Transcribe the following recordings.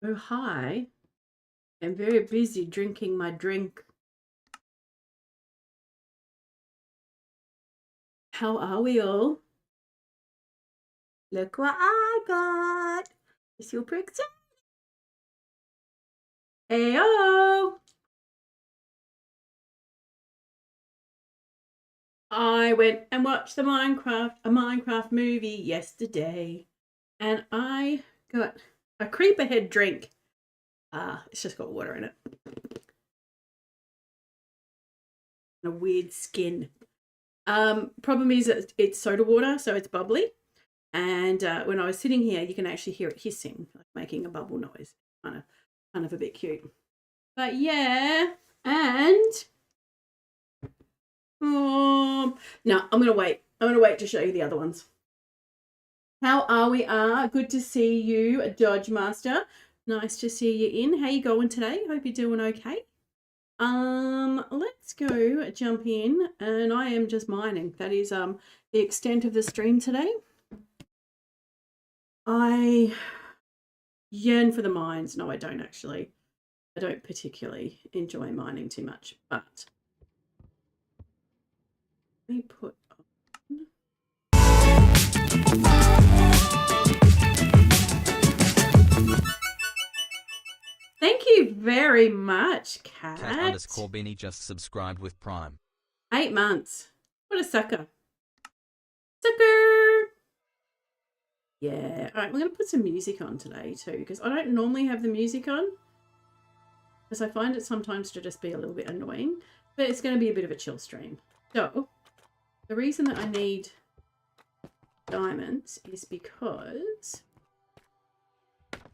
Oh, hi. I'm very busy drinking my drink. How are we all? Look what I got. Super excited. Heyo! I went and watched a Minecraft movie yesterday, and I got a creeper head drink. It's just got water in it. And a weird skin. Problem is that it's soda water, so it's bubbly. And when I was sitting here, you can actually hear it hissing, like making a bubble noise. Kind of a bit cute. But yeah, and no, I'm gonna wait. I'm gonna wait to show you the other ones. How are we? Good to see you, Dodge Master. Nice to see you in. How you going today? Hope you're doing okay. Let's go jump in, and I am just mining. That is the extent of the stream today. I yearn for the mines. No, I don't actually. I don't particularly enjoy mining too much, but let me put on. Thank you very much, Cat. Cat_Beanie just subscribed with Prime. 8 months. What a sucker. Sucker! Yeah. All right, we're going to put some music on today too, because I don't normally have the music on, because I find it sometimes to just be a little bit annoying, but it's going to be a bit of a chill stream. So, the reason that I need diamonds is because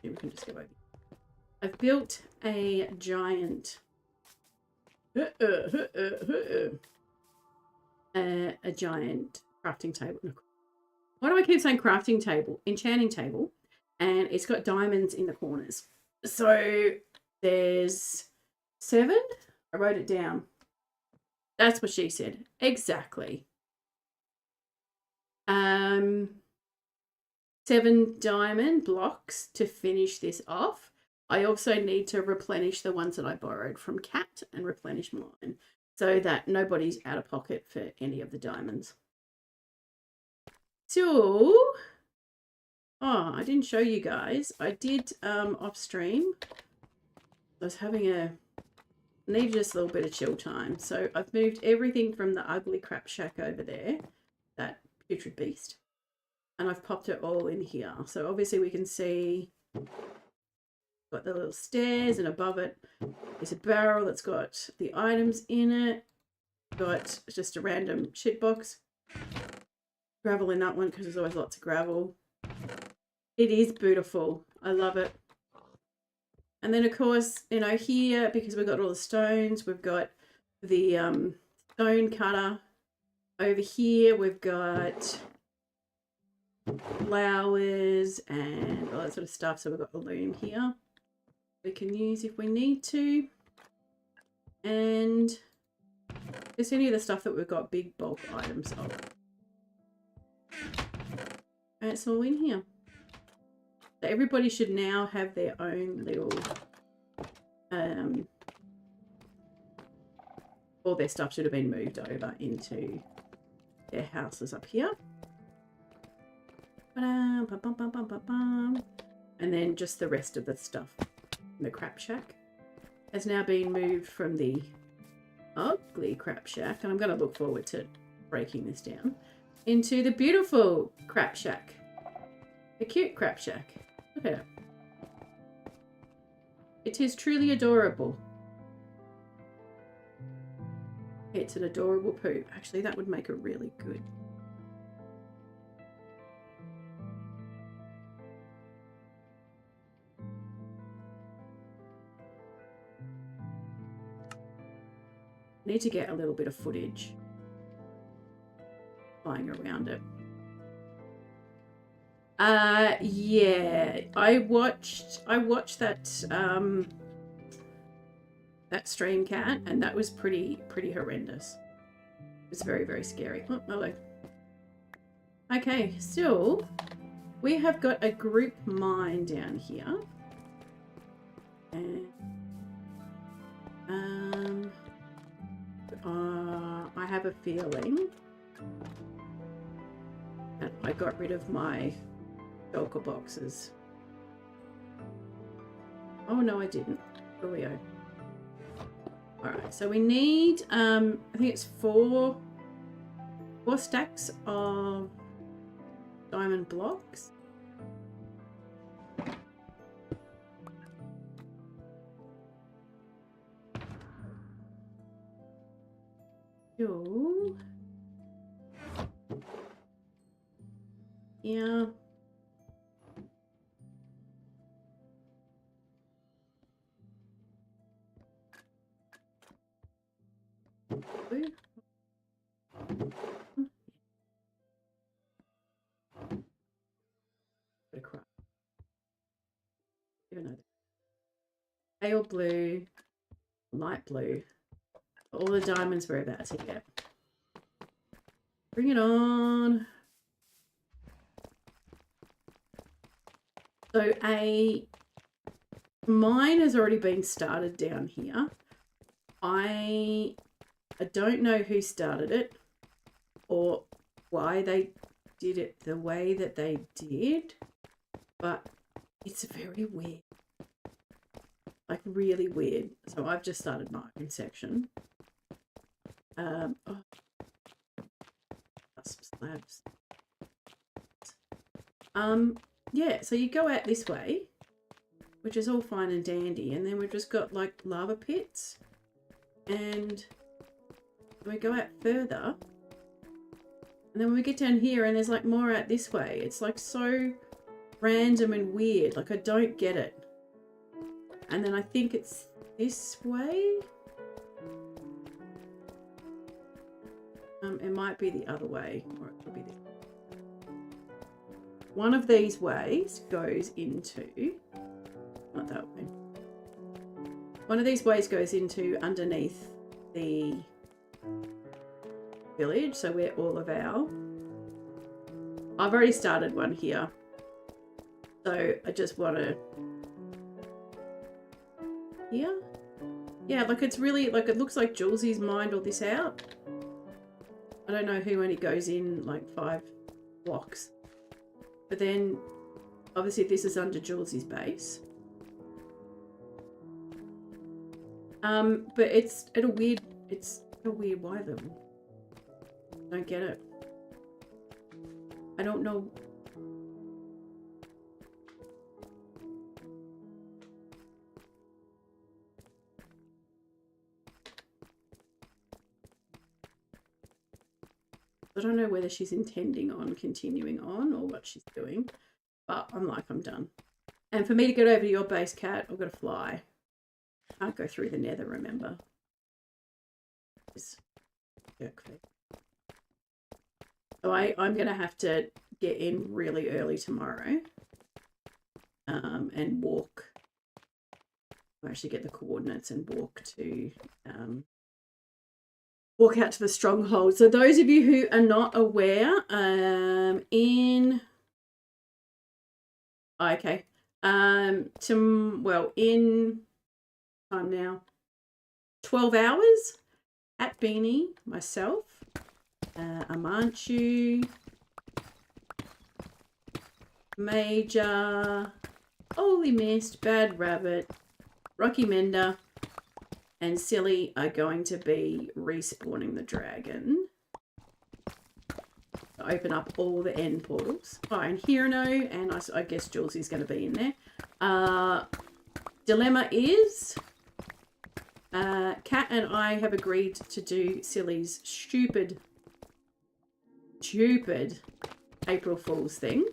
we can just go over. I've built a giant a giant crafting table. Why do I keep saying crafting table? Enchanting table, and it's got diamonds in the corners. So there's 7. I wrote it down. That's what she said. Exactly. 7 diamond blocks to finish this off. I also need to replenish the ones that I borrowed from Cat and replenish mine, so that nobody's out of pocket for any of the diamonds. So, I didn't show you guys. I did off stream. I was having needed just a little bit of chill time. So I've moved everything from the ugly crap shack over there, that putrid beast, and I've popped it all in here. So obviously we can see got the little stairs, and above it is a barrel that's got the items in it. Got just a random shit box. Gravel in that one because there's always lots of gravel. It is beautiful. I love it. And then, of course, you know, here, because we've got all the stones, we've got the stone cutter. Over here, we've got flowers and all that sort of stuff. So we've got a loom here we can use if we need to. And just any of the stuff that we've got big bulk items of. And it's all in here. So everybody should now have their own little, all their stuff should have been moved over into their houses up here. And then just the rest of the stuff in the crap shack has now been moved from the ugly crap shack, and I'm going to look forward to breaking this down, into the beautiful crap shack. The cute crap shack. Look at it. It is truly adorable. It's an adorable poo. Actually, that would make it really good. Need to get a little bit of footage flying around it. Yeah, I watched that that stream, Cat, and that was pretty horrendous. It was very, very scary. Oh, hello. Okay, so we have got a group mine down here. And I have a feeling that I got rid of my shulker boxes. Oh no, I didn't. Here we go. Alright, so we need I think it's four stacks of diamond blocks. Yo. Yeah. Blue. Bit of crap. Even though pale blue, light blue. All the diamonds we're about to get. Bring it on. So a mine has already been started down here. I don't know who started it or why they did it the way that they did, but it's very weird. Like really weird. So I've just started my own section. Oh, slabs. Yeah, so you go out this way, which is all fine and dandy, and then we've just got like lava pits, and we go out further, and then when we get down here and there's like more out this way. It's like so random and weird. Like I don't get it. And then I think it's this way. It might be the other way, or it could be this. One of these ways goes into, not that way. One of these ways goes into underneath the village, so where all of our, I've already started one here, so I just want to, here, yeah, like it's really, like it looks like Julesie's mined all this out. I don't know who only goes in like 5 blocks, but then obviously this is under Julesie's base. But it's at a weird, it's a weird Y level. Don't get it. I don't know. I don't know whether she's intending on continuing on or what she's doing, but I'm like, I'm done. And for me to get over to your base, Cat, I've got to fly. Can't go through the nether, remember? This jerk feet. So I'm going to have to get in really early tomorrow and walk. I'll actually get the coordinates and walk to walk out to the stronghold. So those of you who are not aware, in time now, 12 hours at Beanie, myself, Amanchu, Major, Holy Mist, Bad Rabbit, Rocky Mender, and Silly are going to be respawning the dragon. Open up all the end portals. Oh, and Hirano, and I guess Julesie's going to be in there. Dilemma is, Kat and I have agreed to do Silly's stupid April Fool's thing,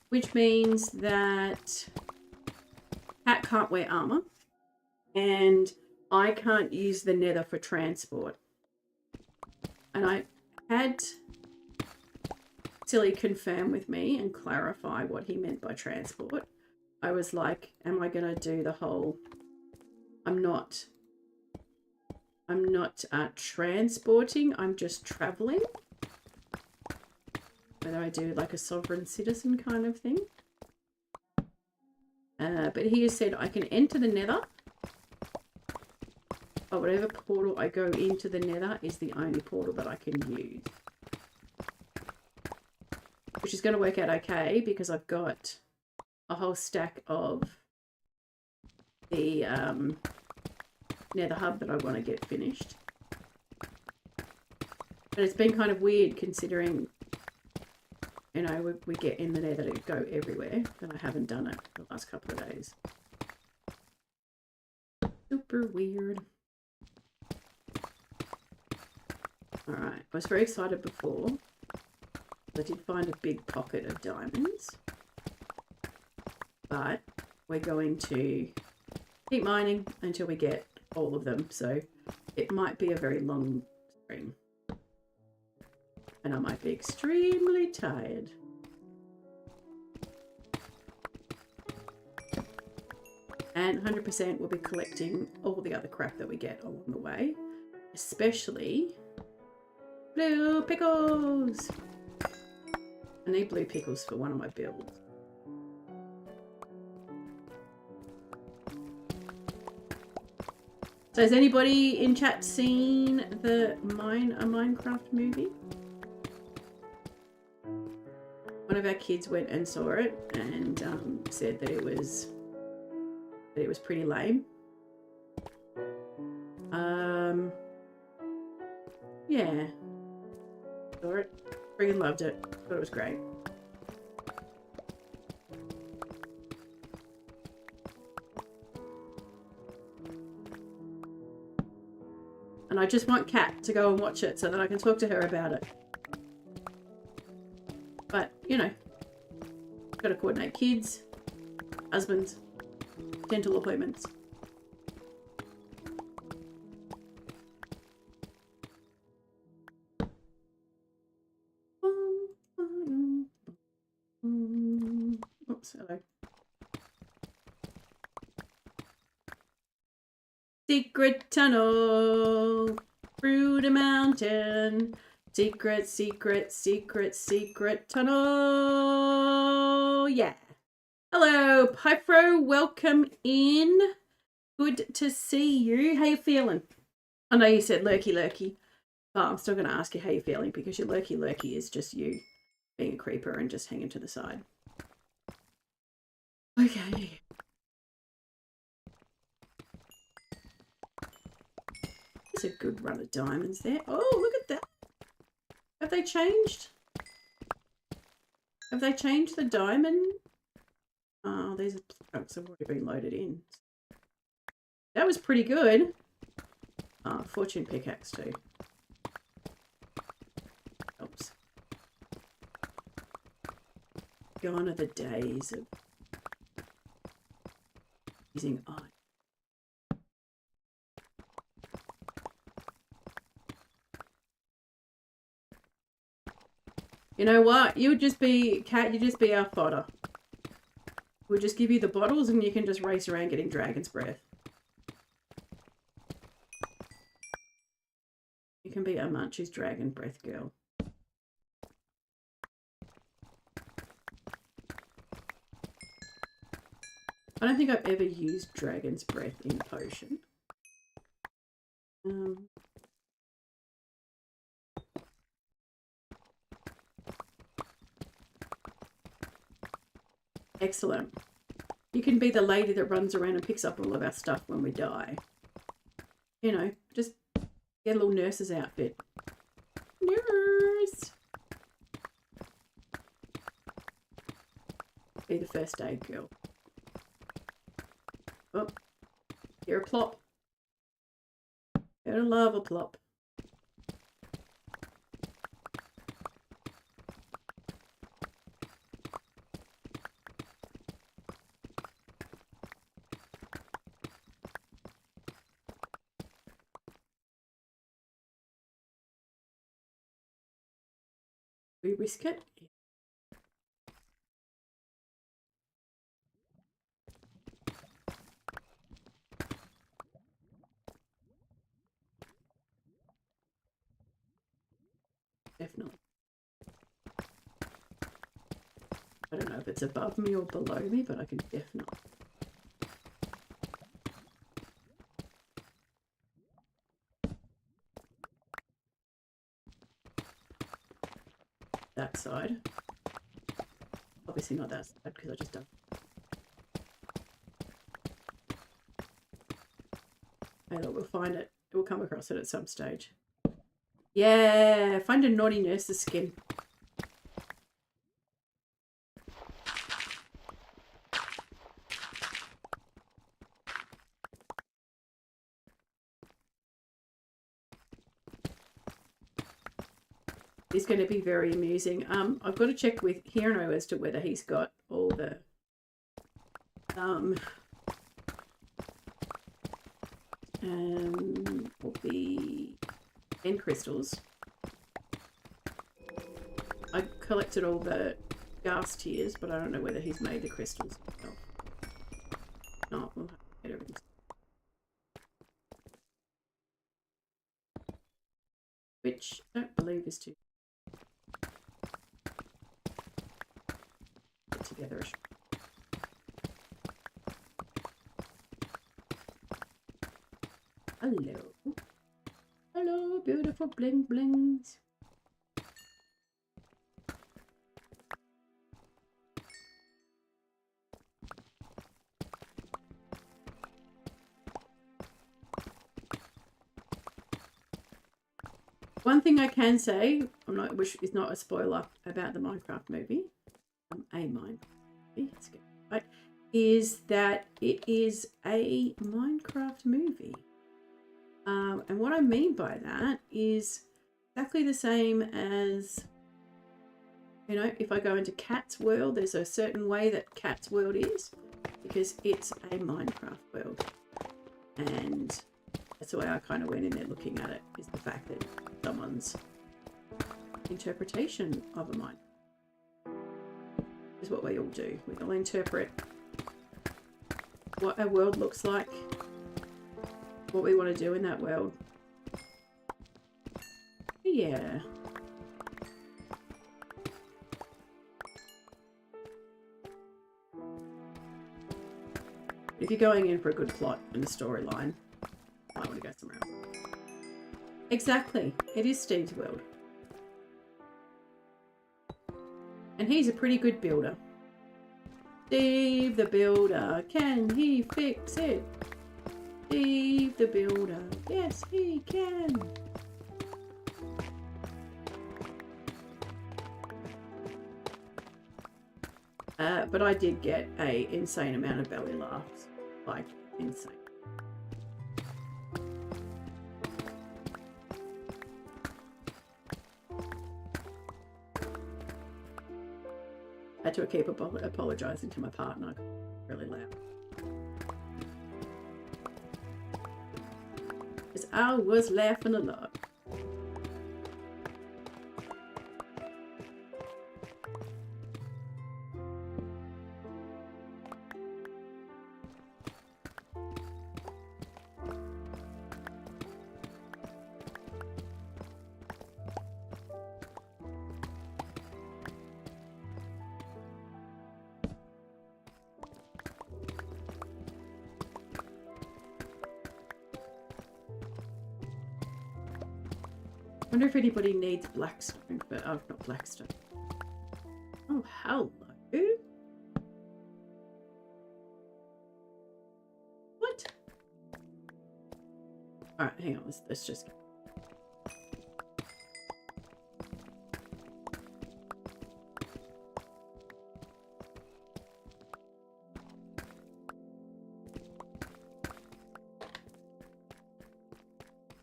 which means that Kat can't wear armor, and I can't use the nether for transport. And I had Silly confirm with me and clarify what he meant by transport. I was like, am I going to do the whole, I'm not transporting, I'm just traveling. Whether I do like a sovereign citizen kind of thing. But he has said I can enter the nether, but whatever portal I go into the nether is the only portal that I can use. Which is going to work out okay because I've got a whole stack of the nether hub that I want to get finished. But it's been kind of weird considering, you know, we get in the nether to go everywhere, and I haven't done it the last couple of days. Super weird. Alright, I was very excited before. I did find a big pocket of diamonds. But we're going to keep mining until we get all of them. So it might be a very long stream. And I might be extremely tired. And 100% we'll be collecting all the other crap that we get along the way. Especially blue pickles. I need blue pickles for one of my builds. So has anybody in chat seen the Minecraft movie? One of our kids went and saw it and said that it was pretty lame. Yeah. Saw it. Friggin' loved it. Thought it was great. And I just want Kat to go and watch it so that I can talk to her about it. But, you know, got to coordinate kids, husbands, dental appointments. Oops, hello. Secret tunnel through the mountain. Secret, secret, secret, secret tunnel. Yeah. Hello, Pyfro. Welcome in. Good to see you. How you feeling? I know you said lurky lurky, but I'm still going to ask you how you're feeling because your lurky lurky is just you being a creeper and just hanging to the side. Okay. There's a good run of diamonds there. Oh, look at that. Have they changed? Have they changed the diamond? Oh, these trucks have already been loaded in. That was pretty good. Oh, fortune pickaxe too. Helps. Gone are the days of using iron. You know what? You would just be, Kat, you'd just be our fodder. We'll just give you the bottles and you can just race around getting dragon's breath. You can be our Munch's dragon breath girl. I don't think I've ever used dragon's breath in potion. Excellent. You can be the lady that runs around and picks up all of our stuff when we die. You know, just get a little nurse's outfit. Nurse! Be the first aid girl. Oh, hear a plop. Gotta love a plop. We risk it. Definitely. I don't know if it's above me or below me, but I can definitely that side. Obviously not that side because I just don't. Hey, look, we'll find it. We'll come across it at some stage. Yeah, find a naughty nurse's skin. It's going to be very amusing. I've got to check with Hiro as to whether he's got all the end crystals. I collected all the gas tiers, but I don't know whether he's made the crystals himself. No, we'll have to get everything. Which I don't believe is too put together. Hello. Hello, beautiful bling blings. One thing I can say, which is not a spoiler about the Minecraft movie, a Minecraft movie, let's get it right, is that it is a Minecraft movie. And what I mean by that is exactly the same as, you know, if I go into Cat's world, there's a certain way that Cat's world is because it's a Minecraft world. And that's the way I kind of went in there looking at it, is the fact that someone's interpretation of a Minecraft is what we all do. We all interpret what our world looks like, what we want to do in that world. Yeah. If you're going in for a good plot and a storyline, I want to go somewhere else. Exactly. It is Steve's world. And he's a pretty good builder. Steve the builder. Can he fix it? Steve the builder. Yes, he can. But I did get an insane amount of belly laughs. Like, insane. I had to keep apologising to my partner. Really loud. Because I was laughing a lot. I wonder if anybody needs blackstone, but oh, not blackstone. Oh, hello. What? Alright, hang on, let's just go.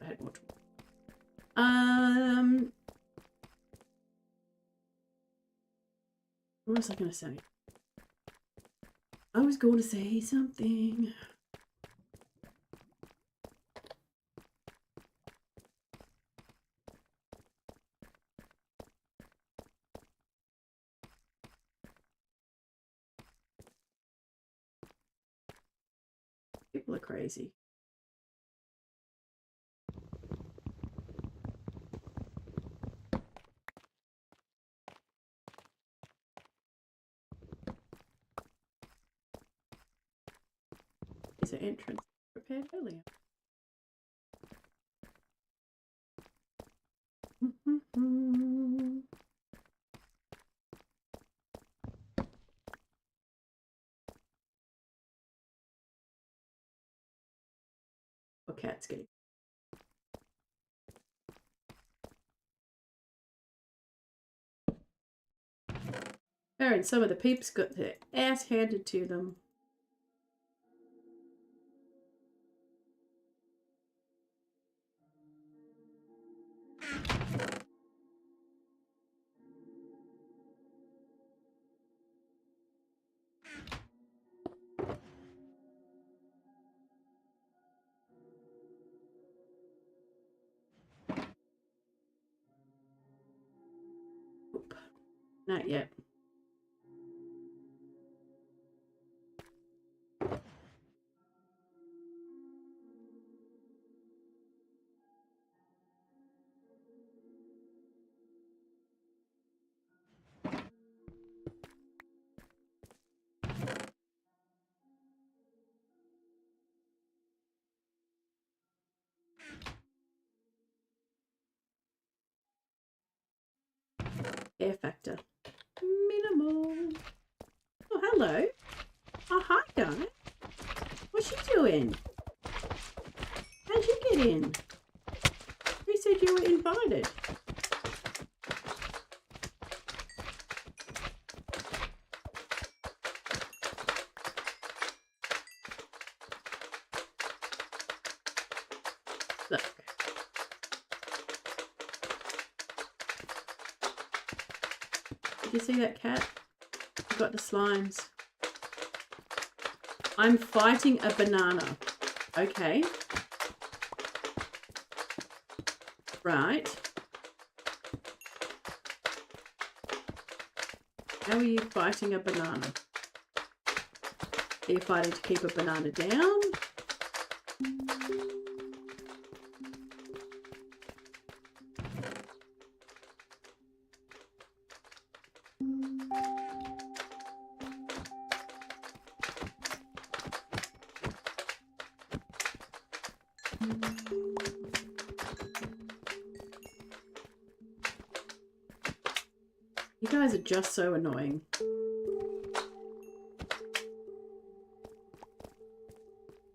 I had more to what was I going to say? I was going to say something. People are crazy. Is an entrance prepared earlier? cat's getting. Oh, and some of the peeps got their ass handed to them. Oop. Not yet. Air factor. Minimal. Oh, hello. Oh, hi, guy. What's you doing? How'd you get in? Who said you were invited? Look. Did you see that cat? I've got the slimes. I'm fighting a banana. Okay. Right. How are you fighting a banana? Are you fighting to keep a banana down? You guys are just so annoying.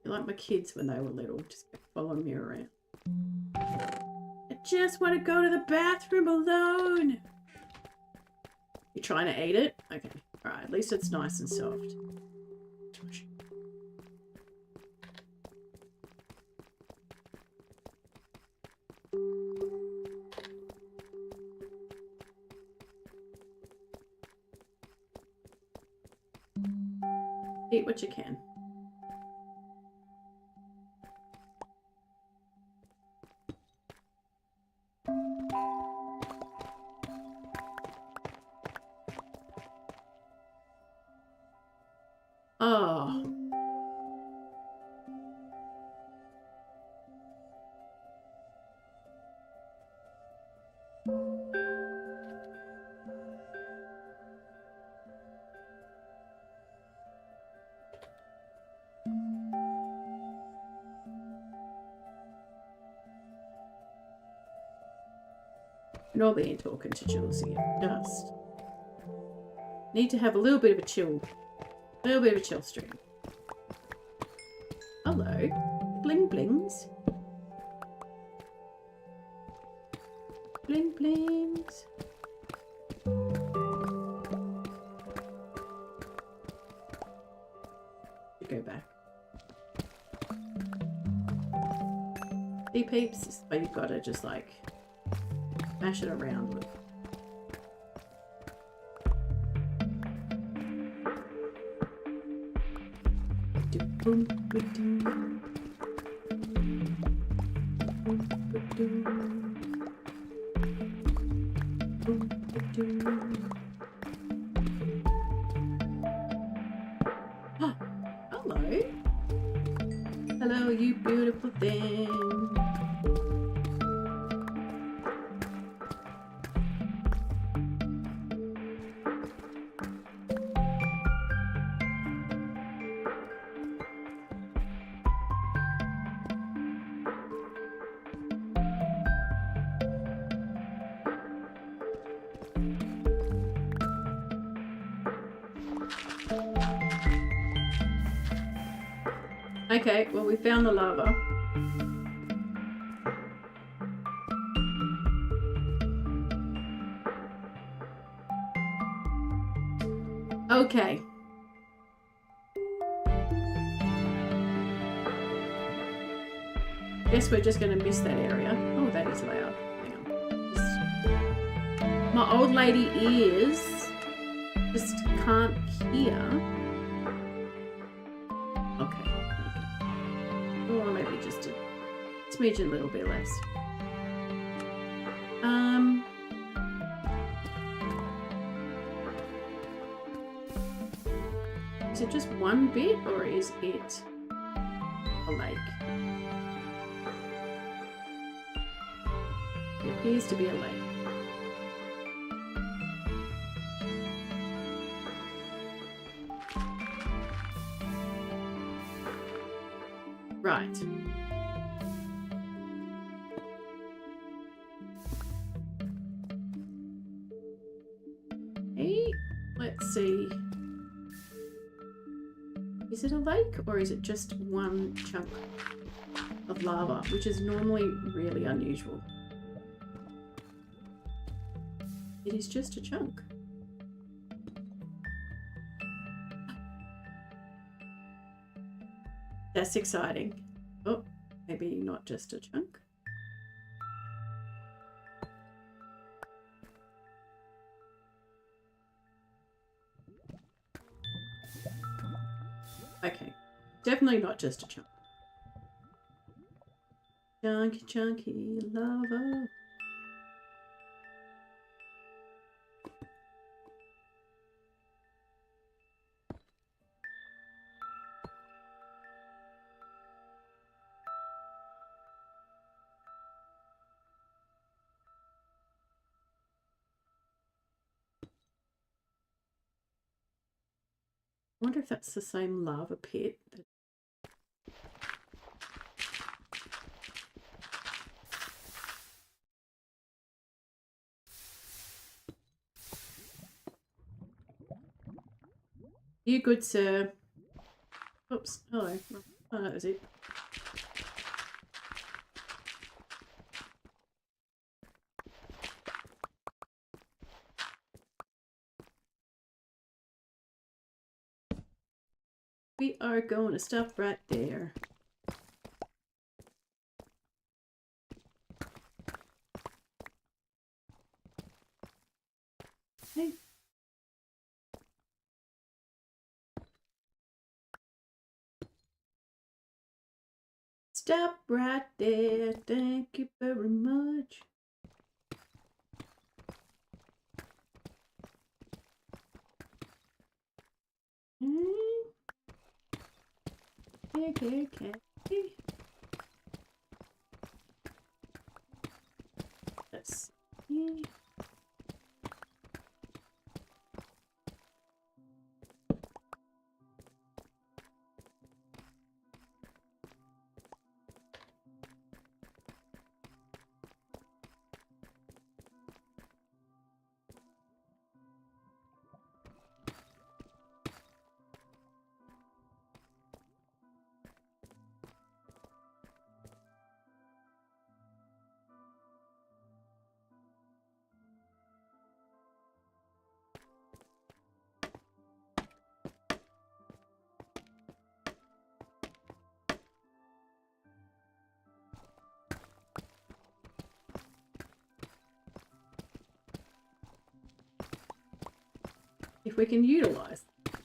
You're like my kids when they were little, just following me around. I just want to go to the bathroom alone. You trying to eat it? Okay. Alright, at least it's nice and soft. Eat what you can. Oh. Normally ain't talking to Jules here. Just need to have a little bit of a chill. A little bit of a chill stream. Hello. Bling blings. Bling blings. Go back. See peeps, this is where you've got to just like mash it around with. Boom, boom, oh, hello. Hello, you beautiful thing. Okay, well we found the lava. Okay. Guess we're just going to miss that area. Oh, that is loud. Hang on. My old lady ears just can't hear. Okay. Or maybe just a smidge, a little bit less. Is it just one bit or is it a lake? It appears to be a lake. Right. Hey, let's see. Is it a lake or is it just one chunk of lava, which is normally really unusual? It is just a chunk. That's exciting. Oh, maybe not just a chunk. Okay, definitely not just a chunk. Chunky, chunky lava. I wonder if that's the same lava pit. You good, sir? Oops. Hello. Oh, that was it. We are going to stop right there. Hey. Stop right there. Thank you very much. Okay. Let's see. If we can utilize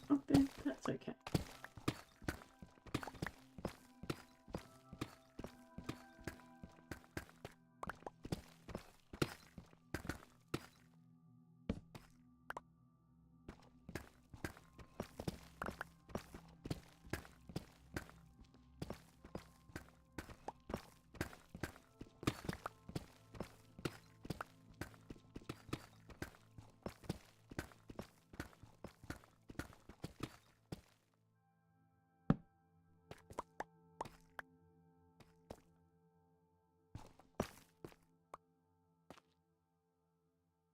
oh, then that's okay.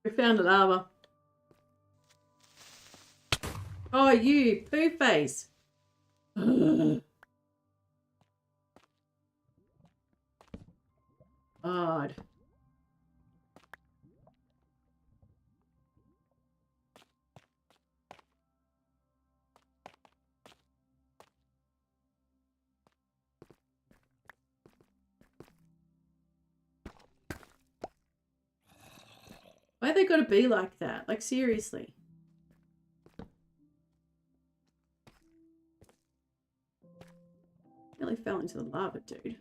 We found a lava. Oh, you poo face. Odd. Why they gotta be like that? Like, seriously. Nearly fell into the lava, dude.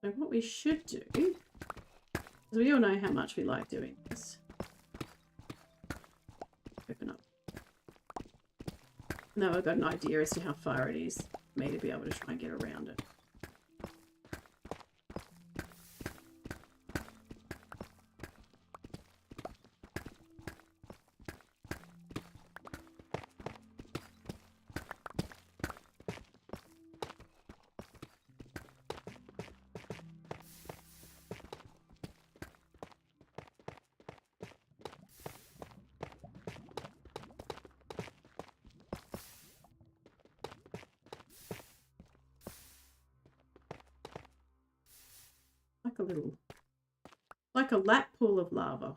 So what we should do, because we all know how much we like doing this. Open up. Now I've got an idea as to how far it is for me to be able to try and get around it. Like a lap pool of lava.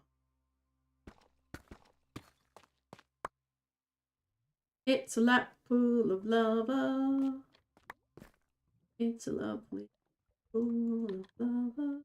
It's a lap pool of lava. It's a lovely pool of lava.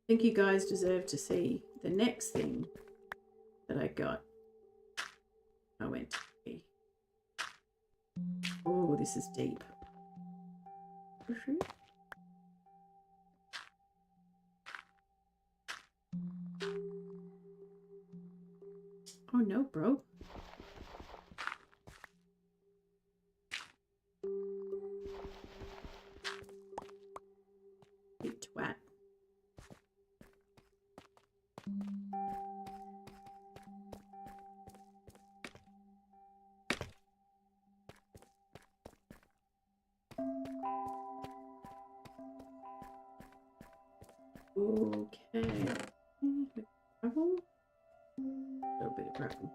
I think you guys deserve to see the next thing that I got. I went to see. Oh, this is deep. Oh no, bro. You twat. Okay. Gravel? A little bit of gravel.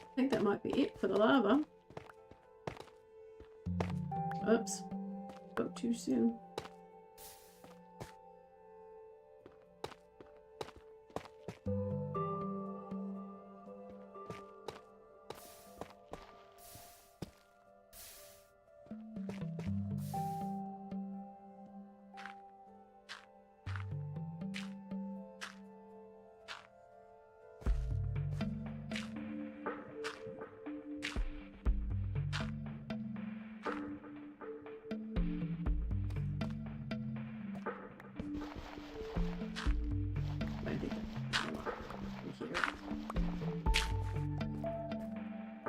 I think that might be it for the lava. Oops. Spoke too soon.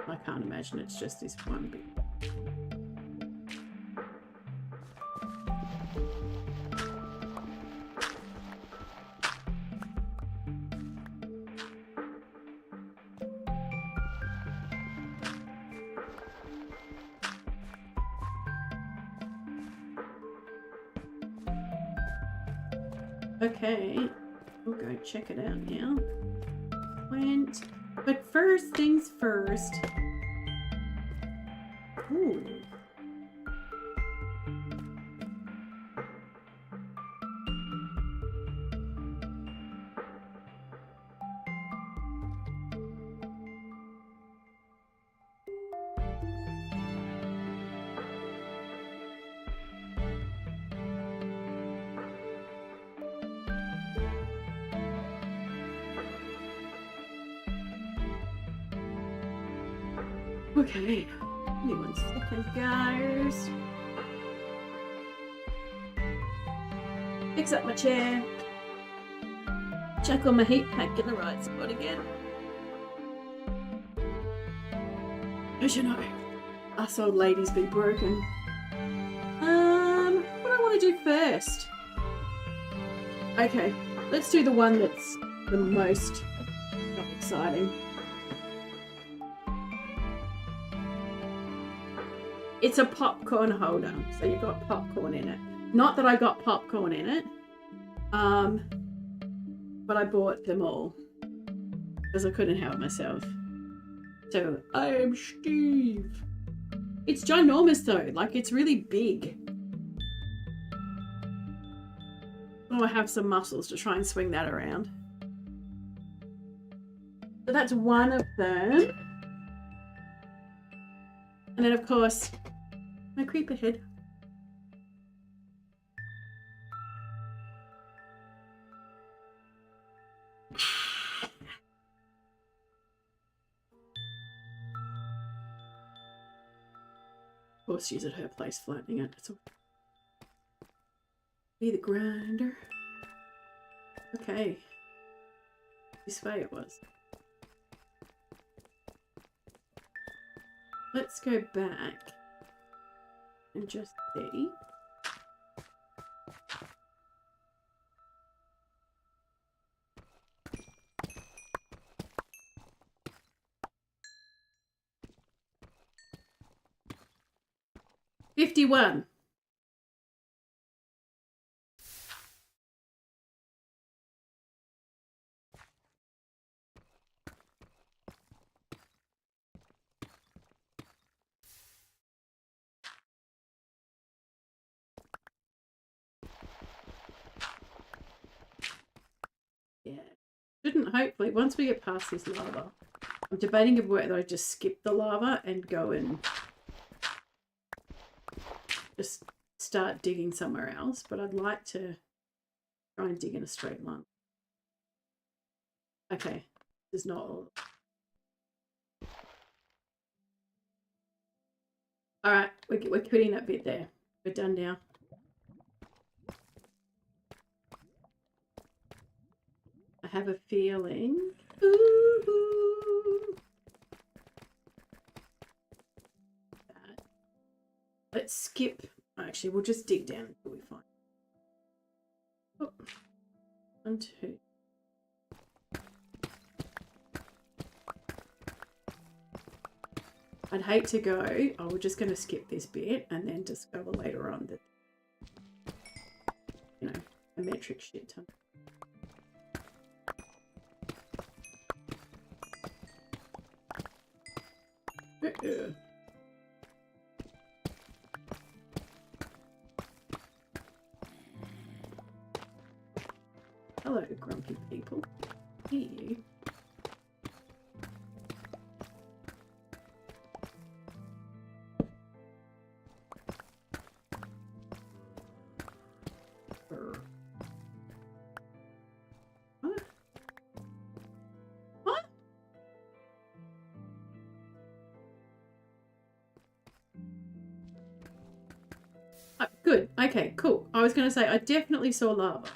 I can't imagine it's just this one bit. Okay, we'll go check it out now. But first things first. Ooh, Okay. Give me 1 second, guys. Fix up my chair. Chuck on my heat pack in the right spot again. As you know, us old ladies be broken. What do I want to do first? Okay, let's do the one that's the most not exciting. It's a popcorn holder, so you've got popcorn in it. Not that I got popcorn in it, but I bought them all because I couldn't help myself. So I am Steve. It's ginormous though, like it's really big. Oh, I have some muscles to try and swing that around. So that's one of them. And then of course, my creeper head. Of course, she's at her place flattening it. It's be the grinder. Okay. This way it was. Let's go back and just see. $51. Yeah. Shouldn't, hopefully, once we get past this lava, I'm debating of whether I just skip the lava and go and just start digging somewhere else, but I'd like to try and dig in a straight line. Okay, there's not all. All right, we're quitting that bit there. We're done now. I have a feeling. Ooh. Let's skip. Actually, we'll just dig down until we find. Oh. 1, 2. I'd hate to go. Oh, we're just going to skip this bit and then discover later on that, you know, a metric shit ton. Hello, grumpy people. Here you. What? What? Good. Okay, cool. I was going to say, I definitely saw lava.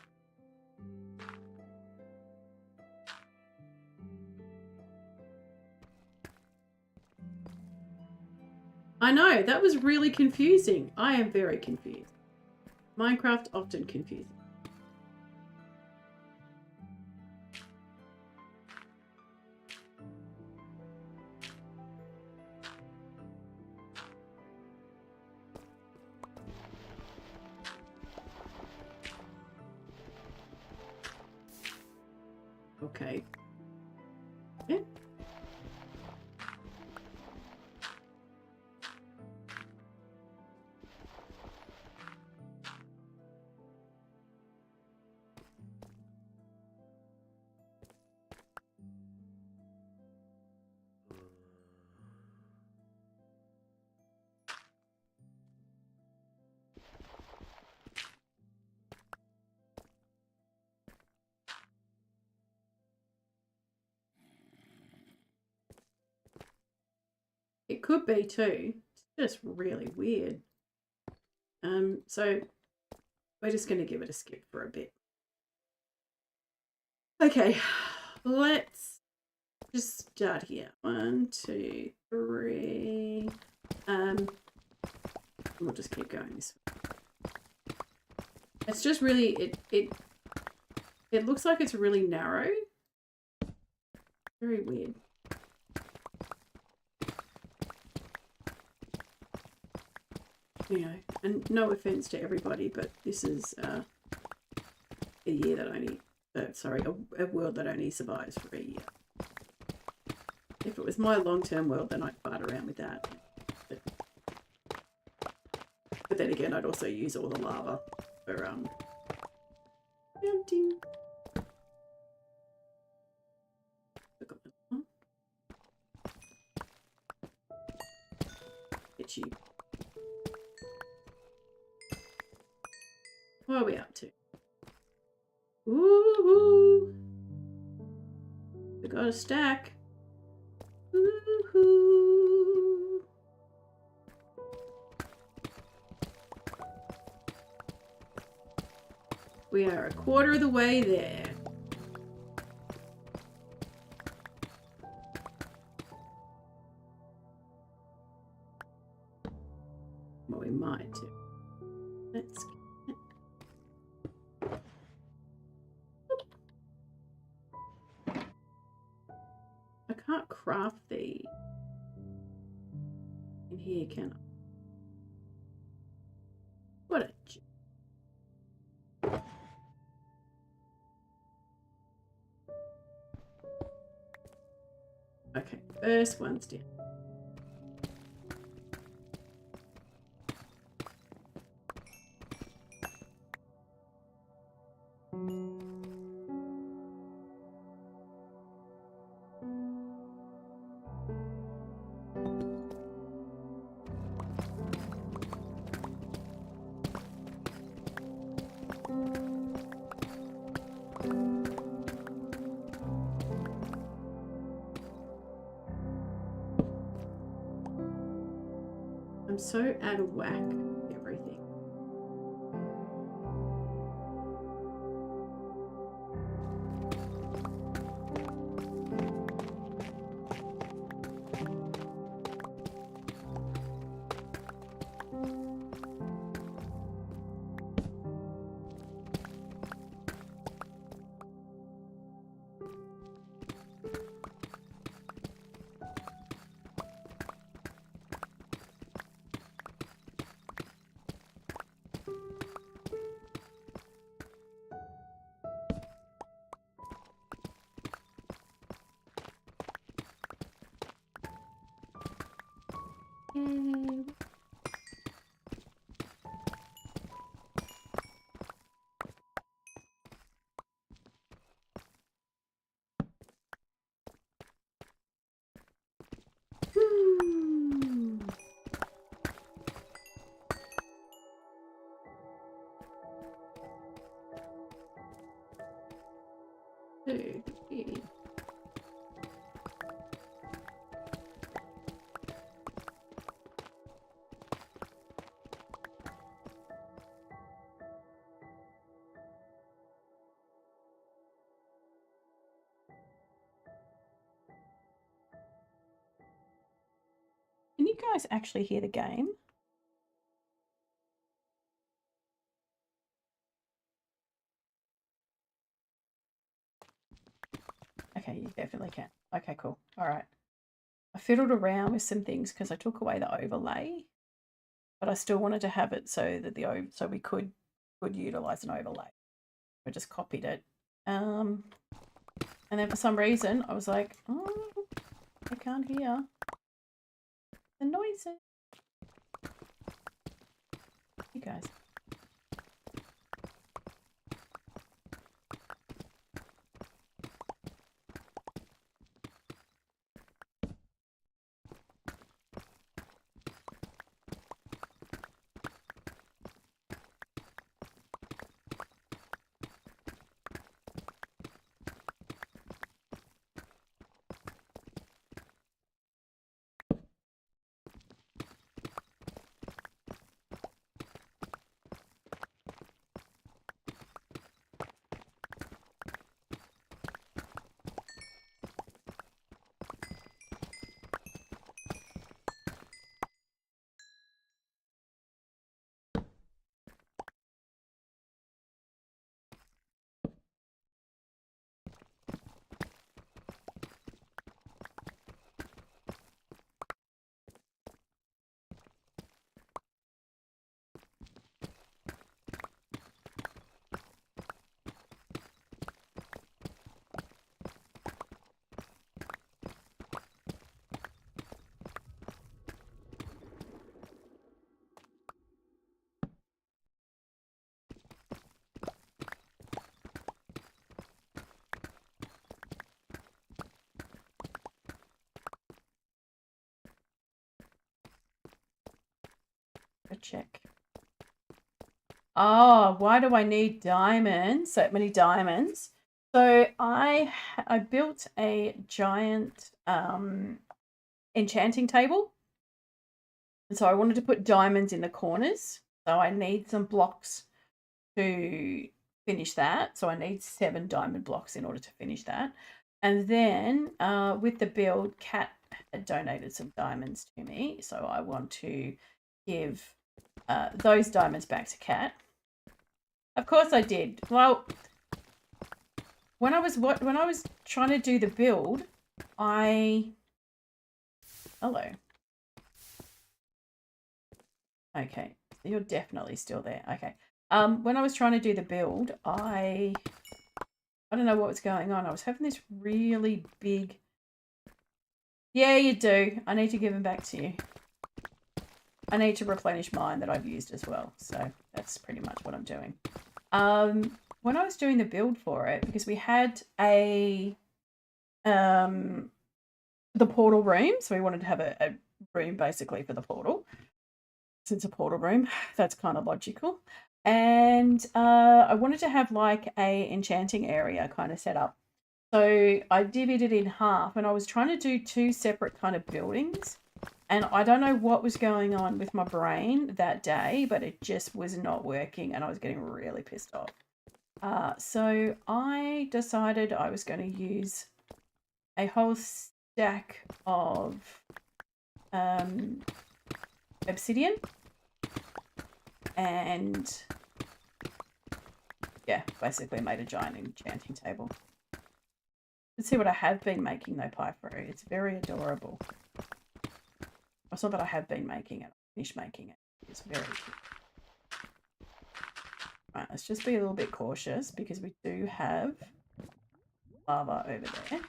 I know, that was really confusing. I am very confused. Minecraft often confusing. Okay. Yeah. It could be too. It's just really weird. So we're just going to give it a skip for a bit. Okay, let's just start here. 1, 2, 3. We'll just keep going this way. It's just really it looks like it's really narrow. Very weird. You know, and no offense to everybody, but this is a year that only, sorry, a world that only survives for a year. If it was my long-term world, then I'd fart around with that. But then again, I'd also use all the lava for mounting. Get you. What are we up to? Ooh, we got a stack. Ooh. We are a quarter of the way there. Well, we might do. Let's I can't craft the in here, can I? What a okay, first one's down. I'm so out of whack with everything. Yay. Hmm. Okay. Can you guys actually hear the game? Okay, you definitely can. Okay, cool. All right. I fiddled around with some things because I took away the overlay, but I still wanted to have it so that so we could utilize an overlay. I just copied it. And then for some reason I was like, oh, I can't hear the noises. You guys. a check. Oh, why do I need diamonds? So many diamonds. So I built a giant enchanting table. And so I wanted to put diamonds in the corners. So I need some blocks to finish that. So I need 7 diamond blocks in order to finish that. And then with the build, Kat had donated some diamonds to me. So I want to give those diamonds back to Kat. Of course I did. Well, when I was trying to do the build, hello. Okay, you're definitely still there. Okay. When I was trying to do the build, I don't know what was going on. I was having this really big. Yeah, you do. I need to give them back to you. I need to replenish mine that I've used as well. So that's pretty much what I'm doing. When I was doing the build for it, because we had the portal room, so we wanted to have a room basically for the portal. Since a portal room, that's kind of logical. And I wanted to have like a enchanting area kind of set up. So I divvied it in half, and I was trying to do 2 separate kind of buildings. And I don't know what was going on with my brain that day, but it just was not working, and I was getting really pissed off. So I decided I was going to use a whole stack of obsidian, and yeah, basically made a giant enchanting table. Let's see what I have been making though, Pyfro. It's very adorable. I saw that I have been making it. I finished making it. It's very cute. Right, let's just be a little bit cautious because we do have lava over there.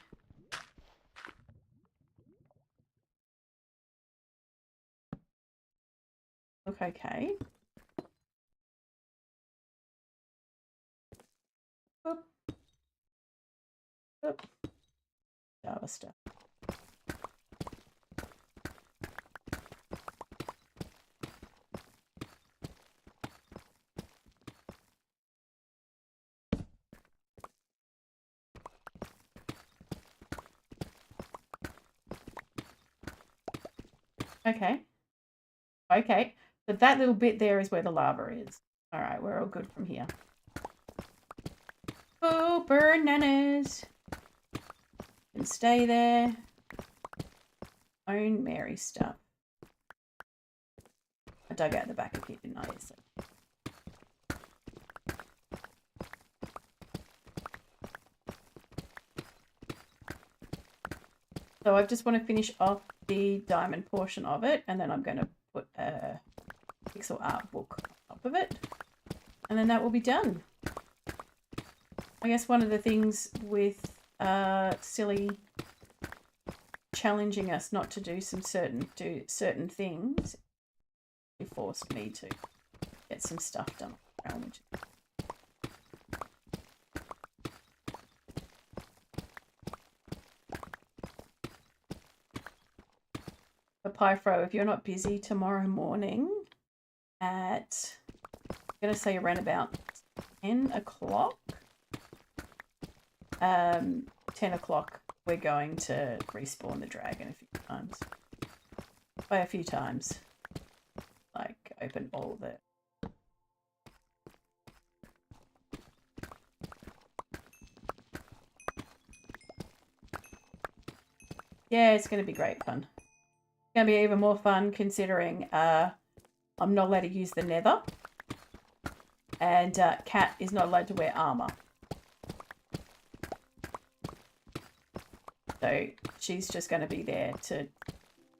Look okay. Boop. Boop. Java stuff. Okay. Okay. So that little bit there is where the lava is. All right, we're all good from here. Oh, bananas. Can stay there. Own Mary stuff. I dug out the back of here, didn't I? Yes. So I just want to finish off the diamond portion of it, and then I'm going to put a pixel art book on top of it, and then that will be done. I guess one of the things with Silly challenging us not to do certain things, it forced me to get some stuff done. But Pyfro, if you're not busy tomorrow morning at, I'm going to say around about 10 o'clock, 10 o'clock, we're going to respawn the dragon a few times. By a few times. Like, open all the... Yeah, it's going to be great fun. It's going to be even more fun considering I'm not allowed to use the nether. And Kat is not allowed to wear armor. So she's just going to be there to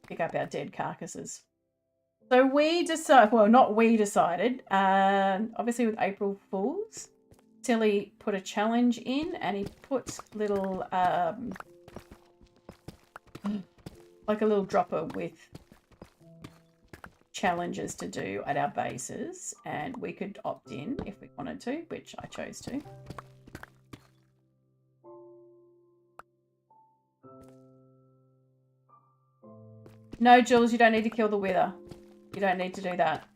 pick up our dead carcasses. So we decided, well, not we decided, obviously with April Fools, Silly put a challenge in, and he put little, like a little dropper with challenges to do at our bases, and we could opt in if we wanted to, which I chose to. No, Jules, you don't need to kill the wither. You don't need to do that.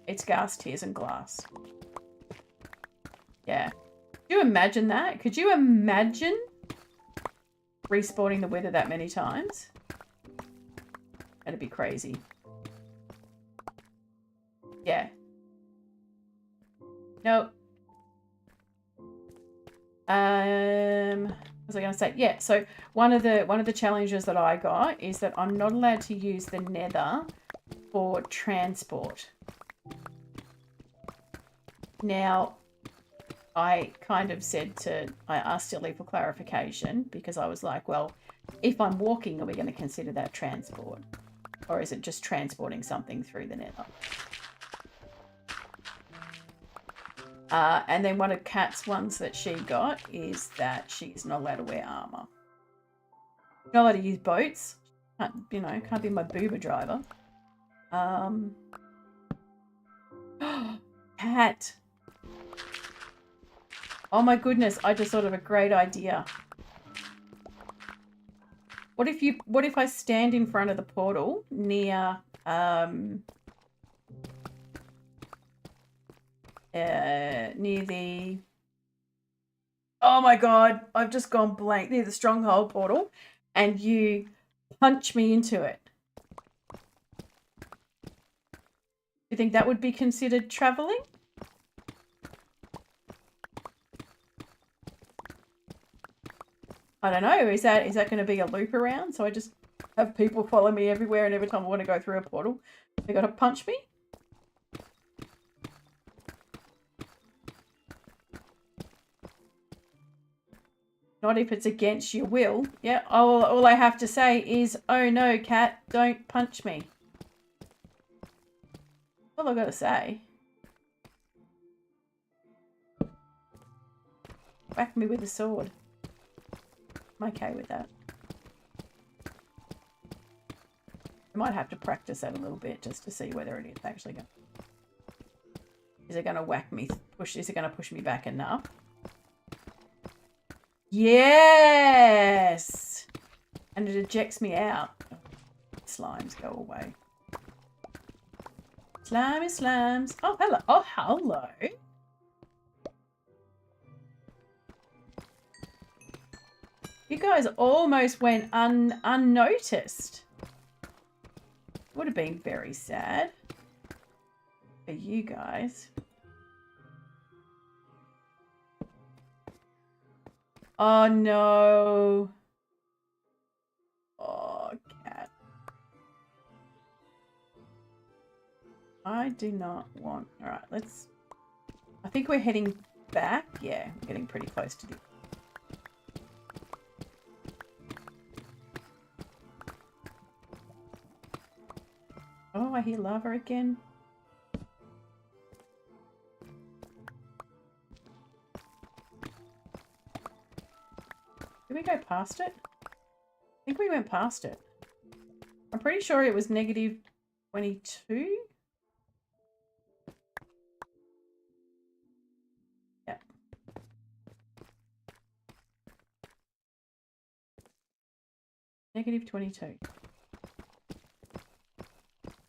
It's gas, tears, and glass. Yeah. Could you imagine that? Could you imagine respawning the Wither that many times? That'd be crazy. Yeah. Nope. What was I going to say? Yeah, so one of the challenges that I got is that I'm not allowed to use the nether for transport. Now, I kind of I asked Silly for clarification because I was like, well, if I'm walking, are we going to consider that transport? Or is it just transporting something through the nether? And then one of Kat's ones that she got is that she's not allowed to wear armor. Not allowed to use boats. Can't, you know, can't be my booba driver. Cat. Oh my goodness, I just thought of a great idea. What if I stand in front of the portal near near the, oh my god, I've just gone blank, near the stronghold portal, and you punch me into it. Do you think that would be considered traveling? I don't know. Is that going to be a loop around? So I just have people follow me everywhere, and every time I want to go through a portal, they got to punch me? Not if it's against your will. Yeah, all I have to say is, oh no, cat, don't punch me. That's all I've got to say. Whack me with a sword. I'm okay with that. I might have to practice that a little bit just to see whether it is actually going. Is it going to whack me? Is it going to push me back enough? Yes! And it ejects me out. Oh, slimes, go away. Slimy slimes. Oh, hello. Oh, hello. You guys almost went unnoticed. Would have been very sad for you guys. Oh no. Oh, cat. I do not want. All right, let's. I think we're heading back. Yeah, we're getting pretty close to the. Oh, I hear lava again. Did we go past it? I think we went past it. I'm pretty sure it was negative 22. Yeah. Negative 22.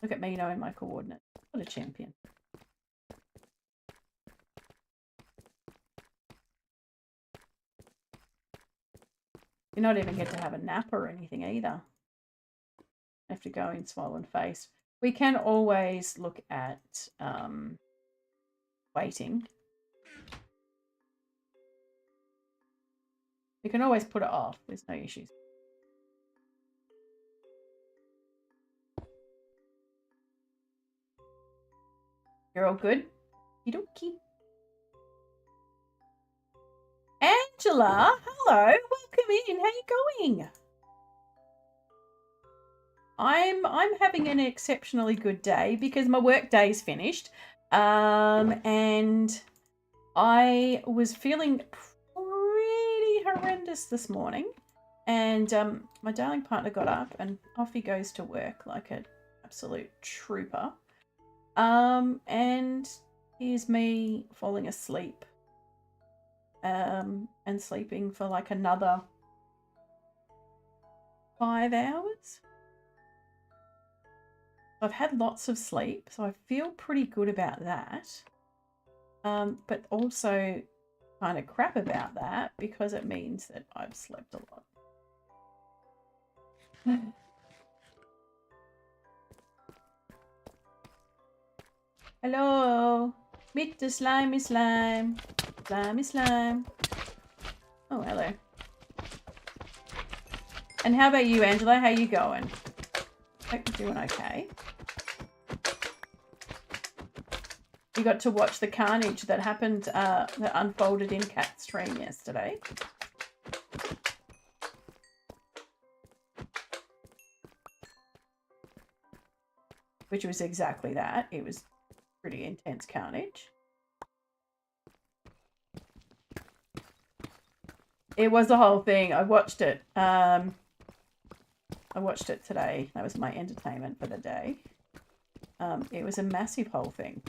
Look at me knowing my coordinates. What a champion. You not even get to have a nap or anything either. Have to go in swollen face. We can always look at waiting. You can always put it off. There's no issues. You're all good? Okie. Angela, hello. Welcome in. How you going? I'm having an exceptionally good day because my work day's finished. And I was feeling pretty horrendous this morning. And my darling partner got up and off he goes to work like an absolute trooper. And here's me falling asleep. And sleeping for like another 5 hours. I've had lots of sleep, so I feel pretty good about that. But also kind of crap about that because it means that I've slept a lot. Hello, Mr. Slimy Slime. Slimy Slime. Oh, hello. And how about you, Angela? How you going? Hope you're doing okay. You got to watch the carnage that happened, that unfolded in Cat's stream yesterday. Which was exactly that. It was pretty intense carnage. It was the whole thing. I watched it. I watched it today. That was my entertainment for the day. It was a massive whole thing.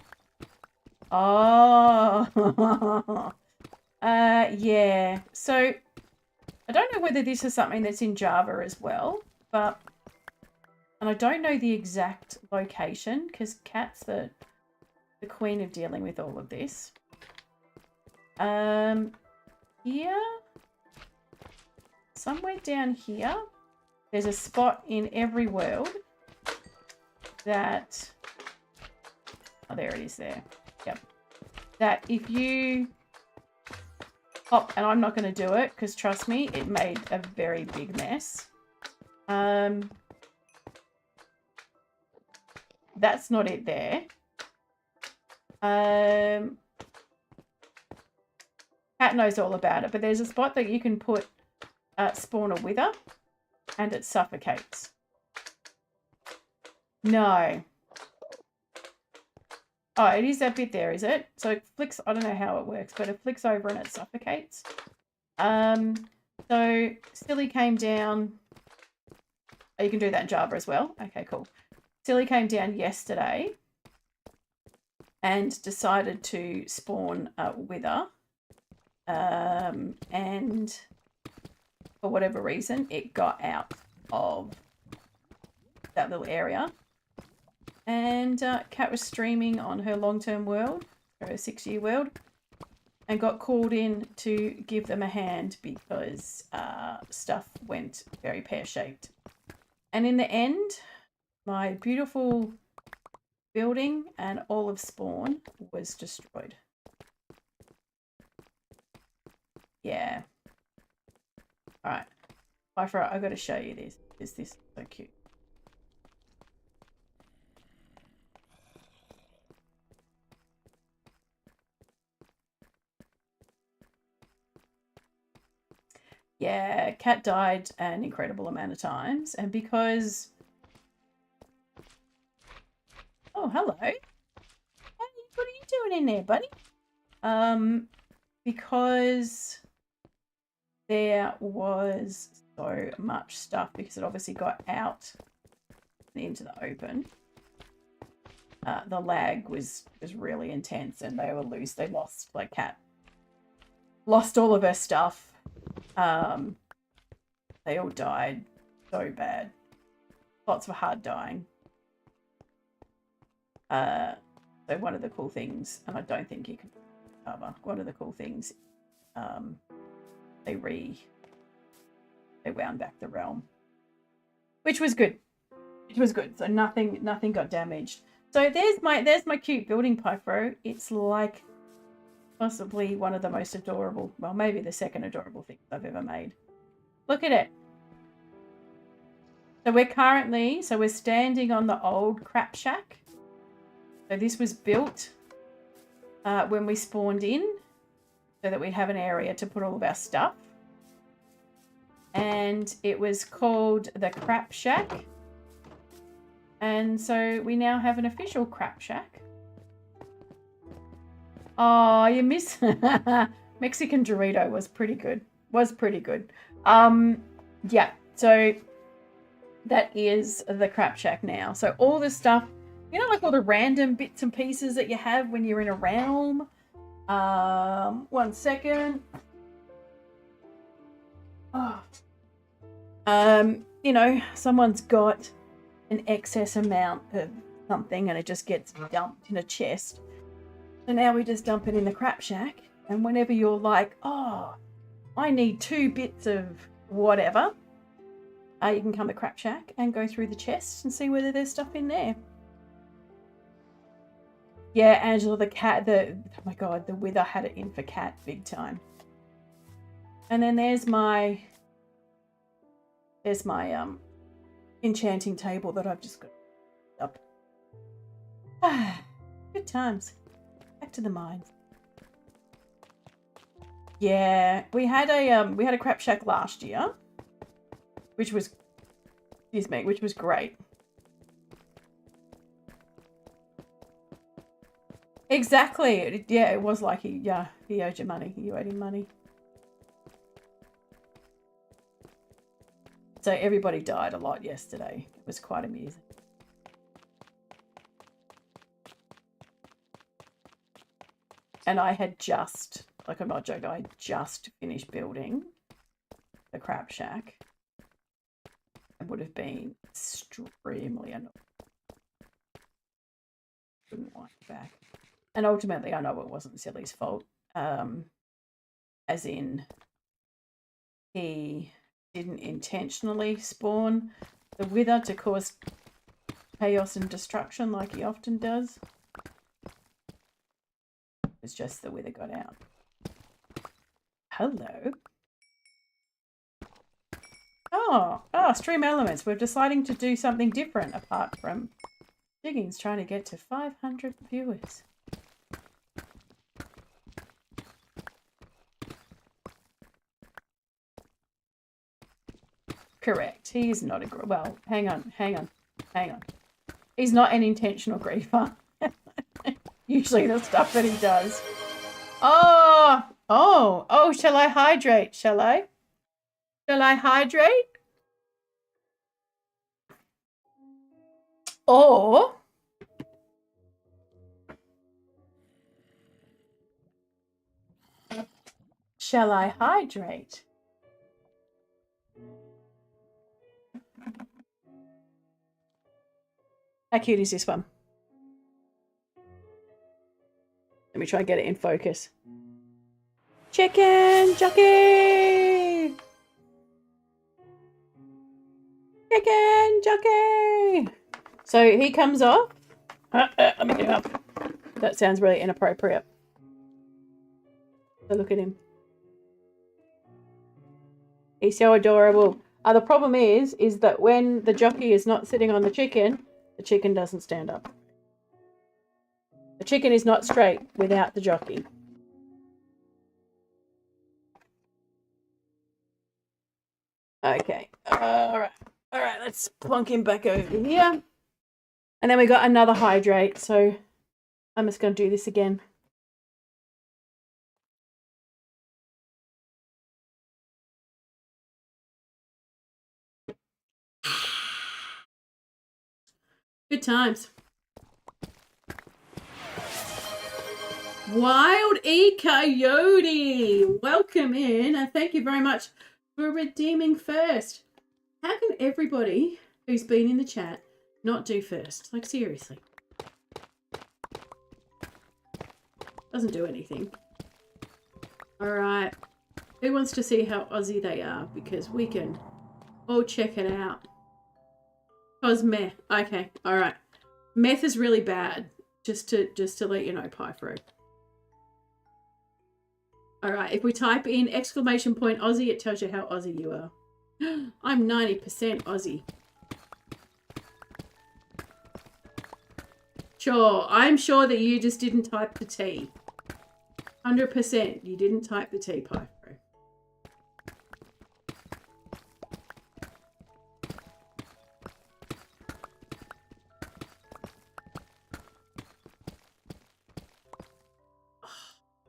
Oh, yeah. So I don't know whether this is something that's in Java as well, but, and I don't know the exact location because Kat's the queen of dealing with all of this. Here, somewhere down here, there's a spot in every world that, oh, there it is there. Yep. That if you pop, and I'm not going to do it because trust me, it made a very big mess. That's not it there. Cat knows all about it, but there's a spot that you can put spawn a wither and it suffocates. No. Oh, it is that bit there, is it? So it flicks, I don't know how it works, but it flicks over and it suffocates. So Silly came down. Oh, you can do that in Java as well. Okay, cool. Silly came down yesterday and decided to spawn a wither. And for whatever reason, it got out of that little area. And Kat was streaming on her long-term world, her 6-year world, and got called in to give them a hand because stuff went very pear-shaped. And in the end, my beautiful building and all of spawn was destroyed. Yeah. All right. I've got to show you this. Is this so cute? Yeah, Cat died an incredible amount of times, and because... Oh, hello. What are you doing in there, buddy? Because there was so much stuff, because it obviously got out into the open. The lag was really intense, and they were loose. They lost, like, Cat lost all of her stuff. They all died so bad. Lots of hard dying. So one of the cool things, and I don't think you can cover, one of the cool things, they wound back the realm, which was good. It was good. So nothing got damaged. So there's my cute building, Pythro. It's like possibly one of the most adorable, well, maybe the second adorable things I've ever made. Look at it. So we're standing on the old crap shack. So this was built when we spawned in so that we'd have an area to put all of our stuff. And it was called the Crap Shack. And so we now have an official Crap Shack. Oh, you miss Mexican Dorito was pretty good. Yeah, so that is the Crap Shack now. So all the stuff, you know, like all the random bits and pieces that you have when you're in a realm. 1 second. Oh. You know, someone's got an excess amount of something and it just gets dumped in a chest. So now we just dump it in the crap shack, and whenever you're like, oh, I need 2 bits of whatever, you can come to crap shack and go through the chest and see whether there's stuff in there. Yeah, Angela, the cat, oh my god, the Wither had it in for cat big time. And then there's my enchanting table that I've just got up. Good times. Back to the mines. Yeah, we had a crap shack last year, which was, excuse me, which was great. Exactly. Yeah, it was like he owed you money. You owed him money. So everybody died a lot yesterday. It was quite amusing. And I had just, like, I'm not joking, I just finished building the crap shack. It would have been extremely annoying. Couldn't wind back. And ultimately, I know it wasn't Silly's fault. As in, he didn't intentionally spawn the Wither to cause chaos and destruction like he often does. It's just the Wither got out. Hello. Oh, Stream Elements. We're deciding to do something different apart from Diggin's trying to get to 500 viewers. Correct. He is not a... Well, hang on. He's not an intentional griefer. Usually the stuff that he does. Oh, shall I hydrate? Shall I? Shall I hydrate? Or... shall I hydrate? How cute is this one? Let me try and get it in focus. Chicken jockey! Chicken jockey! So he comes off. Let me get him up. That sounds really inappropriate. So look at him. He's so adorable. The problem is that when the jockey is not sitting on the chicken doesn't stand up. The chicken is not straight without the jockey. Okay. All right, let's plonk him back over here. And then we got another hydrate, so I'm just going to do this again. Good times. Wild E Coyote, welcome in, and thank you very much for redeeming first. How can everybody who's been in the chat not do first? Like, seriously. Doesn't do anything. Alright. Who wants to see how Aussie they are? Because we can all check it out. Cosmeth. Okay, alright. Meth is really bad. Just to let you know, Pyfro. Alright, if we type in exclamation point Aussie, it tells you how Aussie you are. I'm 90% Aussie. Sure, I'm sure that you just didn't type the T. 100% you didn't type the T, Pyfro.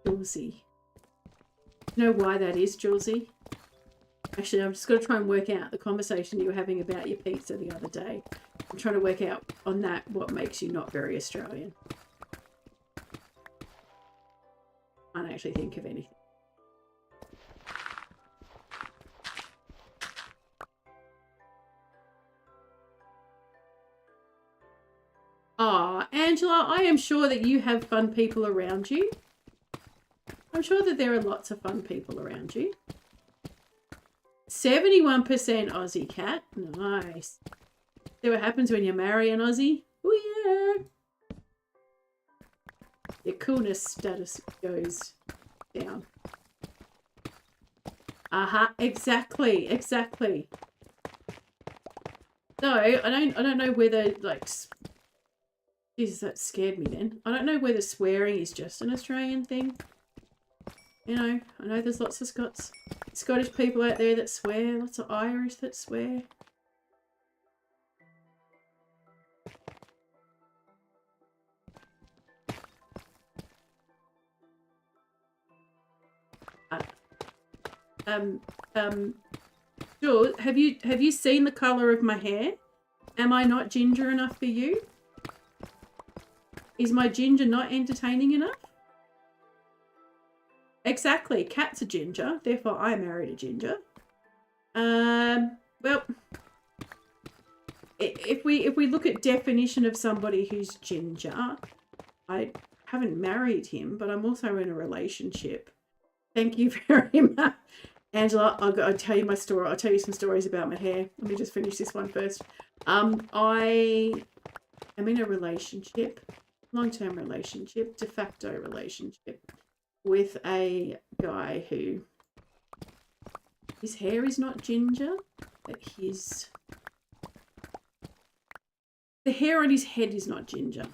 Julesy. You know why that is, Julesy? Actually, I'm just going to try and work out the conversation you were having about your pizza the other day. I'm trying to work out on that what makes you not very Australian. I don't actually think of anything. I am sure that you have fun people around you. I'm sure that there are lots of fun people around you. 71% Aussie cat. Nice. See what happens when you marry an Aussie? Oh yeah. Your coolness status goes down. Exactly. No, I don't know whether, like, Jesus, that scared me then. I don't know whether swearing is just an Australian thing. You know, I know there's lots of Scottish people out there that swear, lots of Irish that swear. Jules, have you seen the colour of my hair? Am I not ginger enough for you? Is my ginger not entertaining enough? Exactly. Cat's a ginger, therefore I married a ginger. Well, if we look at definition of somebody who's ginger, I haven't married him, but I'm also in a relationship. Thank you very much. Angela, I'll tell you my story. I'll tell you some stories about my hair. Let me just finish this one first. I am in a relationship, long-term relationship, de facto relationship, with a guy who, his hair is not ginger, but the hair on his head is not ginger.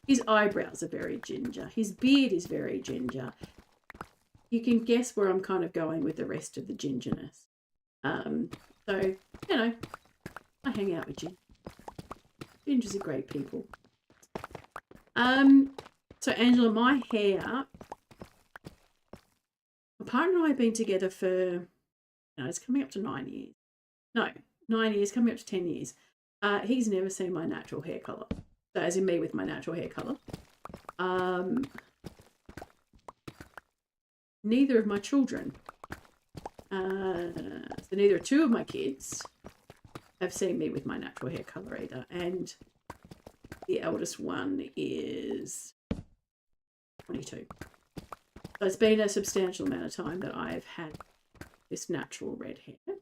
His eyebrows are very ginger. His beard is very ginger. You can guess where I'm kind of going with the rest of the gingerness. So, you know, I hang out with ginger. Gingers are great people. So Angela, my hair, my partner and I have been together for, it's coming up to 9 years. No, 9 years, coming up to 10 years. He's never seen my natural hair colour. So as in me with my natural hair colour. Neither of my children, so neither two of my kids have seen me with my natural hair colour either. And the eldest one is 22. So it's been a substantial amount of time that I've had this natural red hair.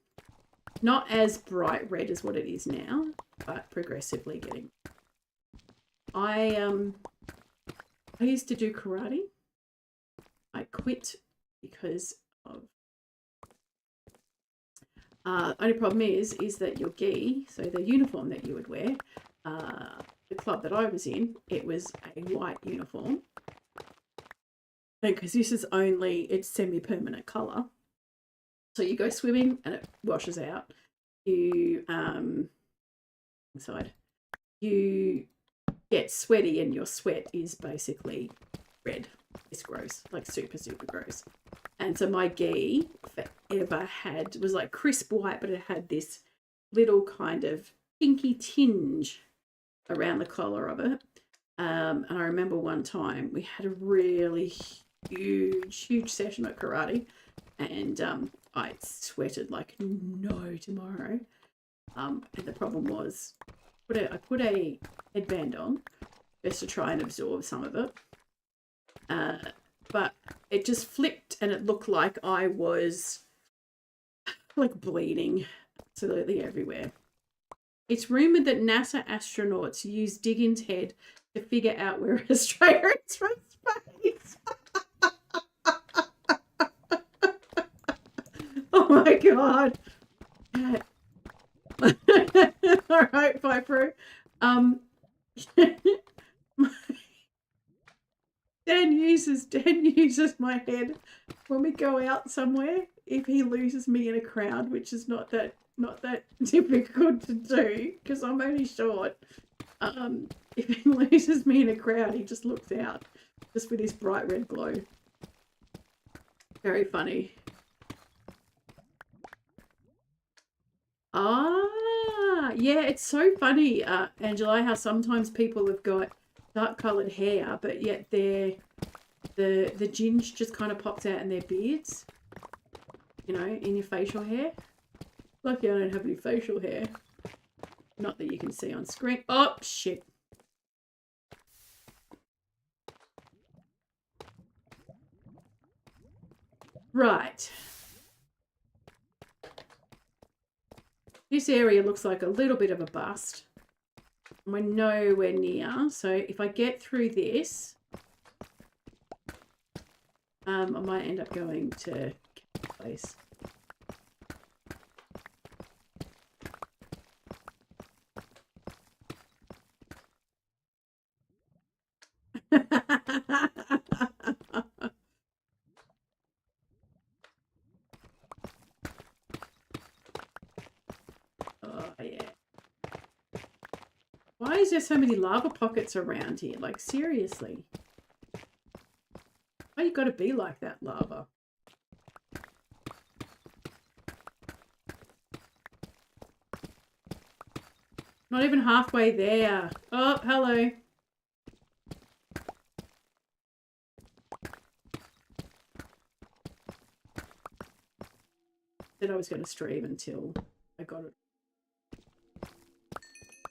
Not as bright red as what it is now, but progressively getting. I used to do karate. I quit because of only problem is that your gi, so the uniform that you would wear, the club that I was in, it was a white uniform, and because this is only, it's semi-permanent colour, so you go swimming and it washes out. You you get sweaty and your sweat is basically red. It's gross, like super gross. And so my gi forever was like crisp white, but it had this little kind of pinky tinge around the collar of it. And I remember one time we had a really huge session at karate, and I sweated like no tomorrow. And the problem was, I put a headband on just to try and absorb some of it. But it just flipped and it looked like I was like bleeding absolutely everywhere. It's rumoured that NASA astronauts use Diggin's head to figure out where Australia is from space. Oh my God. All right, Piper. Dan uses my head when we go out somewhere. If he loses me in a crowd, which is not that difficult to do because I'm only short. If he loses me in a crowd, he just looks out just with his bright red glow. Very funny. Yeah, it's so funny, Angela, how sometimes people have got dark coloured hair, but yet the ginge just kind of pops out in their beards, you know, in your facial hair. Lucky I don't have any facial hair. Not that you can see on screen. Oh, shit. Right. This area looks like a little bit of a bust. We're nowhere near. So if I get through this, I might end up going to place. Oh, yeah. Why is there so many lava pockets around here? Like, seriously. Why you gotta be like that, lava? Not even halfway there. Oh, hello. Said I was going to stream until I got it.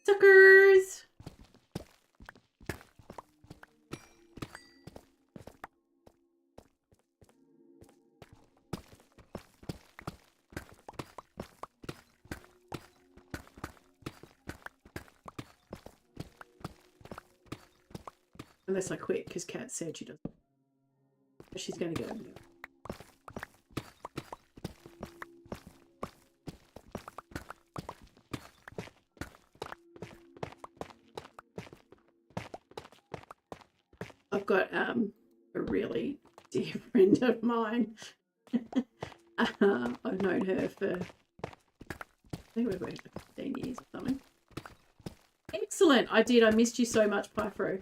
Suckers! Unless I quit, because Kat said she doesn't. She's going to go anyway. I've got a really dear friend of mine. I've known her for, I think we've worked for 15 years or something. Excellent. I did. I missed you so much, Pyfro.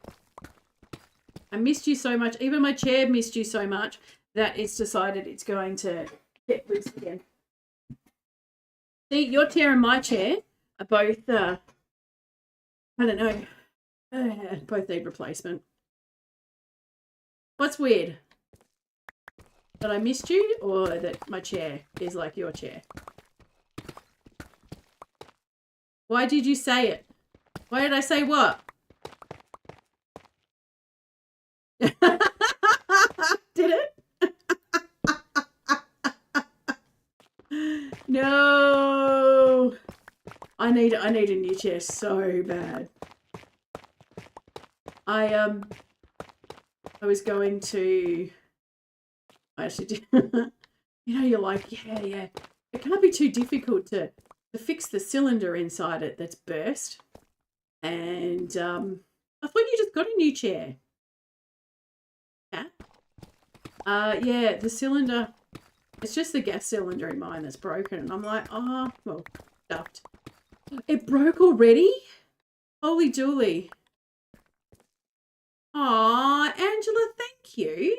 I missed you so much. Even my chair missed you so much that it's decided it's going to get loose again. See, your chair and my chair are both, I don't know, both need replacement. What's weird? That I missed you, or that my chair is like your chair? Why did you say it? Why did I say what? Did it? No. I need a new chair so bad. I was going to, I actually did, you know, you're like, yeah. It can't be too difficult to fix the cylinder inside it that's burst. And I thought you just got a new chair. Yeah, the cylinder, it's just the gas cylinder in mine that's broken. And I'm like, oh, well, stuffed. It broke already? Holy dooly. Aw, Angela, thank you.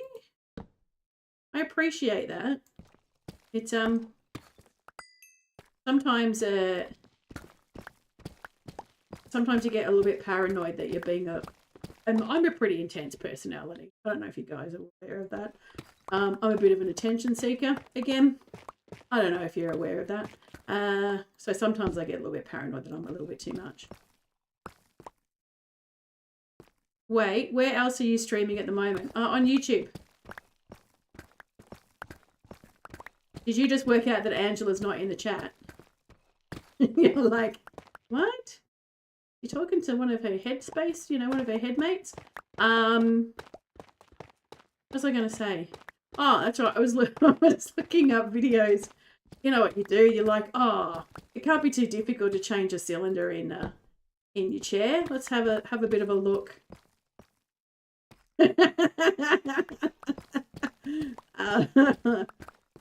I appreciate that. It's, sometimes you get a little bit paranoid that you're being and I'm a pretty intense personality. I don't know if you guys are aware of that. I'm a bit of an attention seeker. Again, I don't know if you're aware of that. So sometimes I get a little bit paranoid that I'm a little bit too much. Wait, where else are you streaming at the moment? On YouTube. Did you just work out that Angela's not in the chat? You're like, what? You're talking to one of her headspace, you know, one of her headmates? What was I going to say? Oh, that's right. I was looking up videos. You know what you do? You're like, oh, it can't be too difficult to change a cylinder in your chair. Let's have a bit of a look.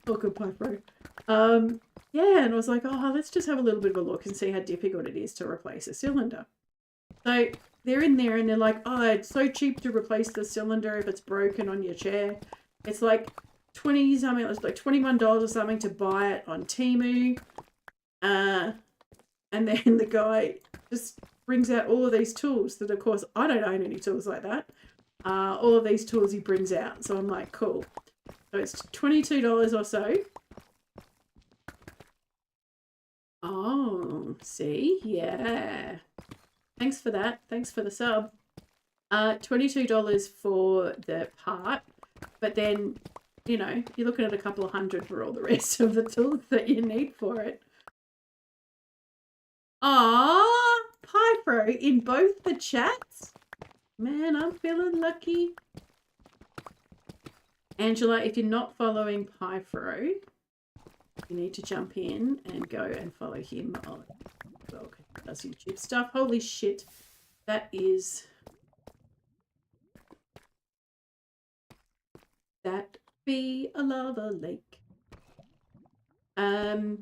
Welcome, Piper. Yeah, and I was like, oh, let's just have a little bit of a look and see how difficult it is to replace a cylinder. So they're in there and they're like, oh, it's so cheap to replace the cylinder if it's broken on your chair. It's like 20 something, it's like $21 or something to buy it on Temu. And then the guy just brings out all of these tools that, of course, I don't own any tools like that. All of these tools he brings out. So I'm like, cool. So it's $22 or so. Oh, see? Yeah. Thanks for that. Thanks for the sub. $22 for the part. But then you know, you're looking at a couple of hundred for all the rest of the tools that you need for it. Ah, Pypro in both the chats. Man, I'm feeling lucky. Angela, if you're not following Pypro, you need to jump in and go and follow him on does YouTube stuff. Holy shit, that be a lava lake. So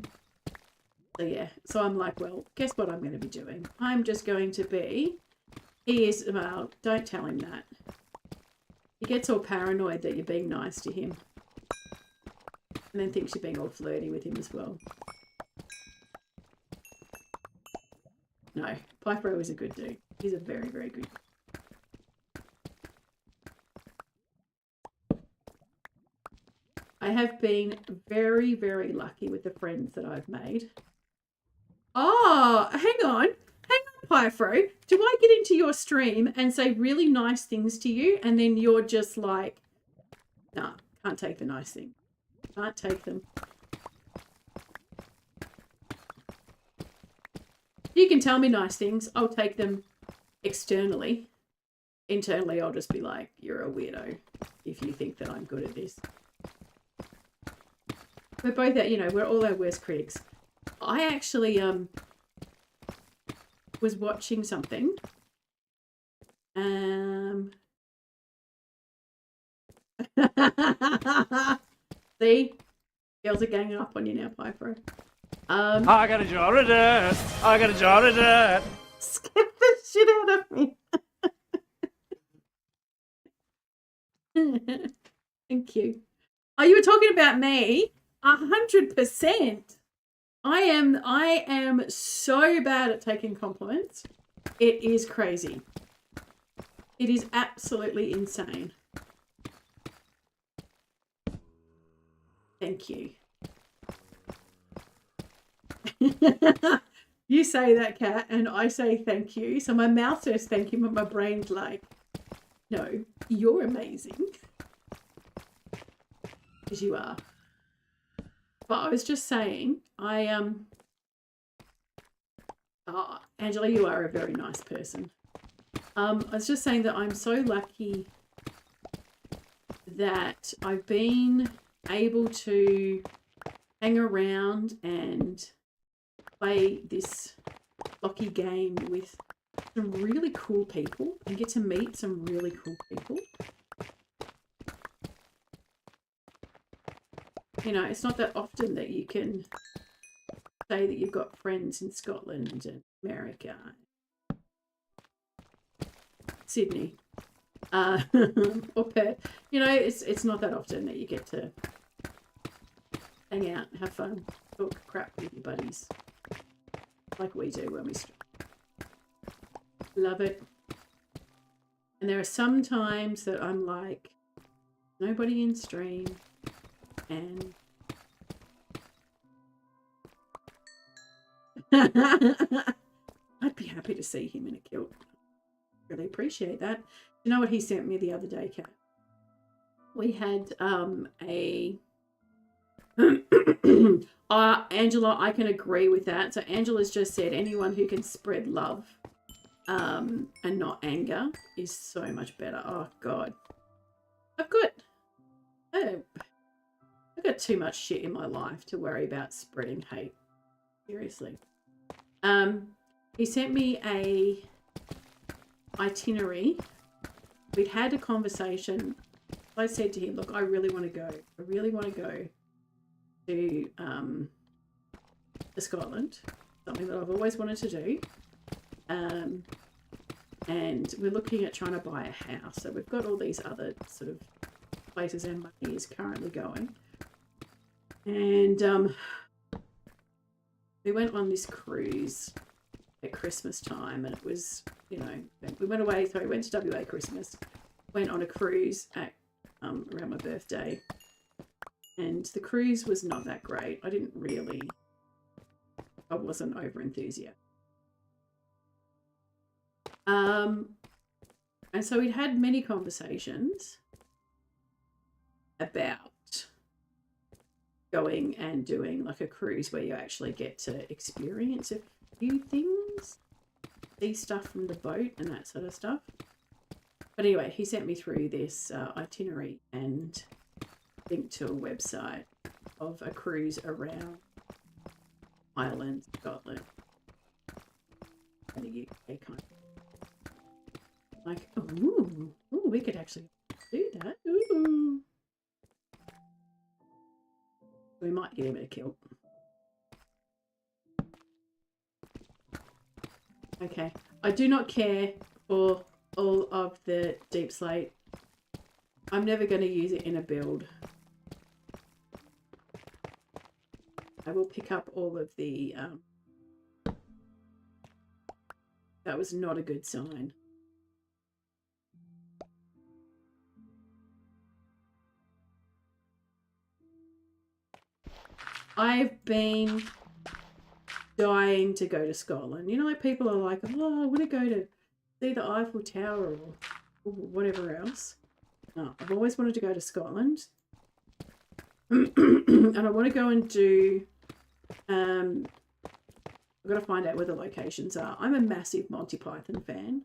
yeah, so I'm like, well, guess what I'm going to be doing? I'm just going to be, well, don't tell him that. He gets all paranoid that you're being nice to him. And then thinks you're being all flirty with him as well. No, Pypro is a good dude. He's a very, very good dude. I have been very, very lucky with the friends that I've made. Oh, hang on, Pypro. Do I get into your stream and say really nice things to you and then you're just like, nah, can't take the nice thing. Can't take them. You can tell me nice things. I'll take them externally. Internally, I'll just be like, you're a weirdo if you think that I'm good at this. We're both, you know, we're all our worst critics. I actually was watching something. See? Girls are ganging up on you now, Pypro. I got a jar of dirt. I got a jar of dirt. Skip the shit out of me. Thank you. Oh, you were talking about me? 100%. I am so bad at taking compliments. It is crazy. It is absolutely insane. Thank you. You say that, Kat, and I say thank you. So my mouth says thank you, but my brain's like, no, you're amazing. Because you are. But I was just saying, Angela, you are a very nice person. I was just saying that I'm so lucky that I've been able to hang around and play this blocky game with some really cool people and get to meet some really cool people. You know, it's not that often that you can say that you've got friends in Scotland and America, Sydney, or Perth. You know, it's not that often that you get to hang out, have fun, talk crap with your buddies like we do when we stream. Love it. And there are some times that I'm like, nobody in stream, and I'd be happy to see him in a kilt. Really appreciate that. You know what he sent me the other day, Kat? We had Angela, I can agree with that. So Angela's just said anyone who can spread love and not anger is so much better. Oh God, I've got too much shit in my life to worry about spreading hate. Seriously. He sent me a itinerary. We'd had a conversation. I said to him, look, I really want to go. I really want to go to Scotland. Something that I've always wanted to do. And we're looking at trying to buy a house. So we've got all these other sort of places and money is currently going. And we went on this cruise at Christmas time, and it was, you know, we went away, so we went to WA Christmas, went on a cruise at around my birthday, and the cruise was not that great. I wasn't over enthusiastic. And so we'd had many conversations about going and doing like a cruise where you actually get to experience a few things, see stuff from the boat and that sort of stuff. But anyway, he sent me through this itinerary and link to a website of a cruise around Ireland, Scotland, and the UK kind of. Like, ooh, we could actually do that. Ooh. We might give him a kill. Okay. I do not care for all of the deep slate. I'm never going to use it in a build. I will pick up all of the... that was not a good sign. I've been dying to go to Scotland. You know, like people are like, oh, I want to go to see the Eiffel Tower or whatever else. No, I've always wanted to go to Scotland. And I want to go and do, I've got to find out where the locations are. I'm a massive Monty Python fan,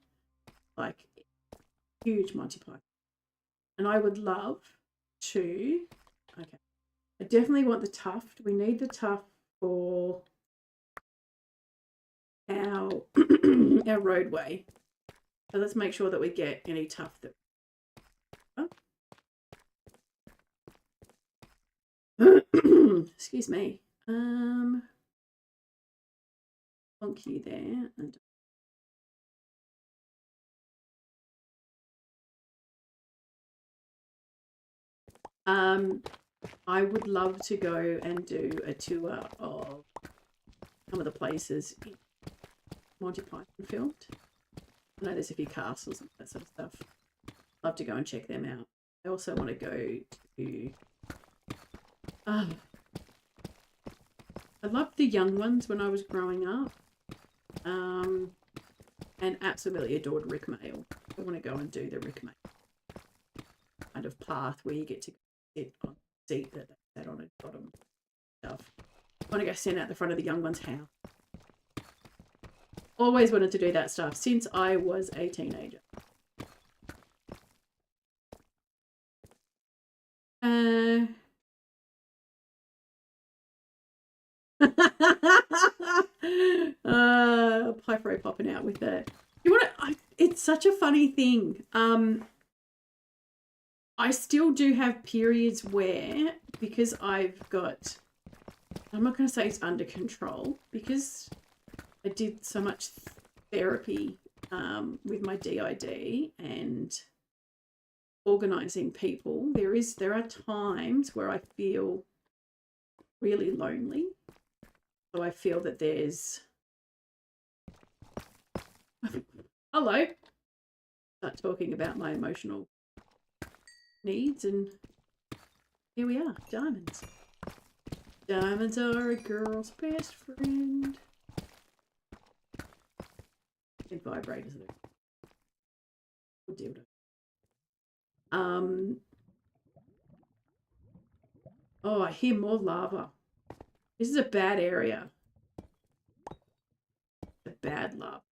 like huge Monty Python. And I would love to, okay. I definitely want the tuft. We need the tuft for our our roadway. So let's make sure that we get any tuft that. Oh. Excuse me. Plonk you there. And I would love to go and do a tour of some of the places Monty Python filmed. I know there's a few castles and that sort of stuff. Love to go and check them out. I also want to go to... I loved the young ones when I was growing up. And absolutely adored Rick Mail. I want to go and do the Rick Mail kind of path where you get to sit on a seat that they sat on and bottom stuff. I want to go stand out the front of the young one's house. Always wanted to do that stuff since I was a teenager. Pyfro popping out with it. You want to? It's such a funny thing. I still do have periods where, because I've got, I'm not going to say it's under control, because I did so much therapy with my DID and organising people. There are times where I feel really lonely. So I feel that there's... Hello. Start talking about my emotional needs, and here we are, diamonds. Diamonds are a girl's best friend. Big vibrators there. Good dildo. Oh, I hear more lava. This is a bad area. A bad lava.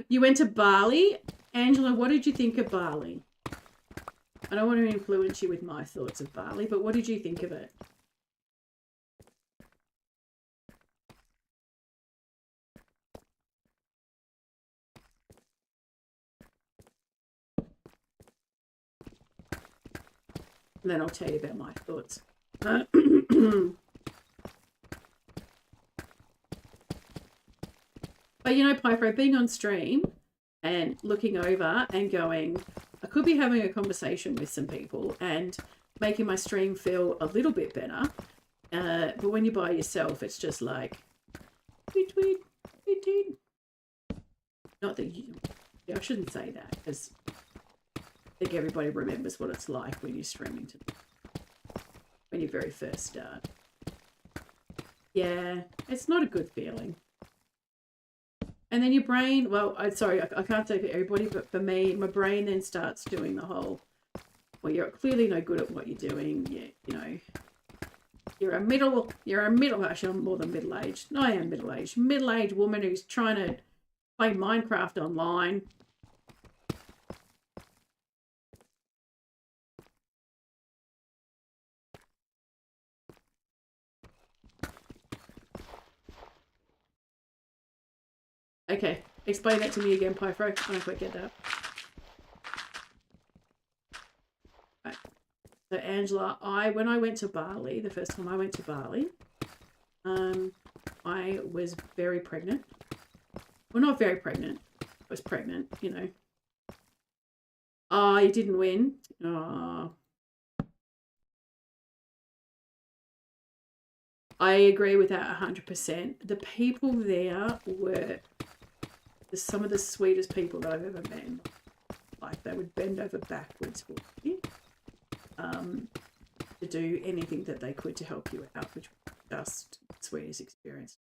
You went to Bali? Angela, what did you think of Bali? I don't want to influence you with my thoughts of Bali, but what did you think of it? And then I'll tell you about my thoughts. But you know, Pyfro, being on stream and looking over and going, I could be having a conversation with some people and making my stream feel a little bit better. But when you're by yourself, it's just like, tweet, tweet, tweet, tweet. Not that you, yeah, I shouldn't say that, because I think everybody remembers what it's like when you're streaming to them, when you very first start. Yeah, it's not a good feeling. And then your brain, well, sorry, I can't say for everybody, but for me, my brain then starts doing the whole, well, you're clearly no good at what you're doing. You know, you're a middle, actually I'm more than middle-aged. No, I am middle-aged woman who's trying to play Minecraft online. Okay, explain that to me again, Pyfro. I don't quite get that. Right. So Angela, when I went to Bali, the first time I went to Bali, I was very pregnant. Well, not very pregnant. I was pregnant, you know. Oh, you didn't win. Oh. I agree with that 100%. The people there were some of the sweetest people that I've ever met. Like, they would bend over backwards for you to do anything that they could to help you out, which was just the sweetest experience.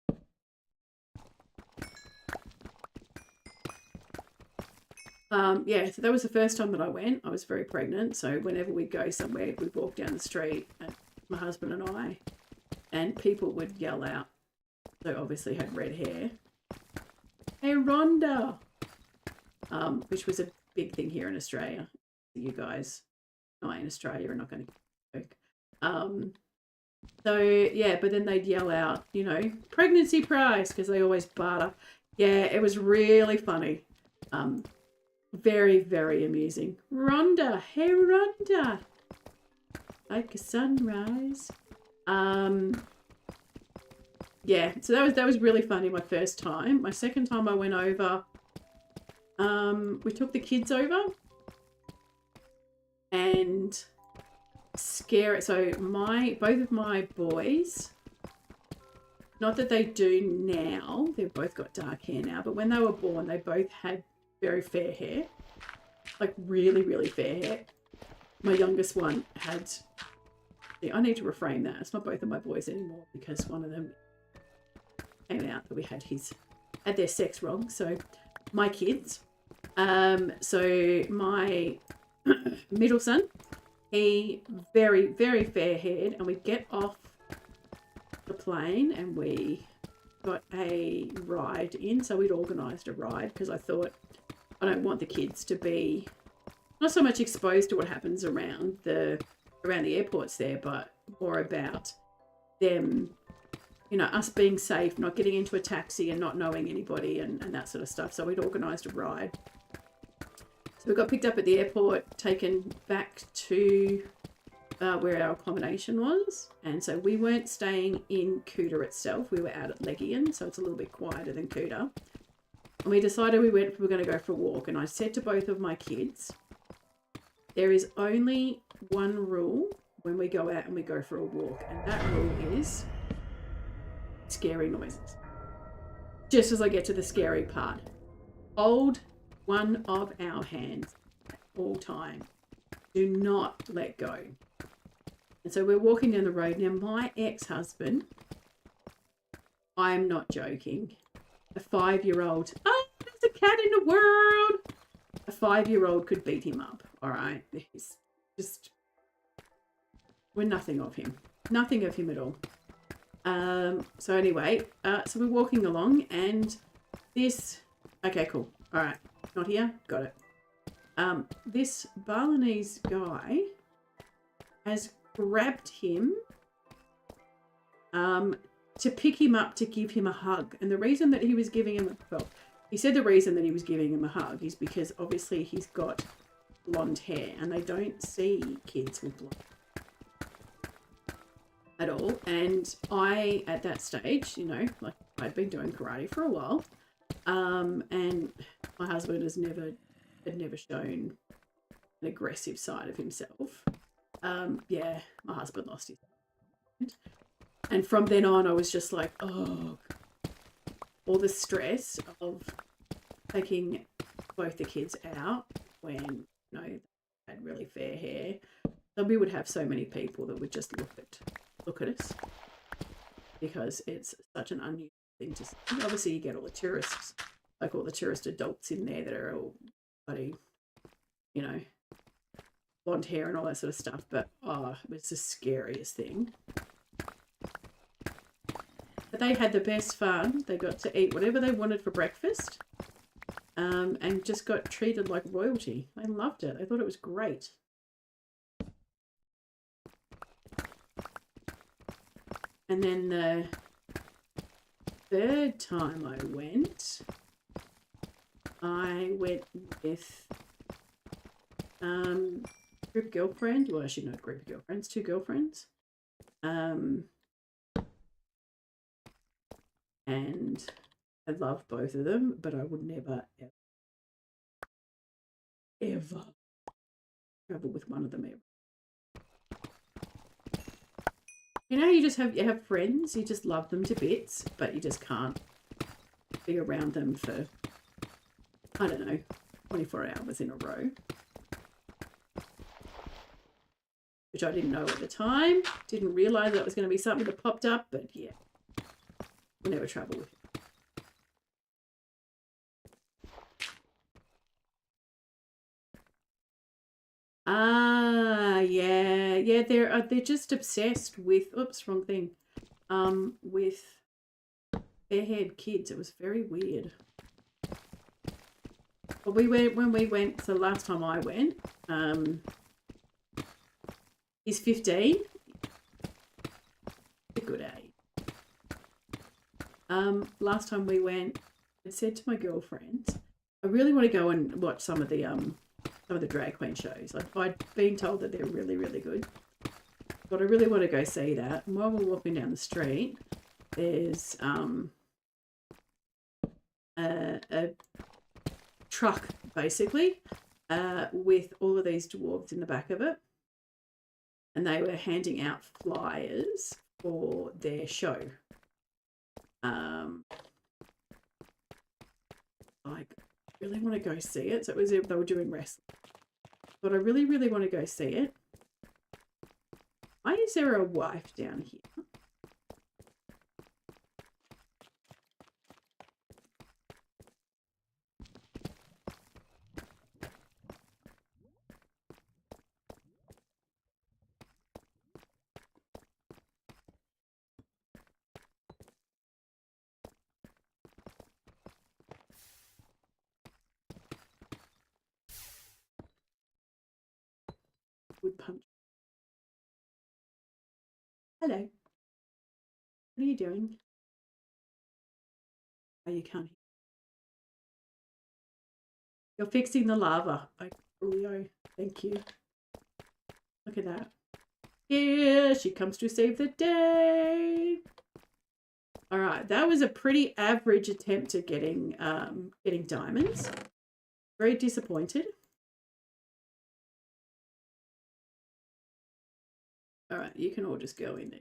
Yeah, so that was the first time that I went. I was very pregnant, so whenever we'd go somewhere, we'd walk down the street, and my husband and I, and people would yell out. So obviously had red hair. Hey, Rhonda! Which was a big thing here in Australia. You guys, not in Australia, are not going to joke. So yeah, but then they'd yell out, you know, pregnancy prize, because they always barter. Yeah, it was really funny. Very, very amusing. Rhonda, hey Rhonda, like a sunrise. Yeah, so that was really funny my first time. My second time I went over, we took the kids over and so both of my boys, not that they do now, they've both got dark hair now, but when they were born, they both had very fair hair, like really, really fair hair. My youngest one had, I need to reframe that. It's not both of my boys anymore because one of them came out that we had their sex wrong. So my kids, so my middle son, he very, very fair haired, and we get off the plane and we got a ride in. So we'd organised a ride because I thought I don't want the kids to be not so much exposed to what happens around the airports there, but more about them, you know, us being safe, not getting into a taxi and not knowing anybody and that sort of stuff. So we'd organised a ride. So we got picked up at the airport, taken back to where our accommodation was. And so we weren't staying in Kuta itself. We were out at Legian, so it's a little bit quieter than Kuta. And we decided we were going to go for a walk. And I said to both of my kids, there is only one rule when we go out and we go for a walk. And that rule is scary noises. Just as I get to the scary part, hold one of our hands at all time. Do not let go. And so we're walking down the road. Now, my ex-husband, I'm not joking, a 5-year-old, oh, there's a cat in the world. A 5-year-old could beat him up, all right? He's just, we're nothing of him. Nothing of him at all. So anyway, so we're walking along and this, okay, cool. All right, not here, got it. This Balinese guy has grabbed him to pick him up to give him a hug. And the reason that he was giving him, well, he said the reason that he was giving him a hug is because obviously he's got blonde hair and they don't see kids with blonde at all. And I, at that stage, you know, like I'd been doing karate for a while, and my husband had never shown an aggressive side of himself. Yeah, my husband lost his mind. And from then on, I was just like, oh, all the stress of taking both the kids out when, you know, they had really fair hair. So we would have so many people that would just look at us because it's such an unusual thing to see. Obviously, you get all the tourists like all the tourist adults in there that are all bloody, you know, blonde hair and all that sort of stuff. But oh, it was the scariest thing. But they had the best fun. They got to eat whatever they wanted for breakfast, and just got treated like royalty. They loved it. They thought it was great. And then the third time I went with group girlfriend. Well, actually not group of girlfriends, 2 girlfriends. And I love both of them, but I would never, ever travel with one of them ever. You know, you have friends, you just love them to bits, but you just can't be around them for, I don't know, 24 hours in a row. Which I didn't know at the time. Didn't realise that was going to be something that popped up, but yeah. We'll never travel with him. Yeah, they're just obsessed with, oops, wrong thing, with bare-haired kids. It was very weird. But when we went, so the last time I went, he's 15. A good age. Last time we went, I said to my girlfriend, I really want to go and watch some of the drag queen shows. I'd been told that they're really, really good. But I really want to go see that. And while we're walking down the street, there's a truck, basically, with all of these dwarves in the back of it. And they were handing out flyers for their show. I really want to go see it. So it was, they were doing wrestling. But I really, really want to go see it. Why is there a wife down here? Wood punch. Hello. What are you doing? Oh, you can't hear. You're fixing the lava. Oh, thank you. Look at that. Here she comes to save the day. All right, that was a pretty average attempt at getting diamonds. Very disappointed. All right, you can all just go in there.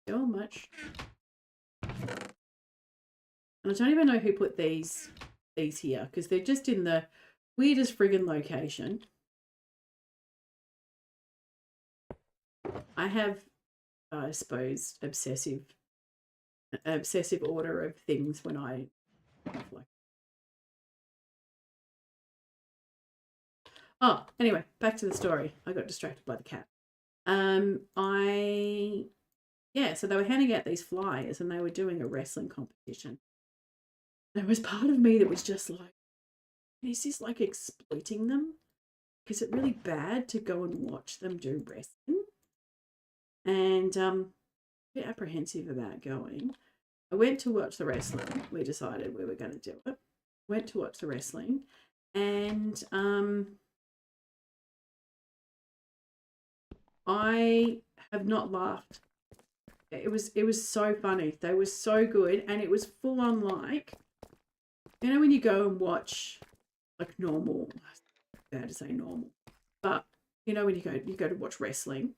So much. And I don't even know who put these here, because they're just in the weirdest friggin' location. I have, I suppose, obsessive order of things when I like. Oh, anyway, back to the story. I got distracted by the cat. So they were handing out these flyers and they were doing a wrestling competition. There was part of me that was just like, is this like exploiting them? Because it's really bad to go and watch them do wrestling. And a bit apprehensive about going. I went to watch the wrestling. We decided we were going to do it. Went to watch the wrestling, and I have not laughed. It was so funny. They were so good, and it was full on like, you know, when you go and watch like normal, bad to say normal, but you know when you go to watch wrestling,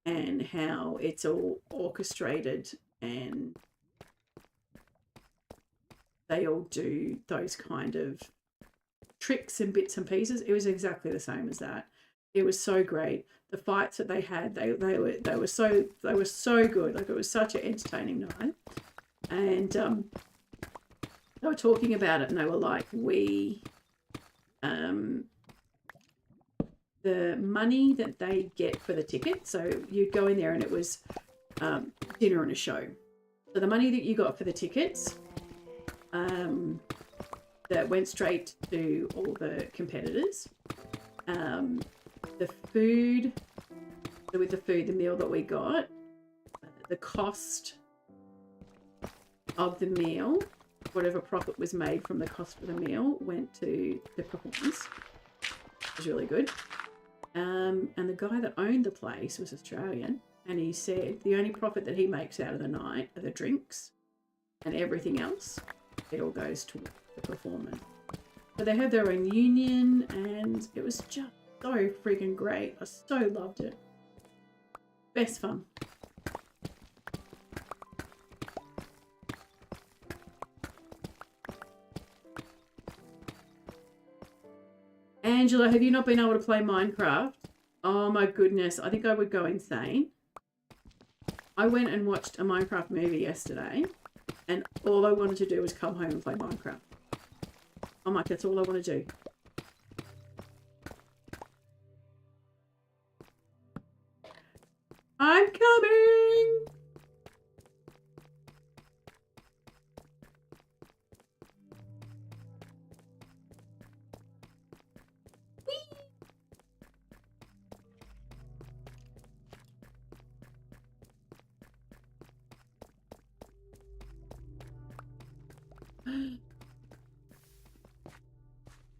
and how it's all orchestrated and they all do those kind of tricks and bits and pieces. It was exactly the same as that. It was so great. The fights that they had, they were so good. Like, it was such an entertaining night. and they were talking about it, and they were like, the money that they get for the ticket, so you'd go in there and it was dinner and a show. So the money that you got for the tickets that went straight to all the competitors. The food, so with the meal that we got, the cost of the meal, whatever profit was made from the cost of the meal, went to the performers. It was really good. And the guy that owned the place was Australian, and he said the only profit that he makes out of the night are the drinks, and everything else, it all goes to the performers. So they had their own union, and it was just so freaking great. I so loved it. Best fun. Angela, have you not been able to play Minecraft? Oh my goodness, I think I would go insane. I went and watched a Minecraft movie yesterday, and all I wanted to do was come home and play Minecraft. I'm like, that's all I want to do. I'm coming!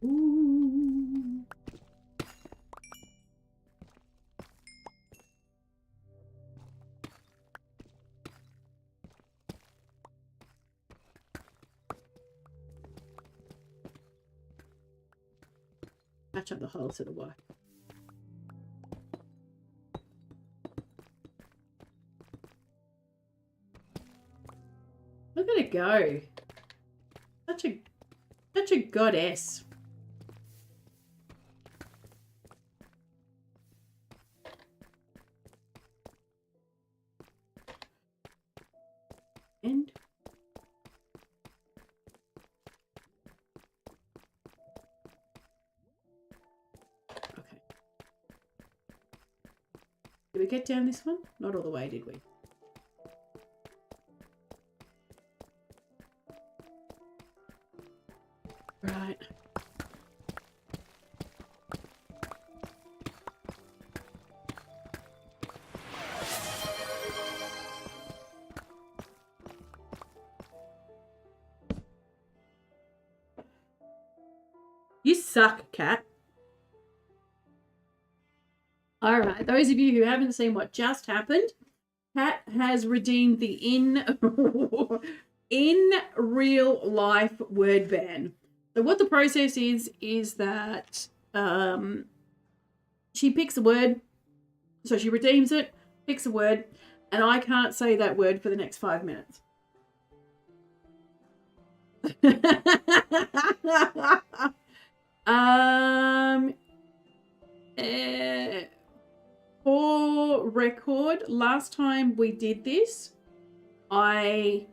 Ooh. Patch up the holes to the wire. Look at it go. Such a goddess. And okay. Did we get down this one? Not all the way, did we? Right. You suck, Cat. All right, those of you who haven't seen what just happened, Cat has redeemed the in real life word ban. So what the process is that she picks a word, so she redeems it, picks a word, and I can't say that word for the next 5 minutes. For record, last time we did this, I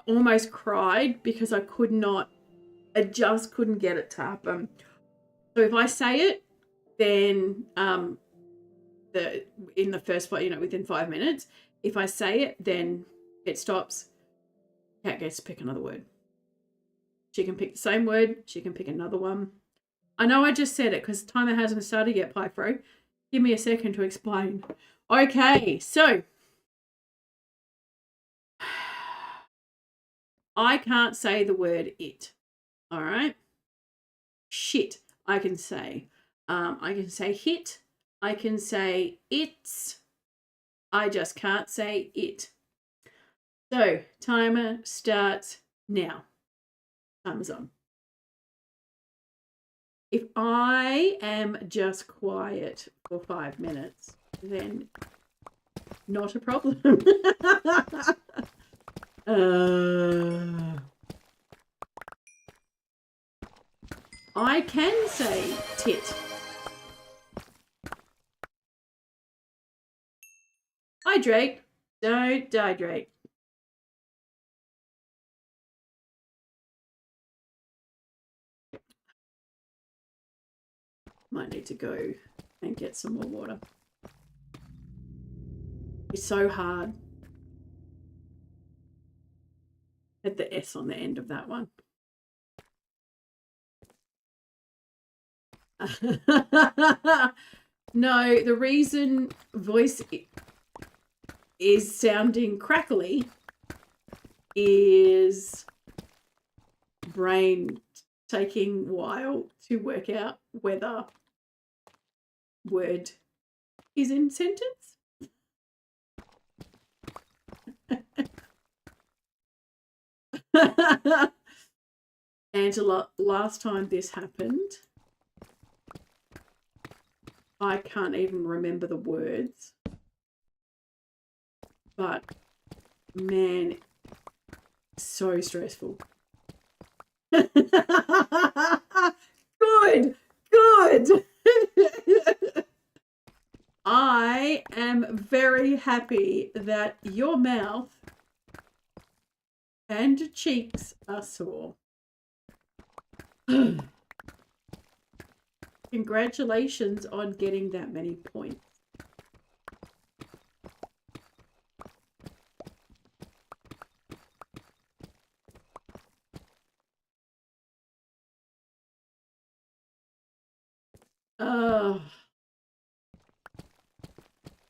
almost cried because I just couldn't get it to happen. So if I say it, then in the first, within 5 minutes, if I say it, then it stops. Cat gets to pick another word. She can pick the same word. She can pick another one. I know I just said it because the timer hasn't started yet, Pyfro. Give me a second to explain. Okay, so I can't say the word it. All right. Shit, I can say. I can say hit. I can say it's. I just can't say it. So timer starts now. Timer's on. If I am just quiet for 5 minutes, then not a problem. I can say tit. Hydrate. Don't hydrate. Might need to go and get some more water. It's so hard. Had the S on the end of that one. No, the reason voice is sounding crackly is brain taking a while to work out whether word is in sentence. Angela, last time this happened, I can't even remember the words, but man, so stressful. Good, good. I am very happy that your mouth and cheeks are sore. Congratulations on getting that many points.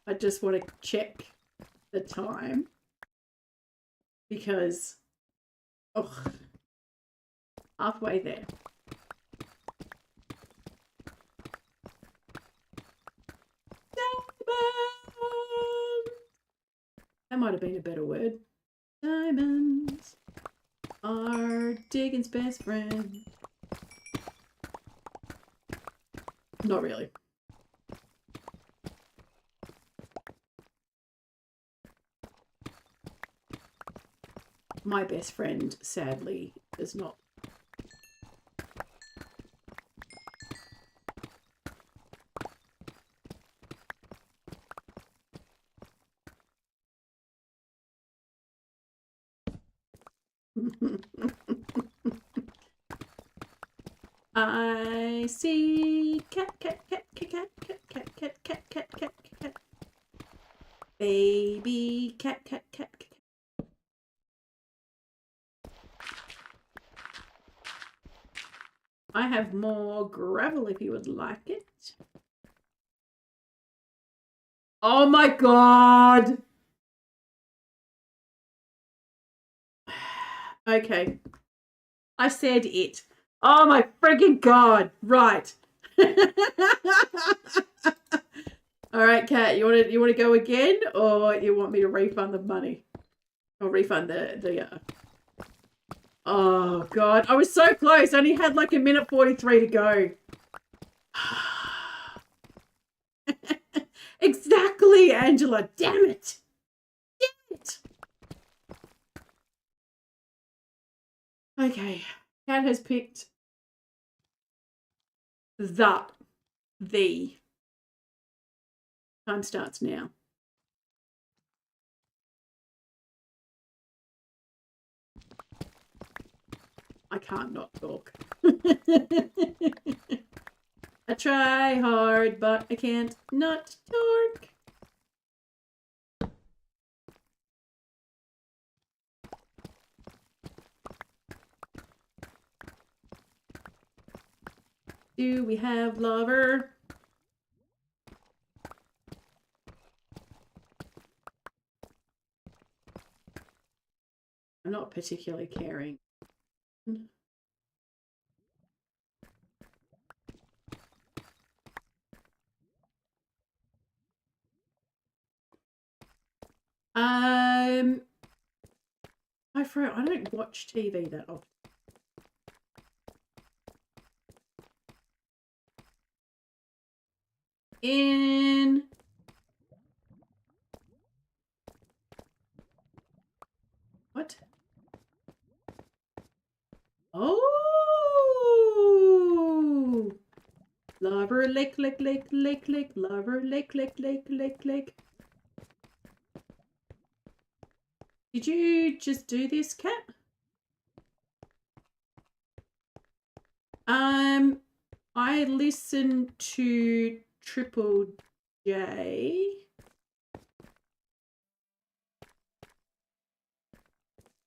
I just want to check the time because, halfway there. That might have been a better word. Diamonds are Diggin's best friend. Not really. My best friend, sadly, is not. I see cat, cat, cat, cat, cat, cat, cat, cat, cat, cat, cat, cat, baby cat, cat, cat, cat. I have more gravel if you would like it. Oh my god! Okay. I said it. Oh my freaking god! Right. All right, Kat. You want to go again, or you want me to refund the money, or refund the? Oh god, I was so close. I only had like a minute 43 to go. Exactly, Angela. Damn it. Damn it. Okay. Kat has picked the. Time starts now. I can't not talk. I try hard, but I can't not talk. Do we have lover? I'm not particularly caring. I don't watch TV that often. What? Oh! Lover, lick, lick, lick, lick, lick. Lover, lick, lick, lick, lick, lick. Did you just do this, Kat? I listen to Triple J.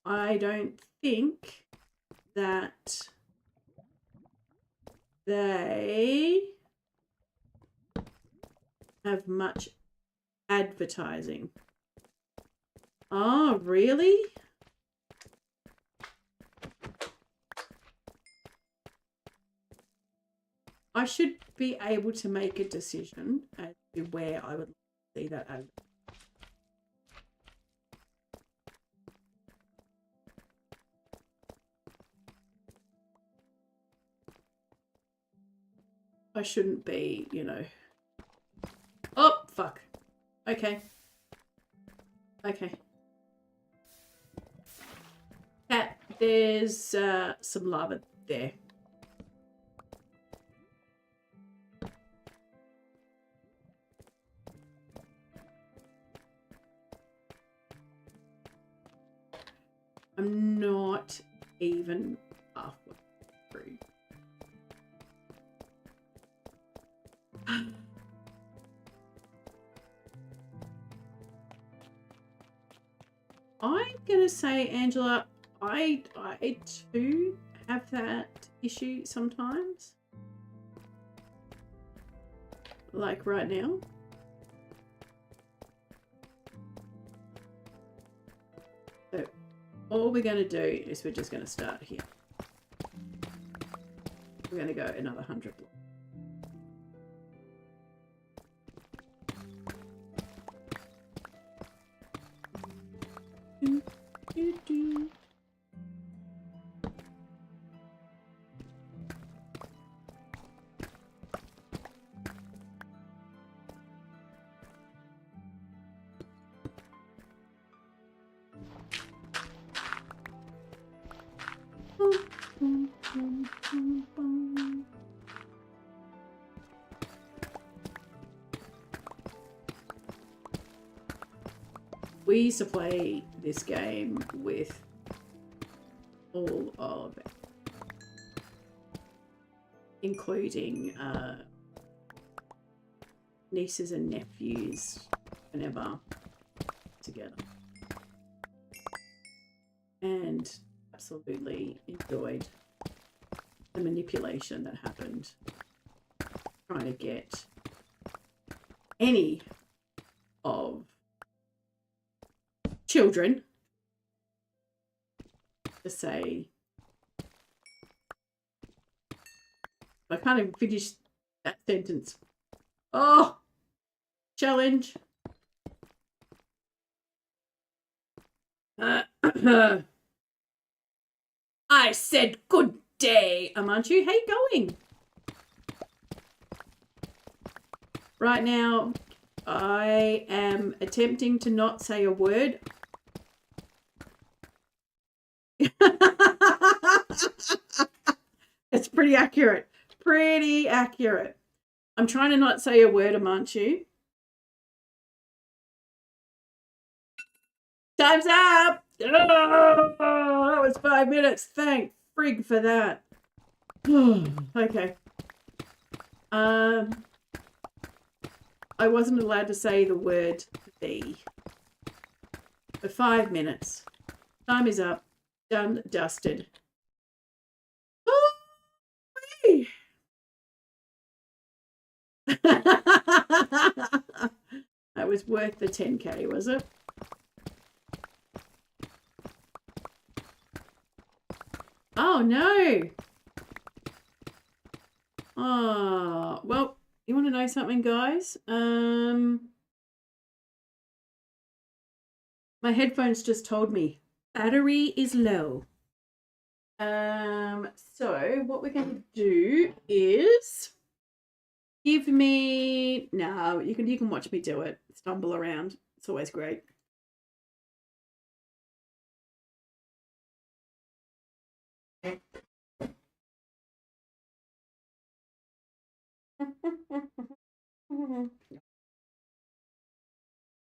I don't think that they have much advertising. Oh, really? I should be able to make a decision as to where I would see that ad. I shouldn't be, you know. Oh, fuck. Okay. Okay. Cat, there's some lava there. I'm not even halfway through. I'm gonna say, Angela, I too have that issue sometimes. Like right now. So all we're gonna do is we're just gonna start here. We're gonna go another 100 blocks. We used to play this game with all of it, including nieces and nephews whenever together, and absolutely enjoyed the manipulation that happened trying to get any of children to say, I can't even finish that sentence. Oh, challenge. I said good day, Amanchu. How you going? Right now, I am attempting to not say a word. It's pretty accurate. Pretty accurate. I'm trying to not say a word, Amanchu. Time's up! Oh, that was 5 minutes. Thank frig for that. Okay. I wasn't allowed to say the word "the" for 5 minutes. Time is up. Done, dusted. Oh, that was worth the 10K, was it? Oh, no. Oh, well, you want to know something, guys? My headphones just told me battery is low. So what we're going to do is give me... No, you can watch me do it. Stumble around. It's always great. Okay.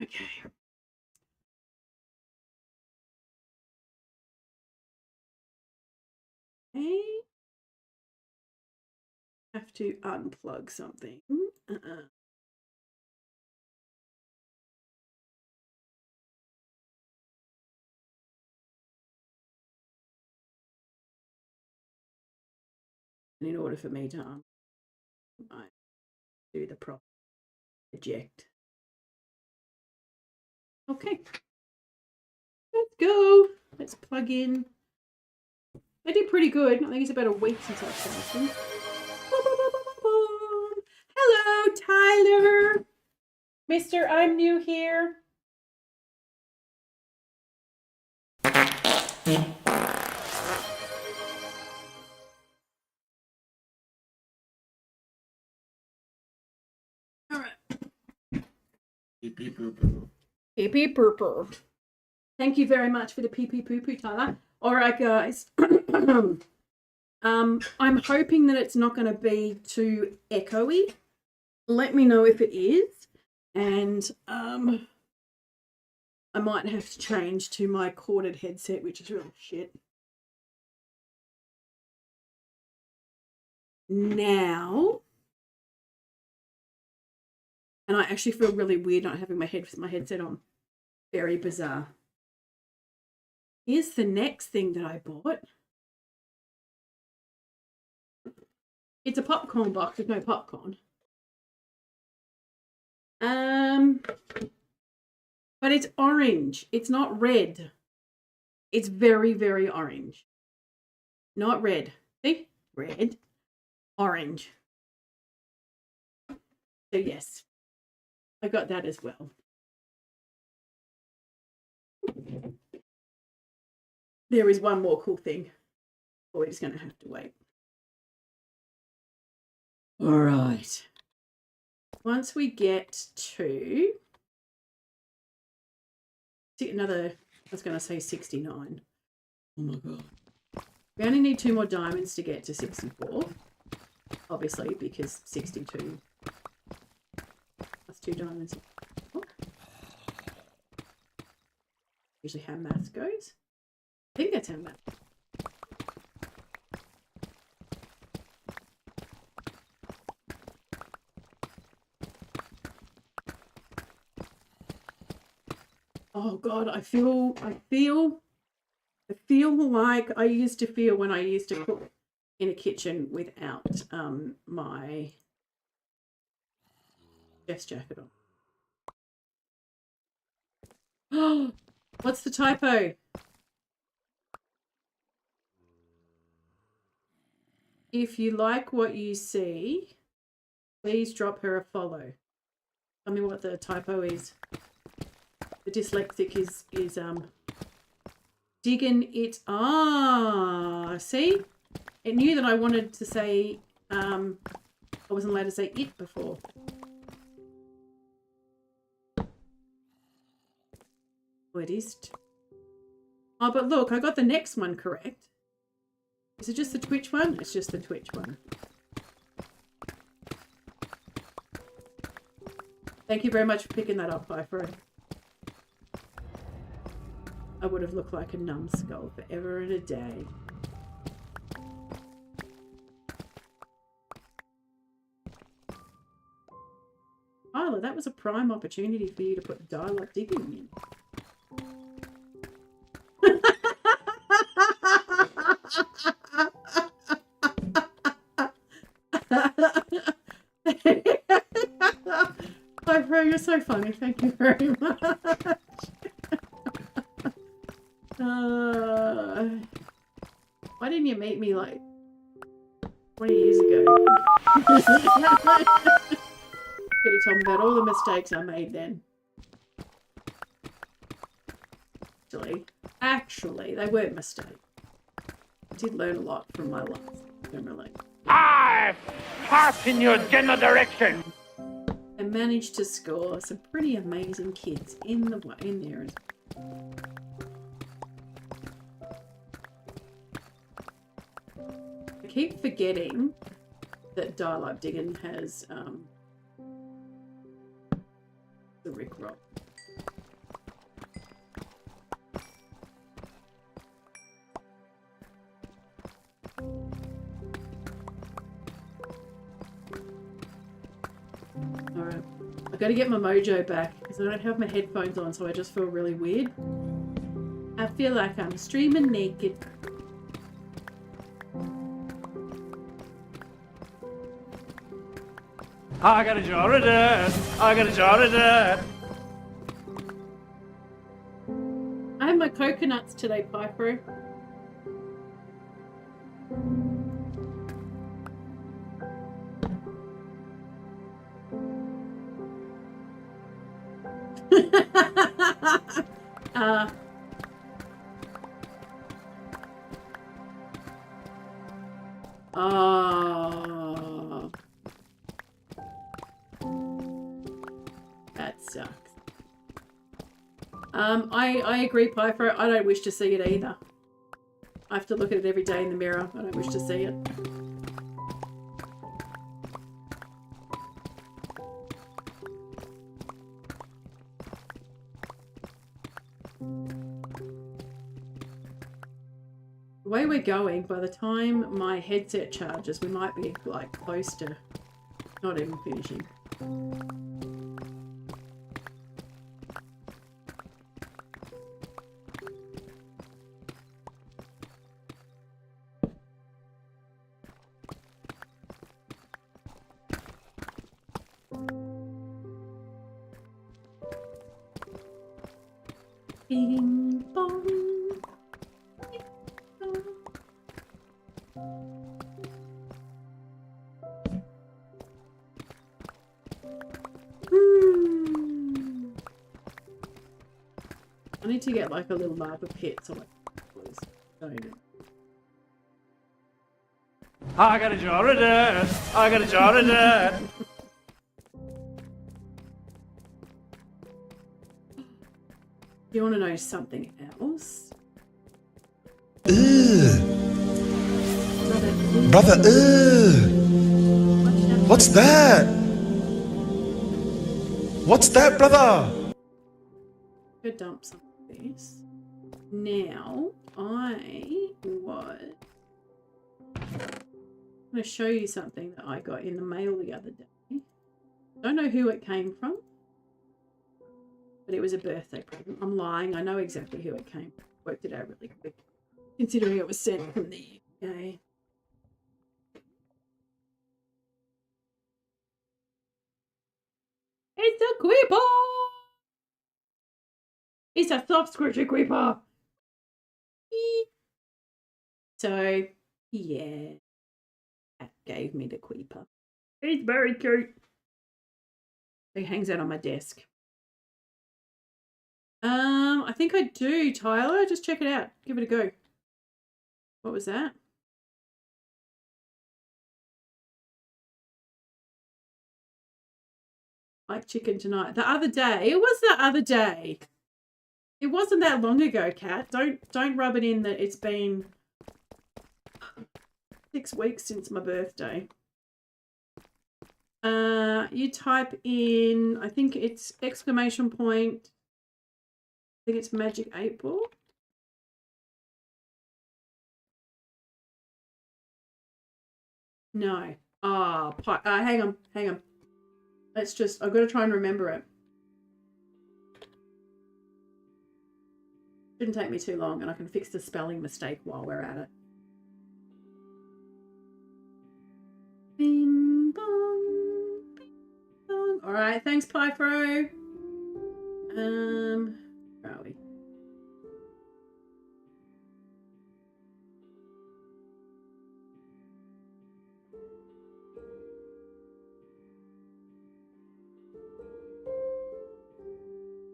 Okay. have to unplug something. And in order for me to I do the proper eject. Okay, let's go. Let's plug in. I did pretty good. I think it's about a week since I've finished them. Hello, Tyler. Mr. I'm new here. All right. Beep beep poo poo. Beep beep poo poo. Thank you very much for the pee pee poo poo, Tyler. All right, guys. I'm hoping that it's not going to be too echoey. Let me know if it is, and I might have to change to my corded headset, which is real shit. Now, and I actually feel really weird not having my headset on. Very bizarre. Here's the next thing that I bought. It's a popcorn box with no popcorn. But it's orange. It's not red. It's very, very orange. Not red. See? Red. Orange. So yes, I got that as well. There is one more cool thing. But we're just going to have to wait. All right. Once we get to another, I was going to say 69. Oh my God. We only need 2 more diamonds to get to 64. Obviously, because 62 plus 2 diamonds. Usually how maths goes. I think that's how maths. Oh God, I feel like I used to feel when I used to cook in a kitchen without my chef's jacket on. Oh, what's the typo? If you like what you see, please drop her a follow. Tell me what the typo is. The dyslexic is digging it. Ah, see? It knew that I wanted to say, I wasn't allowed to say it before. Oh, it is. Oh, but look, I got the next one correct. Is it just the Twitch one? It's just the Twitch one. Thank you very much for picking that up, Bifro. I would have looked like a numbskull forever and a day. Tyler, that was a prime opportunity for you to put dial-up digging in. Bifro, you're so funny. Thank you very much. Why didn't you meet me like 20 years ago? Could have told me about all the mistakes I made then. Actually, they weren't mistakes. I did learn a lot from my life. Generally. I fart in your general direction. And managed to score some pretty amazing kids in there. I keep forgetting that dial-up digging has the Rickroll. Alright. I gotta get my mojo back because I don't have my headphones on, so I just feel really weird. I feel like I'm streaming naked. I got a jar of dirt. I got a jar of dirt. I had my coconuts today, Piper. uh, oh, that sucks. I agree, Piper. I don't wish to see it either. I have to look at it every day in the mirror. I don't wish to see it. The way we're going, by the time my headset charges, we might be like close to not even finishing. Bing bong. Bing bong. I need to get like a little lava pit so I don't. I got a jar of dirt. I got a jar of dirt. You want to know something else? Brother, what's that? What's that, brother? Go dump some of this. Now, I'm going to show you something that I got in the mail the other day. Don't know who it came from, but it was a birthday present. I'm lying. I know exactly who it came from. Worked it out really quick, considering it was sent from the UK. It's a creeper! It's a soft squishy creeper! So, yeah. That gave me the creeper. It's very cute. It hangs out on my desk. I think I do, Tyler. Just check it out. Give it a go. What was that? Like chicken tonight. The other day. It was the other day. It wasn't that long ago, Kat. Don't rub it in that it's been 6 weeks since my birthday. You type in, I think it's exclamation point. I think it's Magic 8 Ball. No. Oh, hang on. Let's just, I've got to try and remember it. Shouldn't take me too long, and I can fix the spelling mistake while we're at it. Bing bong, bing bong. All right, thanks, Pyfro. Where are we?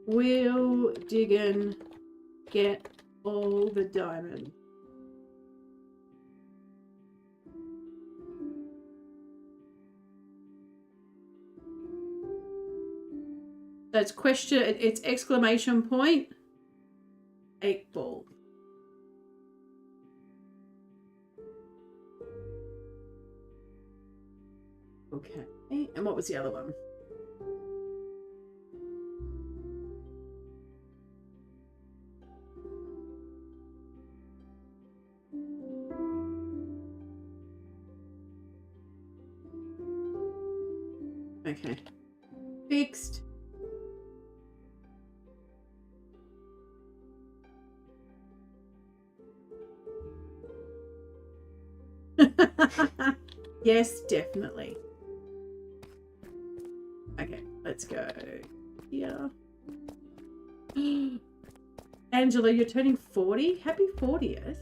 Will Diggin get all the diamonds? That's question, it's exclamation point, 8 ball. Okay, and what was the other one? Okay. Fixed. Yes, definitely. Okay, let's go here. Angela, you're turning 40? Happy 40th.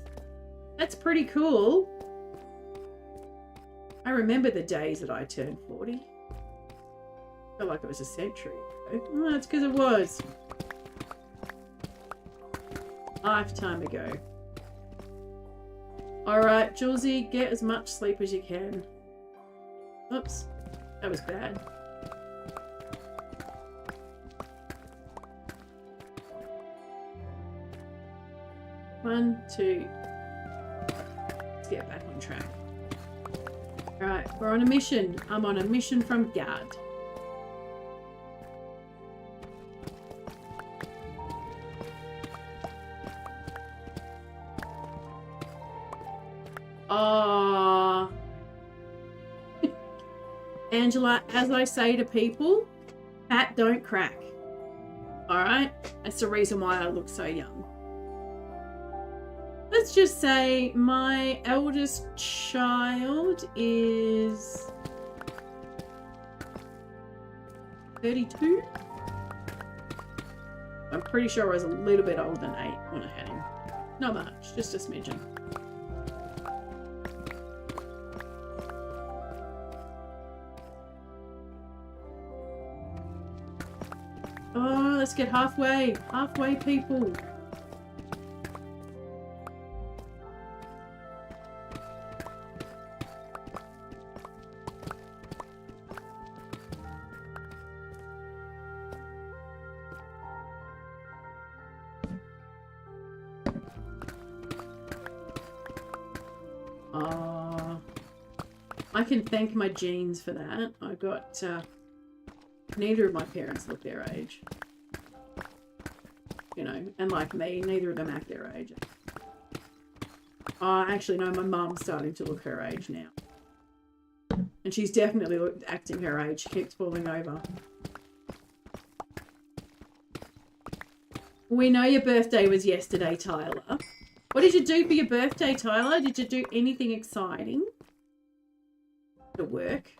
That's pretty cool. I remember the days that I turned 40. Felt like it was a century ago. Oh, that's because it was. Lifetime ago. Alright, Julesy, get as much sleep as you can. Oops, that was bad. One, two. Let's get back on track. Alright, we're on a mission. I'm on a mission from God. Oh, Angela, as I say to people, fat don't crack. Alright? That's the reason why I look so young. Let's just say my eldest child is 32. I'm pretty sure I was a little bit older than 8 when I had him. Not much, just a smidgen. Oh, let's get halfway. Halfway, people. I can thank my genes for that. I got, neither of my parents look their age. You know, and like me, neither of them act their age. Oh, actually, no, my mum's starting to look her age now. And she's definitely acting her age. She keeps falling over. We know your birthday was yesterday, Tyler. What did you do for your birthday, Tyler? Did you do anything exciting? To work?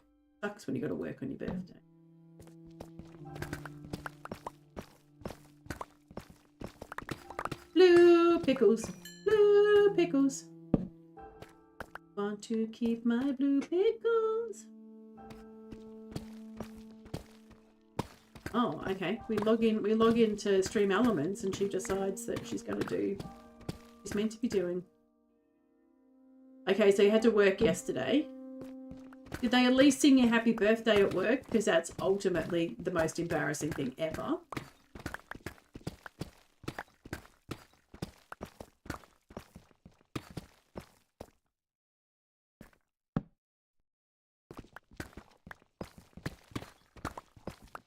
Sucks when you got to work on your birthday. Blue pickles. Blue pickles. Want to keep my blue pickles. Oh, okay. We log into Stream Elements and she decides that she's going to do what she's meant to be doing. Okay, so you had to work yesterday. Did they at least sing you happy birthday at work? Because that's ultimately the most embarrassing thing ever.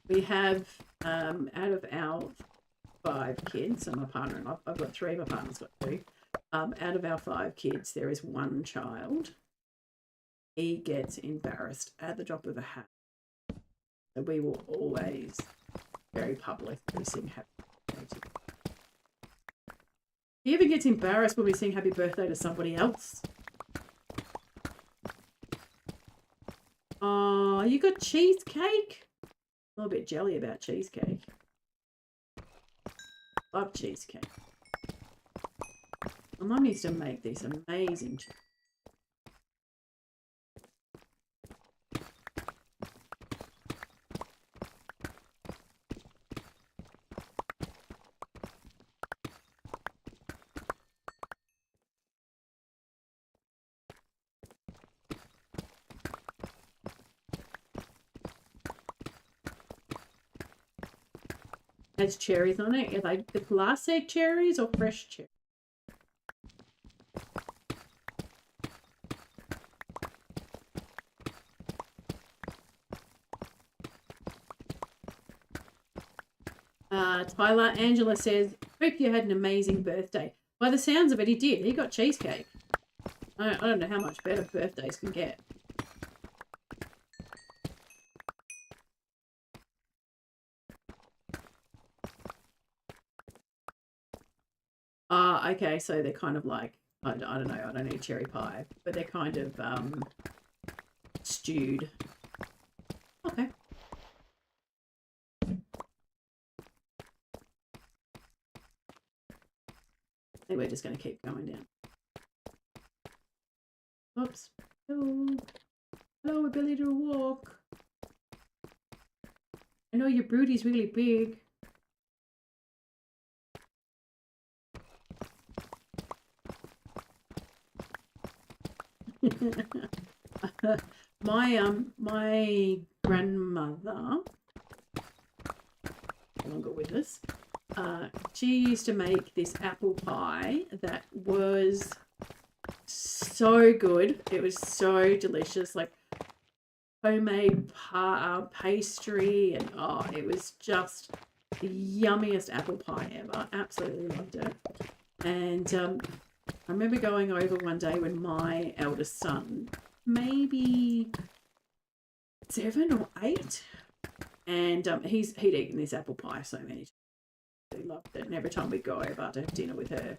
We have, out of our 5 kids, and my partner and I've got 3, my partner's got 2. Out of our 5 kids, there is 1 child. He gets embarrassed at the drop of a hat. So we will always very publicly sing happy birthday to him. He even gets embarrassed when we sing happy birthday to somebody else. Oh, you got cheesecake? I'm a little bit jelly about cheesecake. Love cheesecake. My mum used to make these amazing cheesecake. Has cherries on it. Are they the glacé cherries or fresh cherries? Tyler, Angela says, hope you had an amazing birthday. By the sounds of it, he did. He got cheesecake. I don't know how much better birthdays can get. Okay, so they're kind of like, I don't know, I don't eat cherry pie, but they're kind of stewed. Okay. I think we're just going to keep going down. Oops. Hello. Hello, ability to walk. I know your brood is really big. My grandmother, no longer with us, she used to make this apple pie that was so good. It was so delicious, like homemade pastry, and oh, it was just the yummiest apple pie ever. Absolutely loved it. And I remember going over one day when my eldest son, maybe 7 or 8, and he'd eaten this apple pie so many times. He loved it, and every time we'd go over to have dinner with her,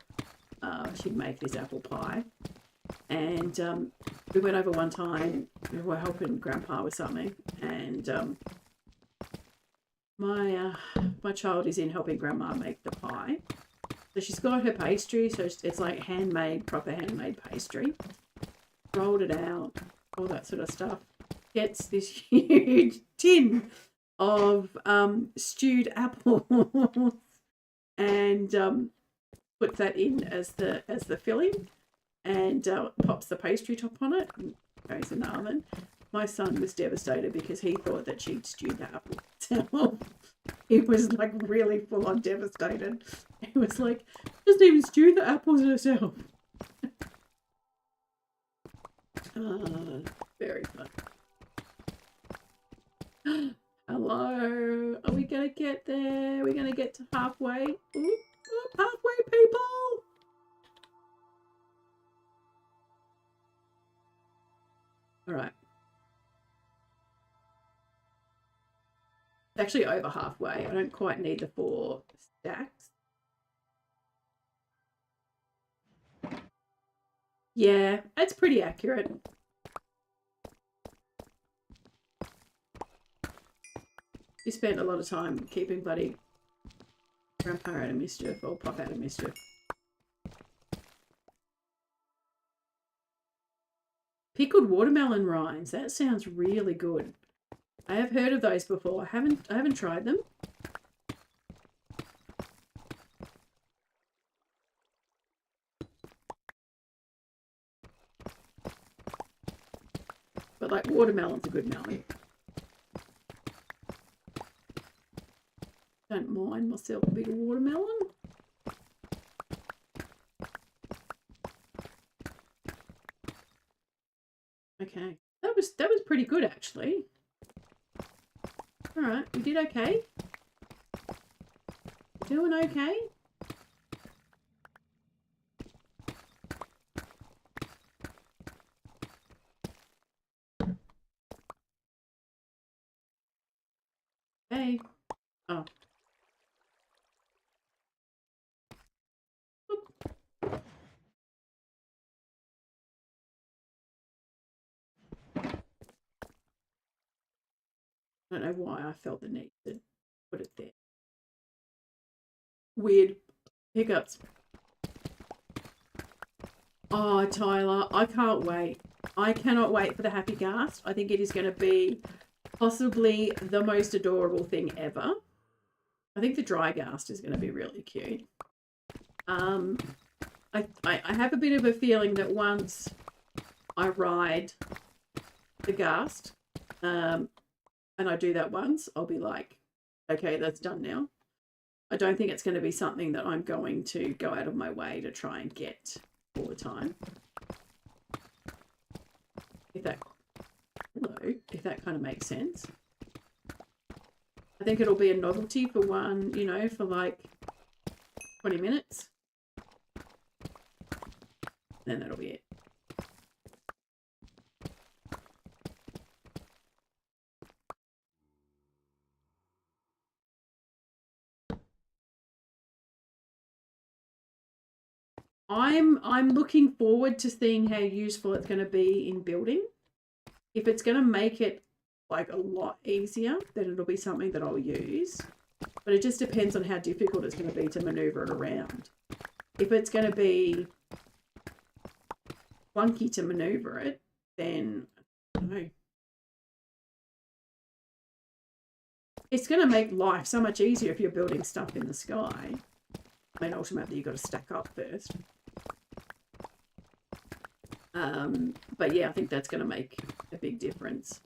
she'd make this apple pie. And we went over one time, we were helping Grandpa with something, and my child is in helping Grandma make the pie. So she's got her pastry, so it's like handmade, proper handmade pastry. Rolled it out, all that sort of stuff. Gets this huge tin of stewed apples and puts that in as the filling, and pops the pastry top on it and goes in the oven. My son was devastated because he thought that she'd stewed the apples. He was like really full on devastated. He was like, doesn't even stew the apples herself. Very fun. Hello. Are we going to get there? We're going to get to halfway. Oop, halfway, people. All right. It's actually over halfway. I don't quite need the 4 stacks. Yeah, it's pretty accurate. You spent a lot of time keeping bloody Grandpa out of mischief, or Pop out of mischief. Pickled watermelon rinds. That sounds really good. I have heard of those before. I haven't tried them. But like watermelon's a good melon. Don't mind myself a bit of watermelon. Okay. That was pretty good actually. Alright, we did okay. Doing okay. Hey. Oh. I don't know why I felt the need to put it there. Weird hiccups. Oh, Tyler, I can't wait. I cannot wait for the Happy Ghast. I think it is going to be possibly the most adorable thing ever. I think the Dry Ghast is going to be really cute. I have a bit of a feeling that once I ride the Ghast, and I do that once, I'll be like, okay, that's done now. I don't think it's going to be something that I'm going to go out of my way to try and get all the time. If that kind of makes sense. I think it'll be a novelty for one, you know, for like 20 minutes. Then that'll be it. I'm looking forward to seeing how useful it's going to be in building. If it's going to make it like a lot easier, then it'll be something that I'll use. But it just depends on how difficult it's going to be to maneuver it around. If it's going to be clunky to maneuver it, then I don't know. It's going to make life so much easier if you're building stuff in the sky. I mean, ultimately, you've got to stack up first. But yeah, I think that's going to make a big difference.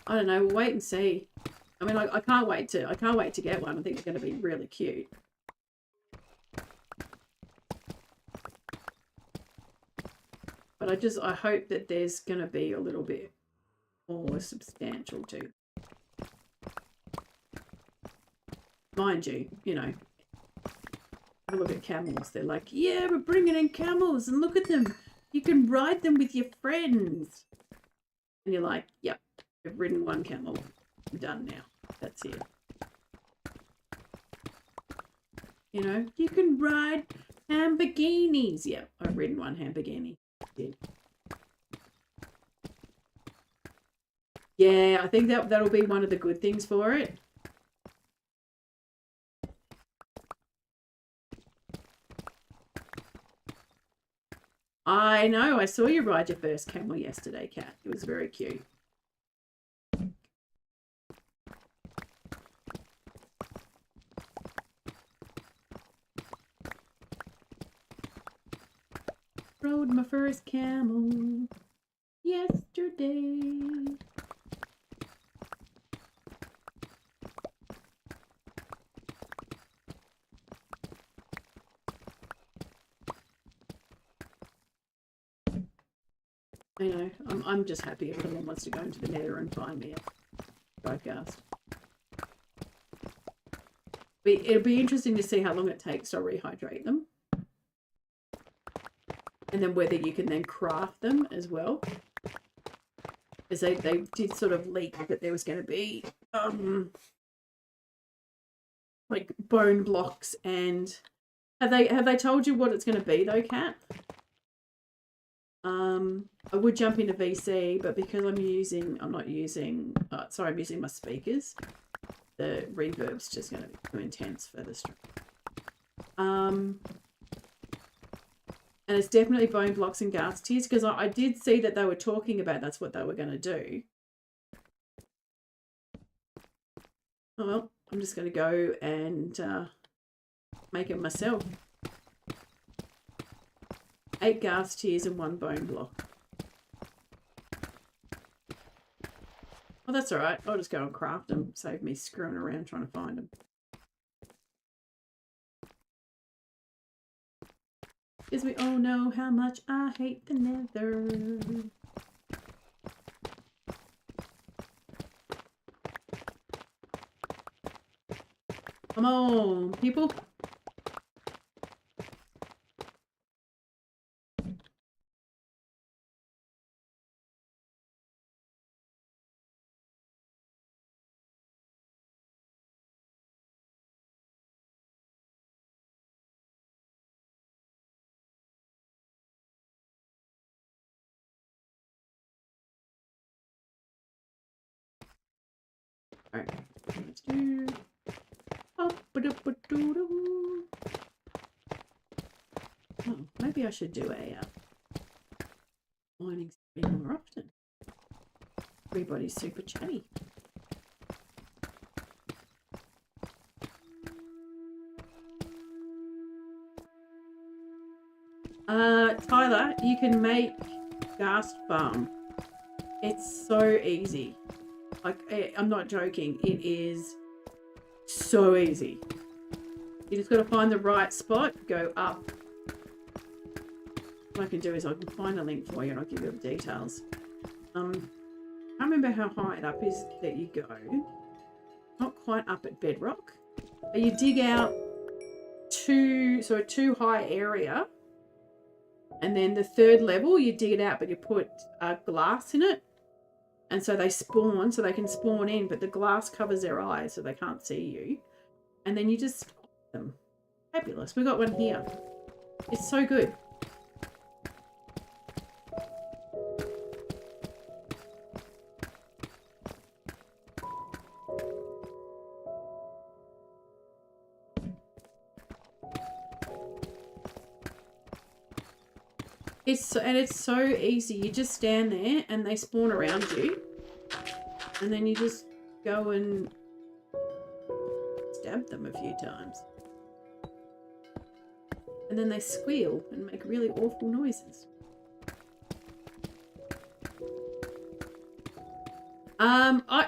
I don't know. We'll wait and see. I mean, I can't wait to get one. I think it's going to be really cute. But I hope that there's going to be a little bit more substantial too. Mind you, you know, have a look at camels. They're like, yeah, we're bringing in camels and look at them. You can ride them with your friends. And you're like, yep, we've ridden one camel. I'm done now. That's it. You know, you can ride Lamborghinis. Yeah, I've ridden one Lamborghini. Yeah, I think that'll be one of the good things for it. I know, I saw you ride your first camel yesterday, Kat. It was very cute. Rode my first camel yesterday. I know, I'm just happy if someone wants to go into the nether and find me a diecast. It'll be interesting to see how long it takes to rehydrate them. And then whether you can then craft them as well. Because they did sort of leak that there was going to be like bone blocks and have they told you what it's going to be though, Kat? I would jump into VC, but because I'm using my speakers, the reverb's just going to be too intense for the stream. And it's definitely bone blocks and gas tears, because I did see that they were talking about that's what they were going to do. Oh well, I'm just going to go and make it myself. 8 gas tears and 1 bone block. Well, that's all right. I'll just go and craft them. Save me screwing around trying to find them. Because we all know how much I hate the nether. Come on, people. Alright, let's do. Oh, maybe I should do a mining stream more often. Everybody's super chatty. Tyler, you can make ghast farm. It's so easy. Like, I'm not joking. It is so easy. You just got to find the right spot, go up. What I can do is I can find a link for you and I'll give you the details. I can't remember how high it up is that you go. Not quite up at bedrock. But you dig out a too high area. And then the third level, you dig it out, but you put glass in it. And so they spawn, so they can spawn in, but the glass covers their eyes so they can't see you. And then you just stop them. Fabulous. We got one here. It's so good. It's so easy. You just stand there and they spawn around you. And then you just go and stab them a few times. And then they squeal and make really awful noises.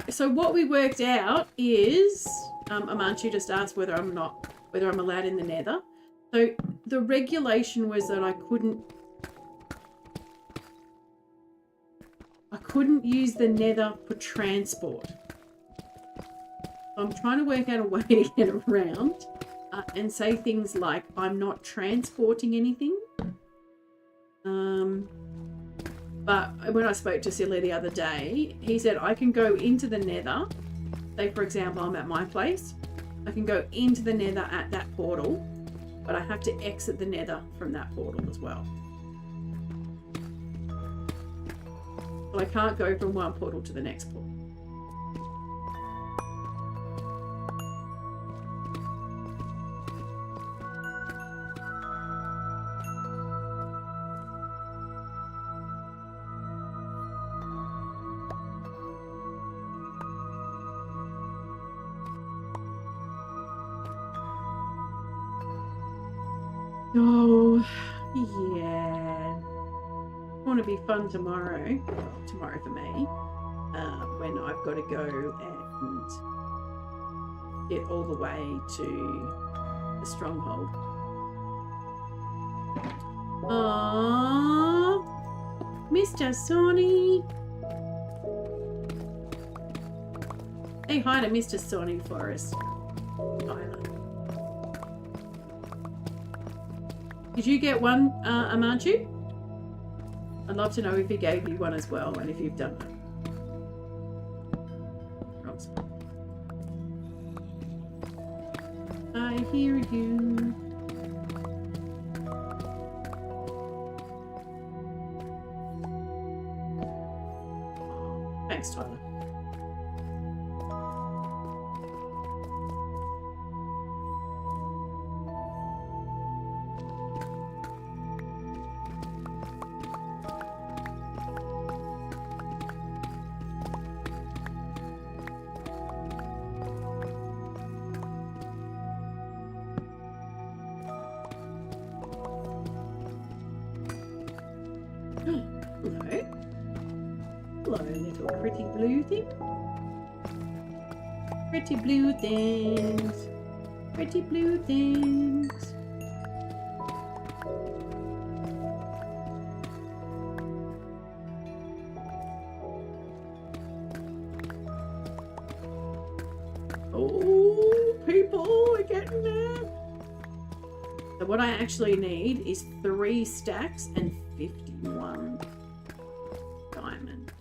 So what we worked out is, Amanchu just asked whether I'm allowed in the nether. So the regulation was that I couldn't use the nether for transport. So I'm trying to work out a way to get around and say things like, I'm not transporting anything. But when I spoke to Silly the other day, he said I can go into the nether. Say, for example, I'm at my place. I can go into the nether at that portal, but I have to exit the nether from that portal as well. So I can't go from one portal to the next portal. Oh, yeah. It's going to be fun tomorrow. Well, tomorrow for me. When I've got to go and get all the way to the stronghold. Aww, Mr. Sonny. Say hi to Mr. Sonny for us. Island. Did you get one, Amanchu? I'd love to know if he gave you one as well and if you've done it. I hear you. Thanks, Tyler. Pretty blue thing. Pretty blue things. Pretty blue things. Oh, people are getting there. So what I actually need is 3 stacks and 51 diamond.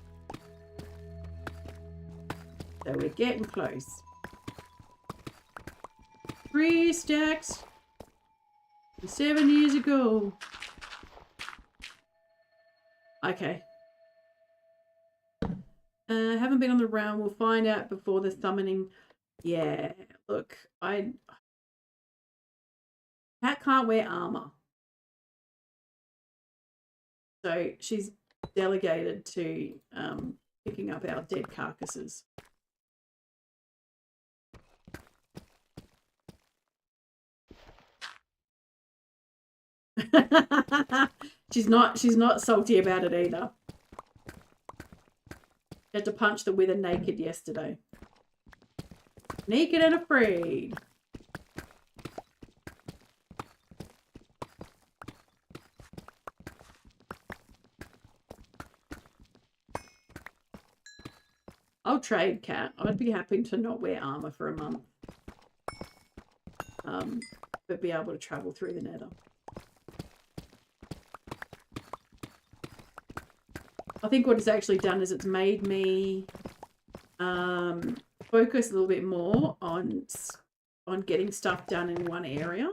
So we're getting close. 3 stacks. 7 years ago. Okay. Haven't been on the round. We'll find out before the summoning. Yeah, look, Cat can't wear armor. So she's delegated to picking up our dead carcasses. she's not salty about it either. She had to punch the wither naked yesterday. Naked and afraid. I'll trade, Cat. I'd be happy to not wear armor for a month. But be able to travel through the nether. I think what it's actually done is it's made me focus a little bit more on getting stuff done in one area,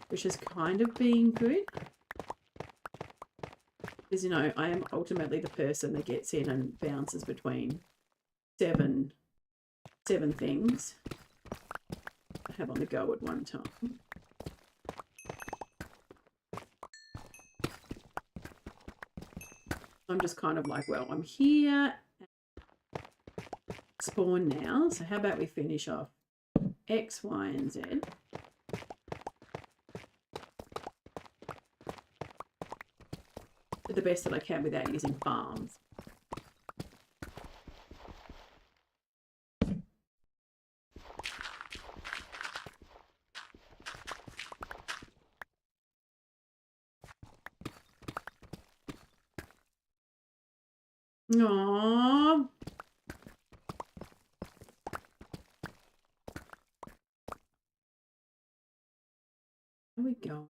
which has kind of been good. Because, you know, I am ultimately the person that gets in and bounces between seven things I have on the go at one time. I'm just kind of like, well, I'm here. Spawn now. So how about we finish off X, Y, and Z. To the best that I can without using farms. Aww. There we go.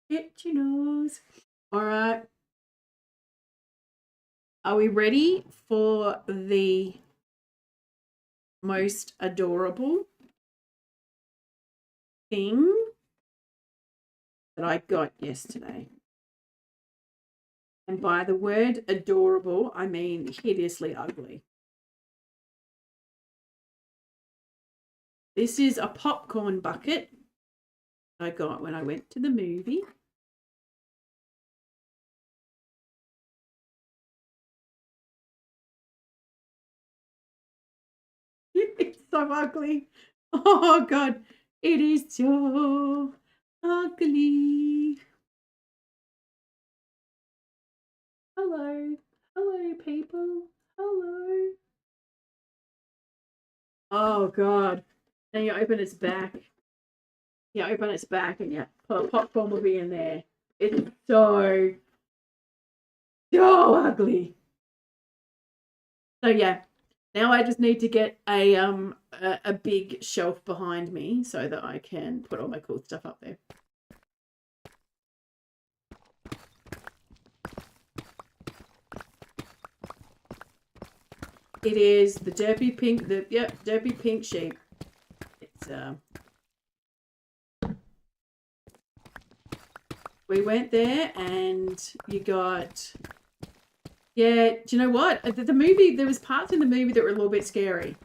Get your nose. All right. Are we ready for the most adorable thing that I got yesterday? And by the word adorable, I mean hideously ugly. This is a popcorn bucket I got when I went to the movie. It's so ugly. Oh, God. It is so ugly. Hello. Hello, people. Hello. Oh, God. And you open its back. You open its back and yeah, popcorn will be in there. It's so ugly. So yeah, now I just need to get a big shelf behind me so that I can put all my cool stuff up there. It is the derpy pink, derpy pink sheep. It's we went there and you got, yeah, do you know what? The movie, there was parts in the movie that were a little bit scary.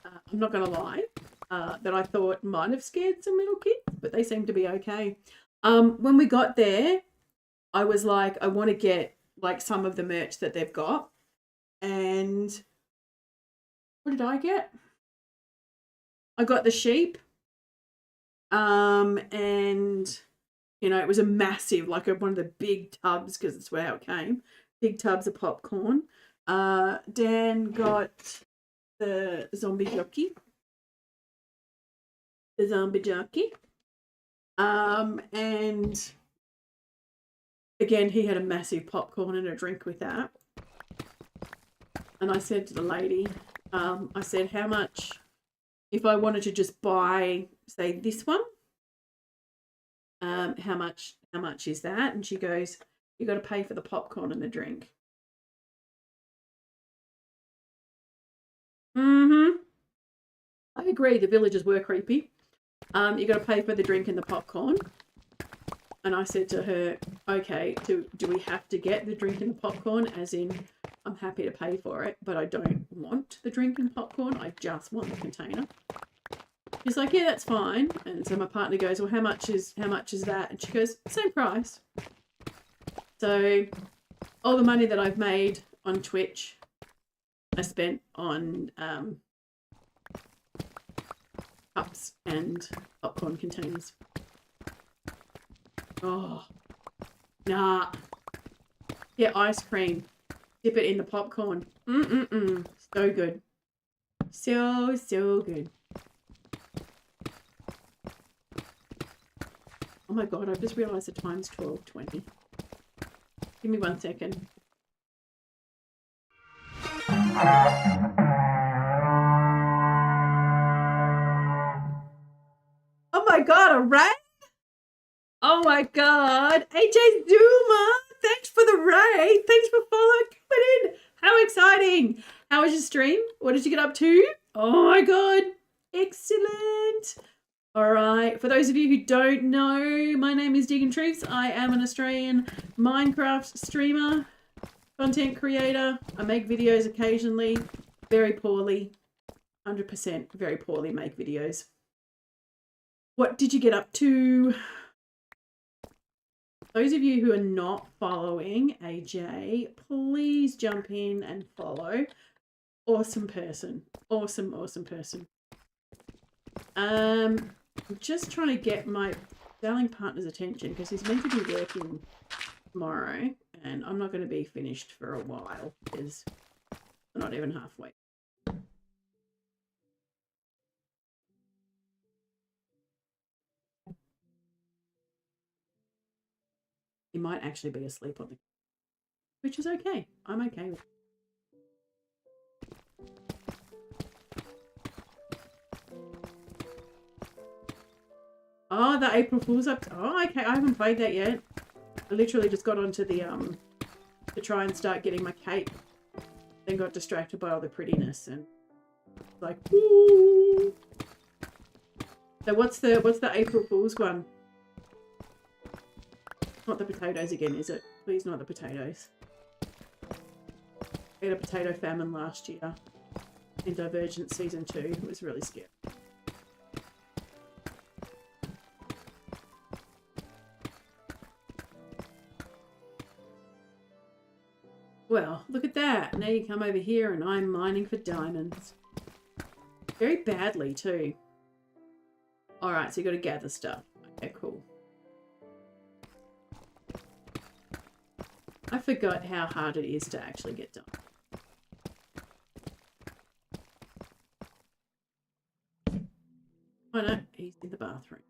I'm not going to lie, that I thought might have scared some little kids, but they seemed to be okay. When we got there, I was like, I want to get like some of the merch that they've got. And what did I get? I got the sheep. And you know, it was a massive, like one of the big tubs, because it's where it came. Big tubs of popcorn. Dan got the zombie jockey. The zombie jockey. And again, he had a massive popcorn and a drink with that. And I said to the lady, I said, how much, if I wanted to just buy, say, this one, how much is that? And she goes, you got to pay for the popcorn and the drink. I agree, the villagers were creepy. You got to pay for the drink and the popcorn. And I said to her, okay, do we have to get the drink and the popcorn? As in, I'm happy to pay for it, but I don't want the drink and popcorn. I just want the container. She's like, yeah, that's fine. And so my partner goes, well, how much is that? And she goes, same price. So all the money that I've made on Twitch, I spent on cups and popcorn containers. Oh, nah. Yeah, ice cream. Dip it in the popcorn. So good. So good. Oh my God, I've just realised the time's 12:20. Give me 1 second. Oh my God, a rain? Oh my God. AJ Zuma, thanks for the raid. Thanks for following, coming in. How exciting. How was your stream? What did you get up to? Oh my God. Excellent. All right. For those of you who don't know, my name is Diggin Truths. I am an Australian Minecraft streamer, content creator. I make videos occasionally, very poorly, 100% very poorly make videos. What did you get up to? Those of you who are not following AJ, please jump in and follow. Awesome person. Awesome, awesome person. I'm just trying to get my selling partner's attention because he's meant to be working tomorrow and I'm not going to be finished for a while because we're not even halfway. He might actually be asleep on the, which is okay. I'm okay with it. Oh, the April Fool's up. Oh, okay. I haven't played that yet. I literally just got onto the to try and start getting my cape. Then got distracted by all the prettiness and like, ooh. So what's the April Fool's one? Not the potatoes again, is it? Please not the potatoes. We had a potato famine last year in Divergence Season 2. It was really scary. Well, look at that. Now you come over here and I'm mining for diamonds. Very badly too. Alright, so you got to gather stuff. Okay, cool. I forgot how hard it is to actually get done. Oh no, he's in the bathroom.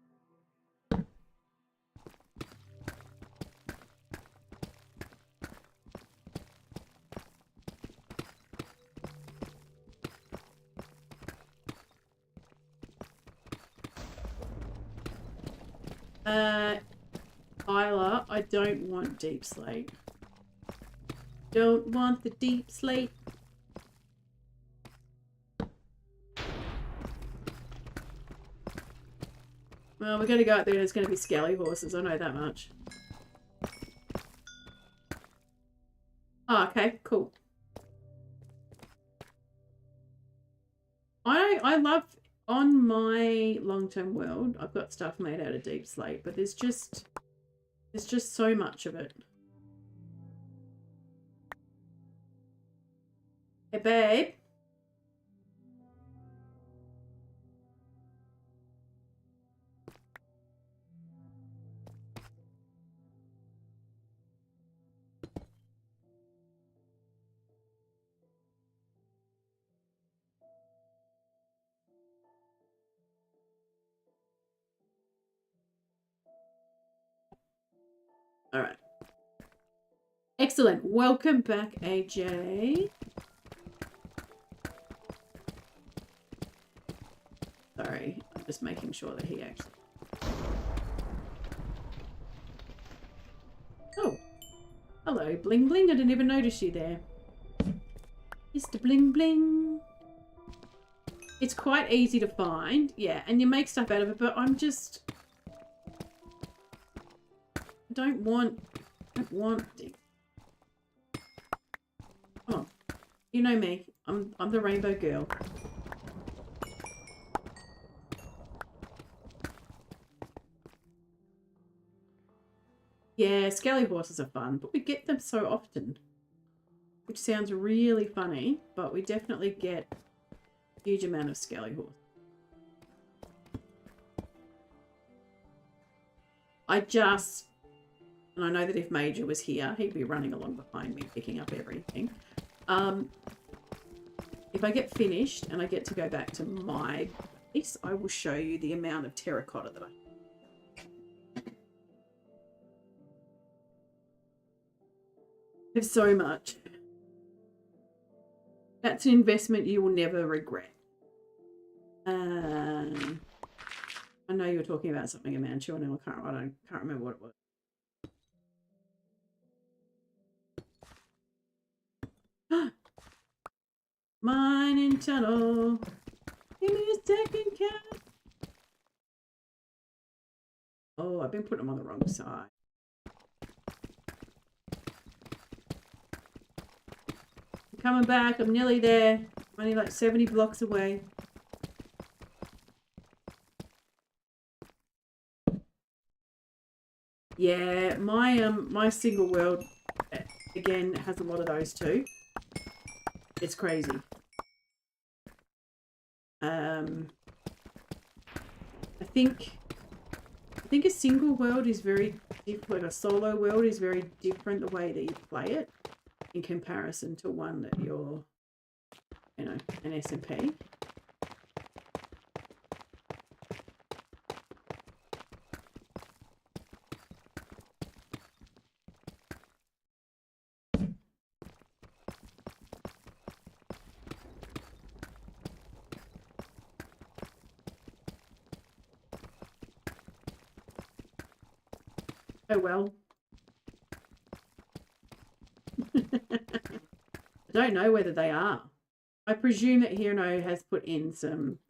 Tyler, I don't want deep slate. Don't want the deep slate. Well, we're going to go out there and there's going to be skelly horses. I know that much. Oh, okay, cool. I love, on my long-term world, I've got stuff made out of deep slate, but there's just so much of it. Hey, babe. All right. Excellent. Welcome back, AJ. Sorry, I'm just making sure that he actually... Oh. Hello, Bling Bling. I didn't even notice you there. Mr. Bling Bling. It's quite easy to find. Yeah, and you make stuff out of it, but I'm just... I don't want deep. Come on. You know me. I'm the rainbow girl. Yeah, skelly horses are fun, but we get them so often. Which sounds really funny, but we definitely get a huge amount of skelly horses. And I know that if Major was here, he'd be running along behind me, picking up everything. If I get finished and I get to go back to my base, I will show you the amount of terracotta that I have so much. That's an investment you will never regret. I I know you were talking about something, Amancio, and I can't remember what it was. Mining tunnel. Give me a second, cat. Oh, I've been putting them on the wrong side. I'm coming back. I'm nearly there. I'm only like 70 blocks away. Yeah, my single world again has a lot of those too. It's crazy. I think a single world is very different. Like a solo world is very different the way that you play it in comparison to one that you're, you know, an SMP. Oh well. I don't know whether they are. I presume that Hirno has put in some,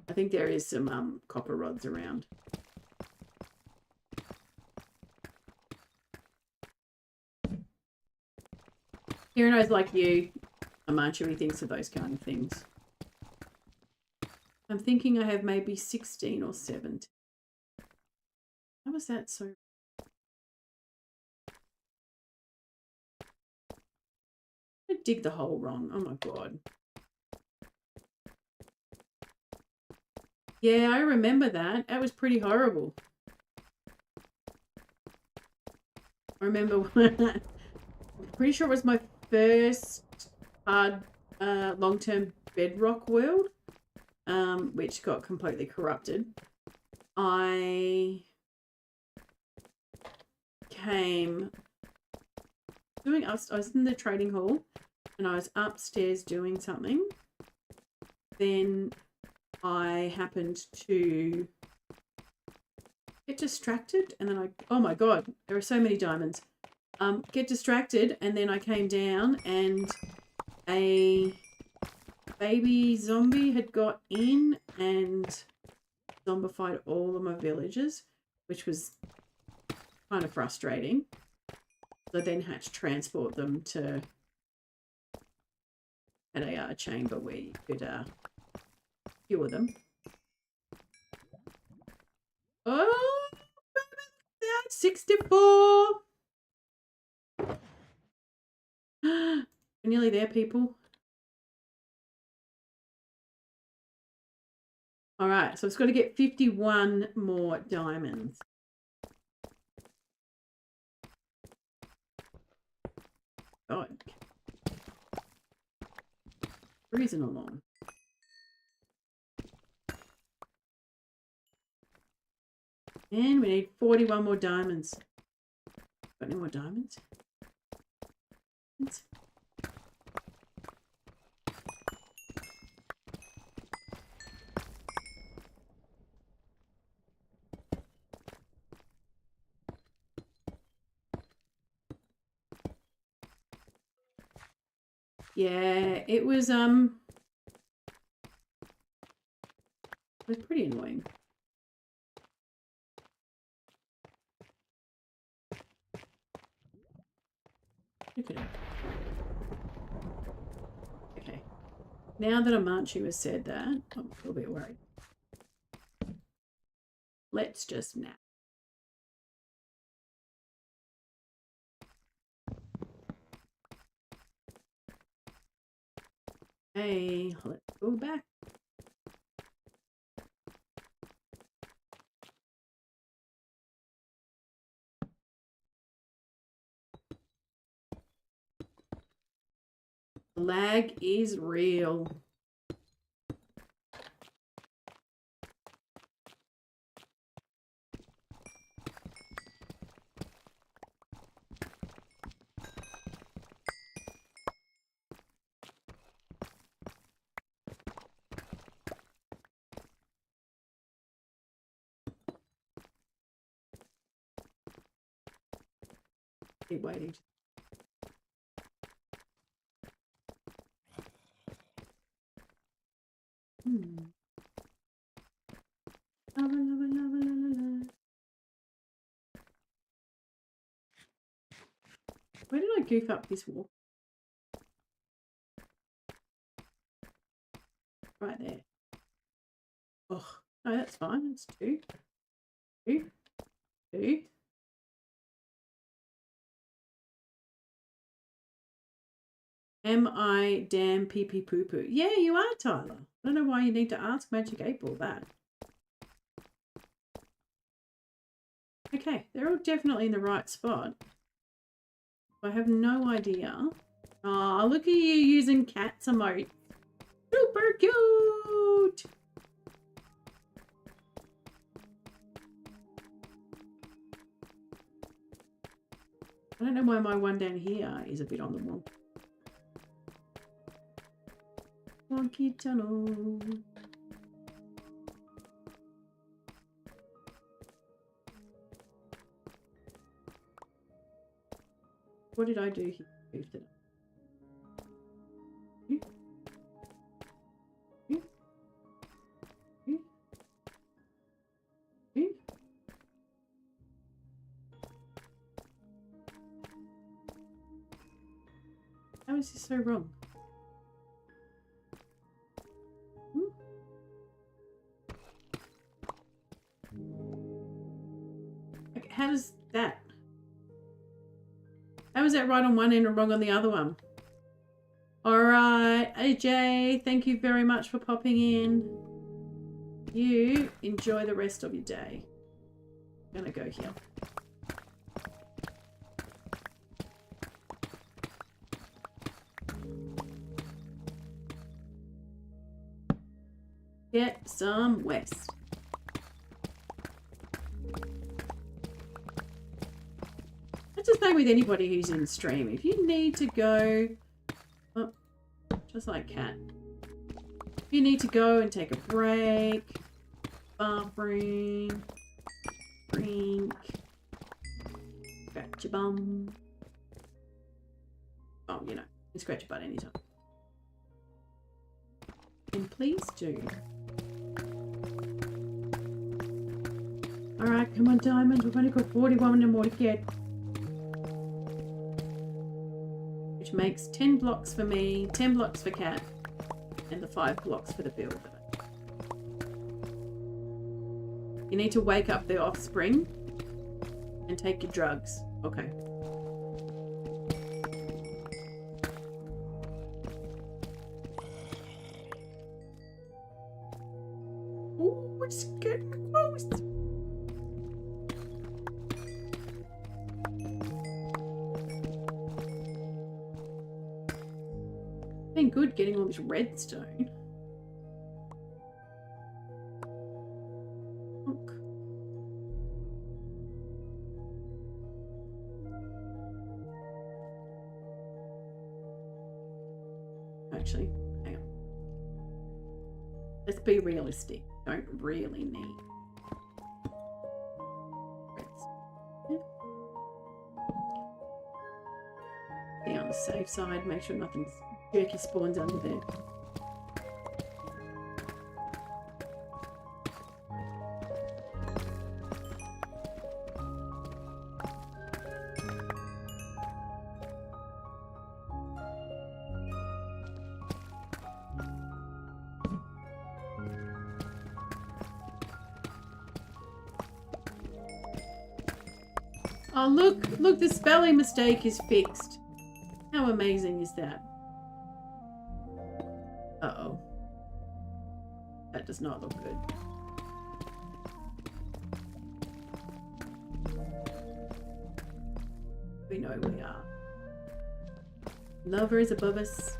I think there is some copper rods around. Hirno's like you, Amancio, he thinks of those kind of things. I'm thinking I have maybe 16 or 17. How was that so? I dig the hole wrong. Oh my god. Yeah, I remember that. That was pretty horrible. I remember when I'm pretty sure it was my first hard long-term bedrock world, which got completely corrupted. I was in the trading hall and I was upstairs doing something. Then I happened to get distracted and then oh my god, there are so many diamonds. Get distracted and then I came down and a baby zombie had got in and zombified all of my villagers, which was kind of frustrating. So I then had to transport them to an chamber where you could cure them. Oh, 64. We're nearly there, people. All right, so it's got to get 51 more diamonds. God. Cruising along. And we need 41 more diamonds. Got any more diamonds? Yeah, it was pretty annoying. Look at it. Okay. Now that Amancio has said that, I'm a little bit worried. Let's just nap. Hey, let's go back. Lag is real. Keep waiting. Lava, lava, lava, lava, lava. Where did I goof up this wall? Right there. Oh, no, that's fine. It's 2. 2. 2. Am I damn pee pee poo poo? Yeah, you are, Tyler. I don't know why you need to ask Magic 8 Ball that. Okay, they're all definitely in the right spot. I have no idea. Oh, look at you using cats emote. Super cute! I don't know why my one down here is a bit on the wall. Wonky tunnel. What did I do here? Moved it up. How is this so wrong? Okay, how does that? How is that right on one end and wrong on the other one? Alright, AJ, thank you very much for popping in. You enjoy the rest of your day. I'm gonna go here. Get some west. That's the same with anybody who's in stream. If you need to go, oh, just like Cat. If you need to go and take a break, bathroom, drink, scratch your bum. Oh, you know, you can scratch your butt anytime. And please do. Alright, come on, diamonds. We've only got 41 more to get. Which makes 10 blocks for me, 10 blocks for Cat, and the 5 blocks for the builder. You need to wake up the offspring and take your drugs. Okay. Ooh, it's getting close. Been good getting all this redstone. Look. Actually, hang on. Let's be realistic. Don't really need redstone. Be on the safe side. Make sure nothing's jerky spawns under there. Oh, look, the spelling mistake is fixed. How amazing is that? Uh-oh. That does not look good. We know we are. Lover is above us.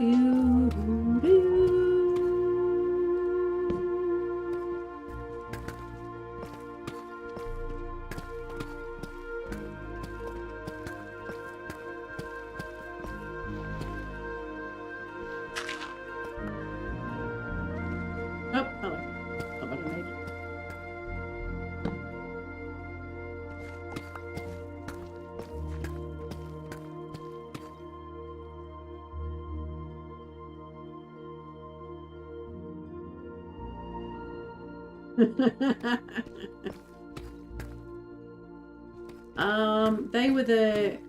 Oh, hello. Not what I need. They were the,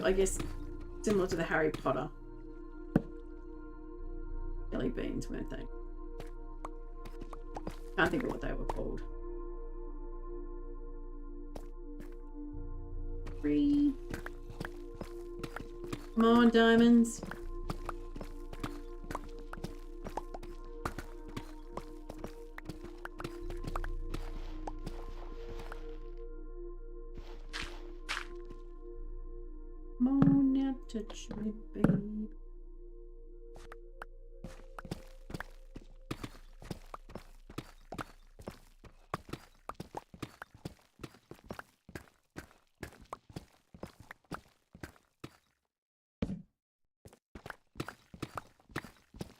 I guess, similar to the Harry Potter jelly beans, weren't they? Can't think of what they were called. 3. Come on, diamonds. Come on now, touch me, babe.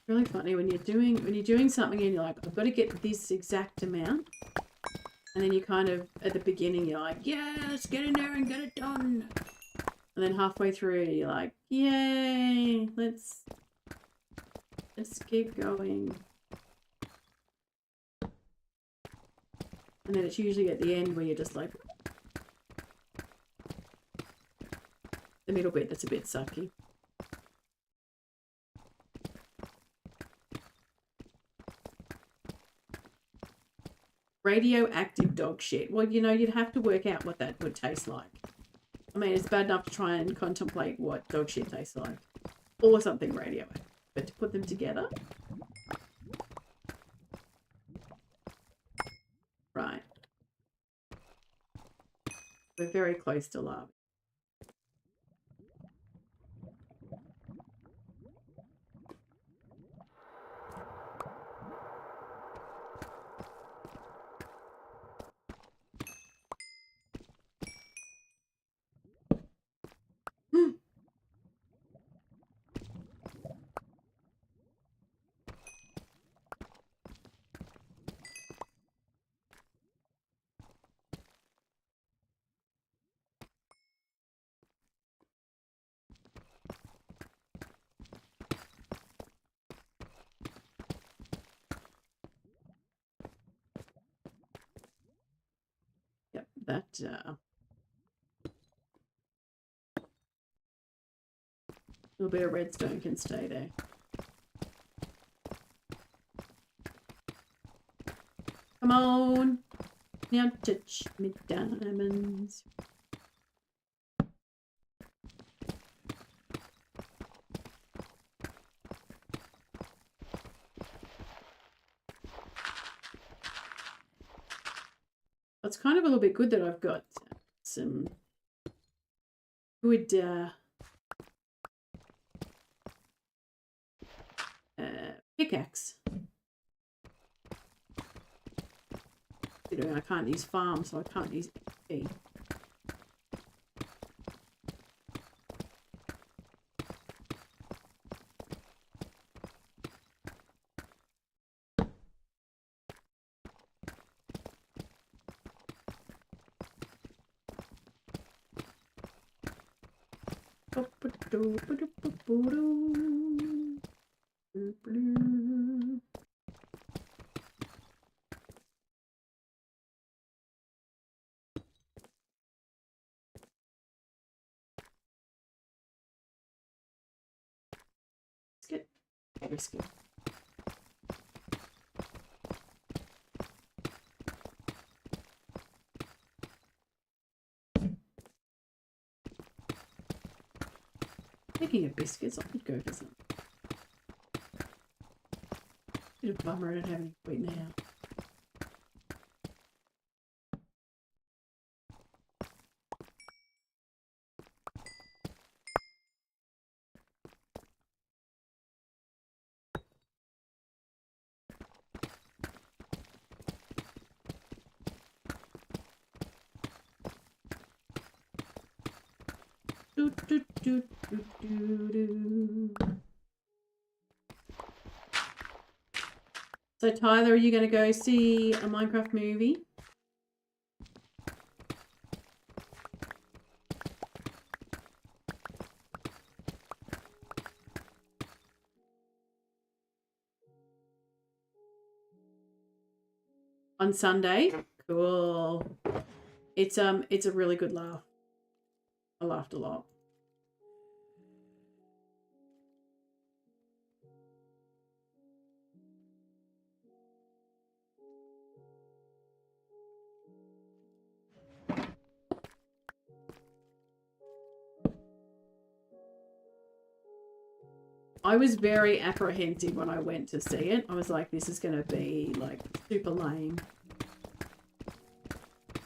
Really funny when you're doing something and you're like, I've got to get this exact amount, and then you kind of at the beginning you're like, yeah, let's get in there and get it done, and then halfway through you're like, yay, let's keep going, and then it's usually at the end where you're just like the middle bit that's a bit sucky. Radioactive dog shit. Well, you know, you'd have to work out what that would taste like. I mean, it's bad enough to try and contemplate what dog shit tastes like. Or something radioactive. But to put them together... Right. We're very close to love. Yep, that little bit of redstone can stay there. Come on. Now touch me, diamonds. It's kind of a little bit good that I've got some good pickaxe. I can't use farm, so I can't use XP. Biscuit. Biscuit. Speaking of biscuits, I could go for some. Bit of bummer I don't have any wheat now. Do, do, do, do, do, do. So Tyler, are you going to go see a Minecraft movie? On Sunday? Cool. It's a really good laugh. I laughed a lot. I was very apprehensive when I went to see it. I was like, this is going to be like super lame.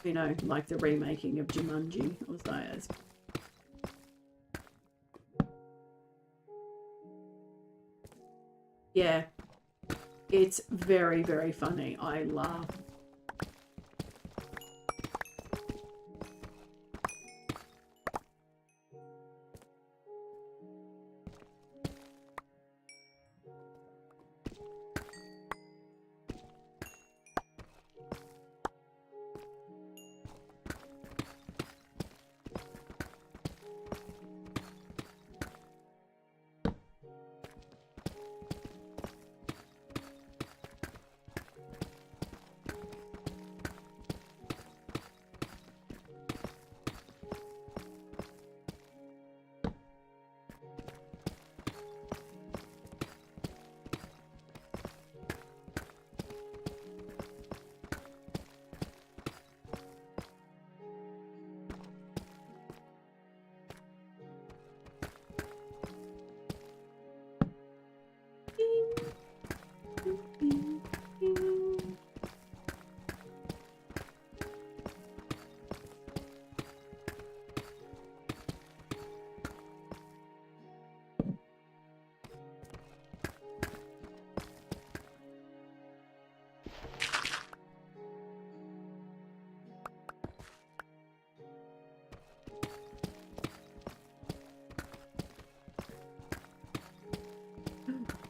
You know, like the remaking of Jumanji. I was like, yeah, it's very, very funny. I laugh.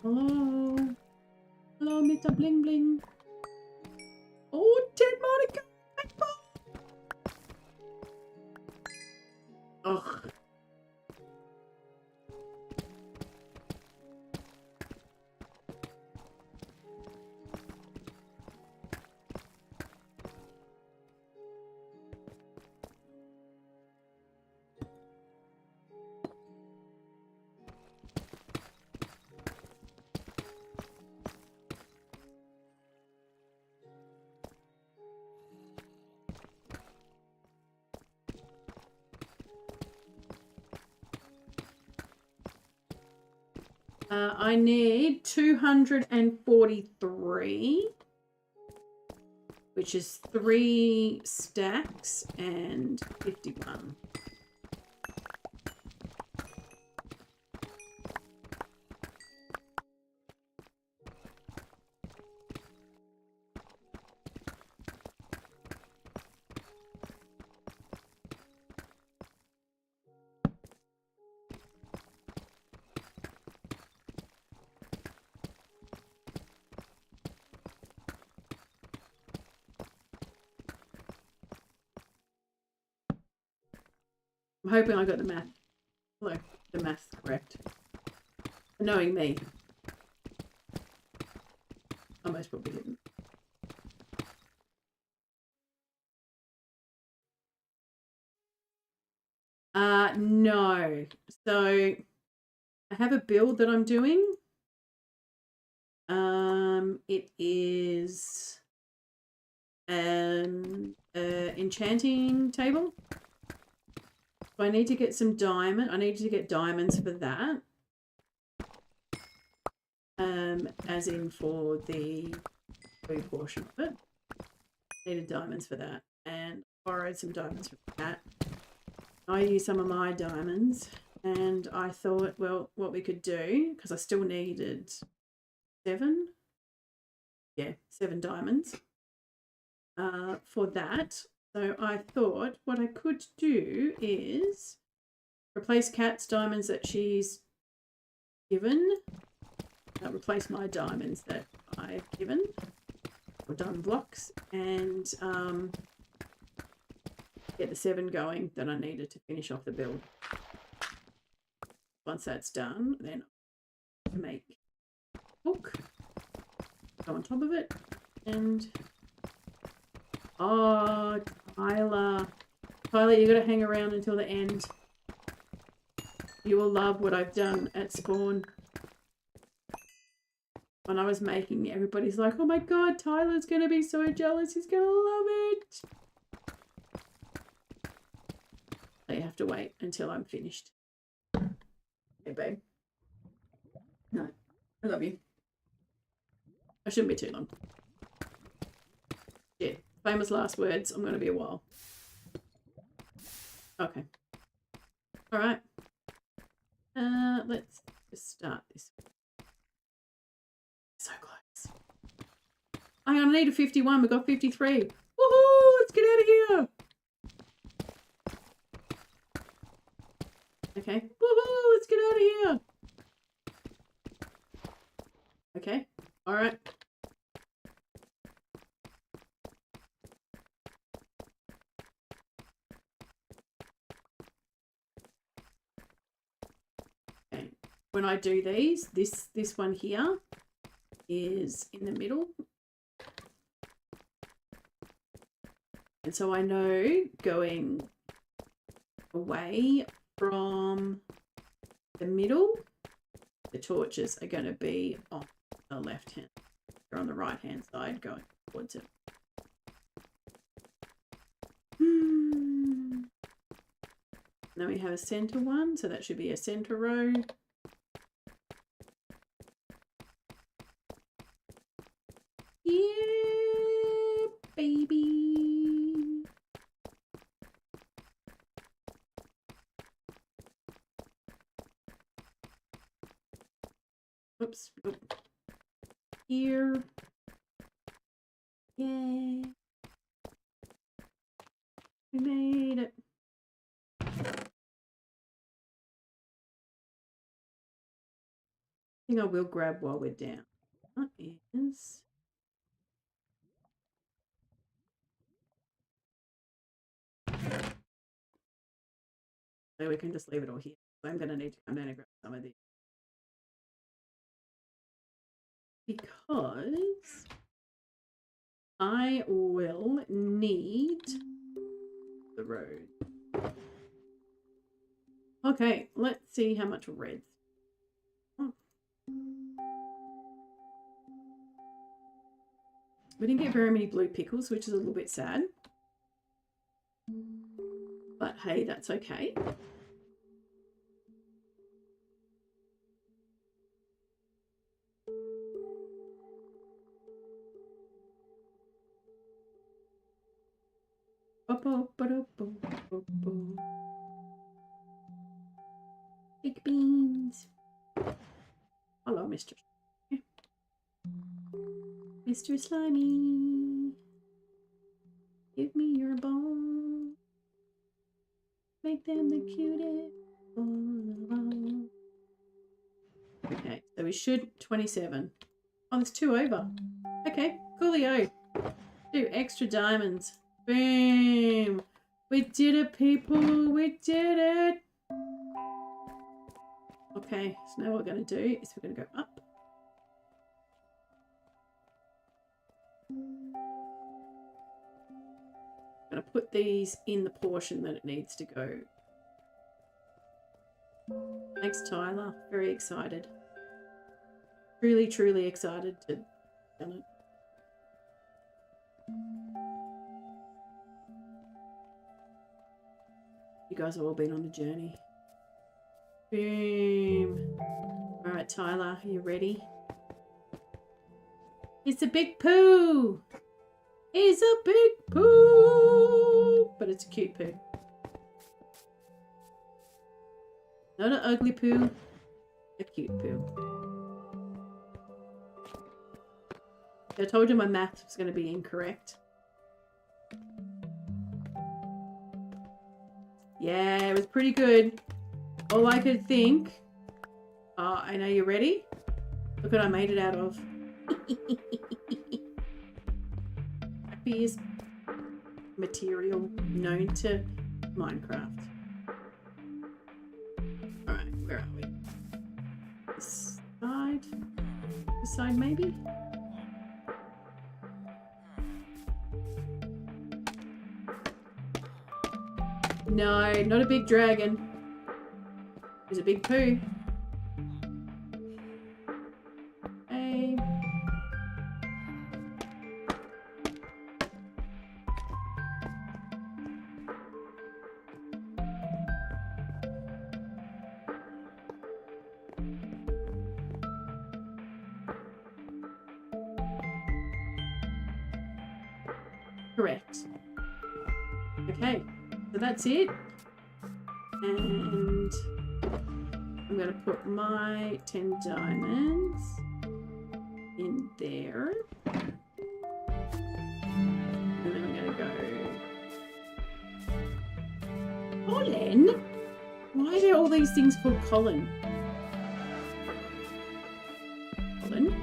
Hello. Hello, Mr. Bling Bling. Oh, 10 Monica. Ugh. I need 243, which is 3 stacks and 51. I'm hoping I got the math correct. Knowing me, I most probably didn't. No. So I have a build that I'm doing. It is an enchanting table. So I need to get some diamond. I need to get diamonds for that. As in for the food portion of it. Needed diamonds for that. And borrowed some diamonds for that. I used some of my diamonds. And I thought, well, what we could do, because I still needed 7. Yeah, 7 diamonds for that. So I thought what I could do is Replace Kat's diamonds that she's given. Replace my diamonds that I've given. Or diamond blocks. And get the 7 going that I needed to finish off the build. Once that's done, then I'll make a hook. Go on top of it. And... oh, Tyler. Tyler, you got to hang around until the end. You will love what I've done at spawn. When I was making, everybody's like, oh my god, Tyler's going to be so jealous. He's going to love it. So you have to wait until I'm finished. Hey, babe. No, I love you. I shouldn't be too long. Yeah, famous last words. I'm going to be a while. Okay. All right. Let's just start this. So close. Hang on, I need a 51. We got 53. Woohoo! Let's get out of here. Okay. Woohoo! Let's get out of here. Okay. All right. Okay. When I do these, this one here is in the middle. And so I know going away from the middle, the torches are going to be on the left hand. They're on the right hand side going towards it. Now we have a center one, so that should be a center row. Yeah, baby. Oops. Oh. Here. Yay. We made it. I think I will grab while we're down. That is... so we can just leave it all here. So I'm going to need to come down and grab some of these. Because I will need the road. Okay, let's see how much red. Oh. We didn't get very many blue pickles, which is a little bit sad. But hey, that's okay. Big beans. Hello, Mr. Mr. Slimy. Give me your ball. Make them the cutest. Okay, so we should 27. Oh, there's 2 over. Okay, coolio. 2 extra diamonds. Boom. We did it, people. We did it. Okay, so now what we're going to do is we're going to go up. I'm going to put these in the portion that it needs to go. Thanks, Tyler. Very excited. Truly, truly excited to done it. You guys have all been on a journey. Boom. All right, Tyler, are you ready? It's a big poo. It's a big poo. But it's a cute poo. Not an ugly poo. A cute poo. I told you my math was going to be incorrect. Yeah, it was pretty good. all I could think. I know you're ready. Look what I made it out of. Happiest material known to Minecraft. Alright, where are we? This side? This side maybe? No, not a big dragon. There's a big poo. Hey. Correct. Okay. So that's it, and I'm going to put my 10 diamonds in there, and then I'm going to go Colin. Why are there all these things called Colin? Colin.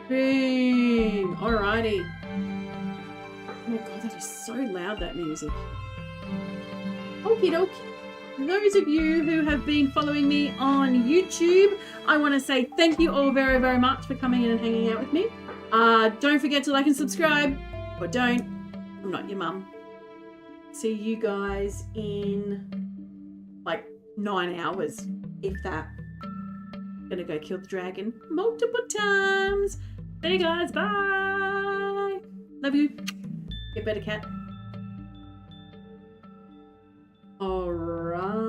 Boom! Alrighty. Oh my god, that is so loud, that music. Okie dokie. Those of you who have been following me on YouTube, I want to say thank you all very, very much for coming in and hanging out with me. Don't forget to like and subscribe. Or don't. I'm not your mum. See you guys in like 9 hours, if that. Gonna go kill the dragon multiple times. There you guys, bye. Love you. Get better, cat. All right.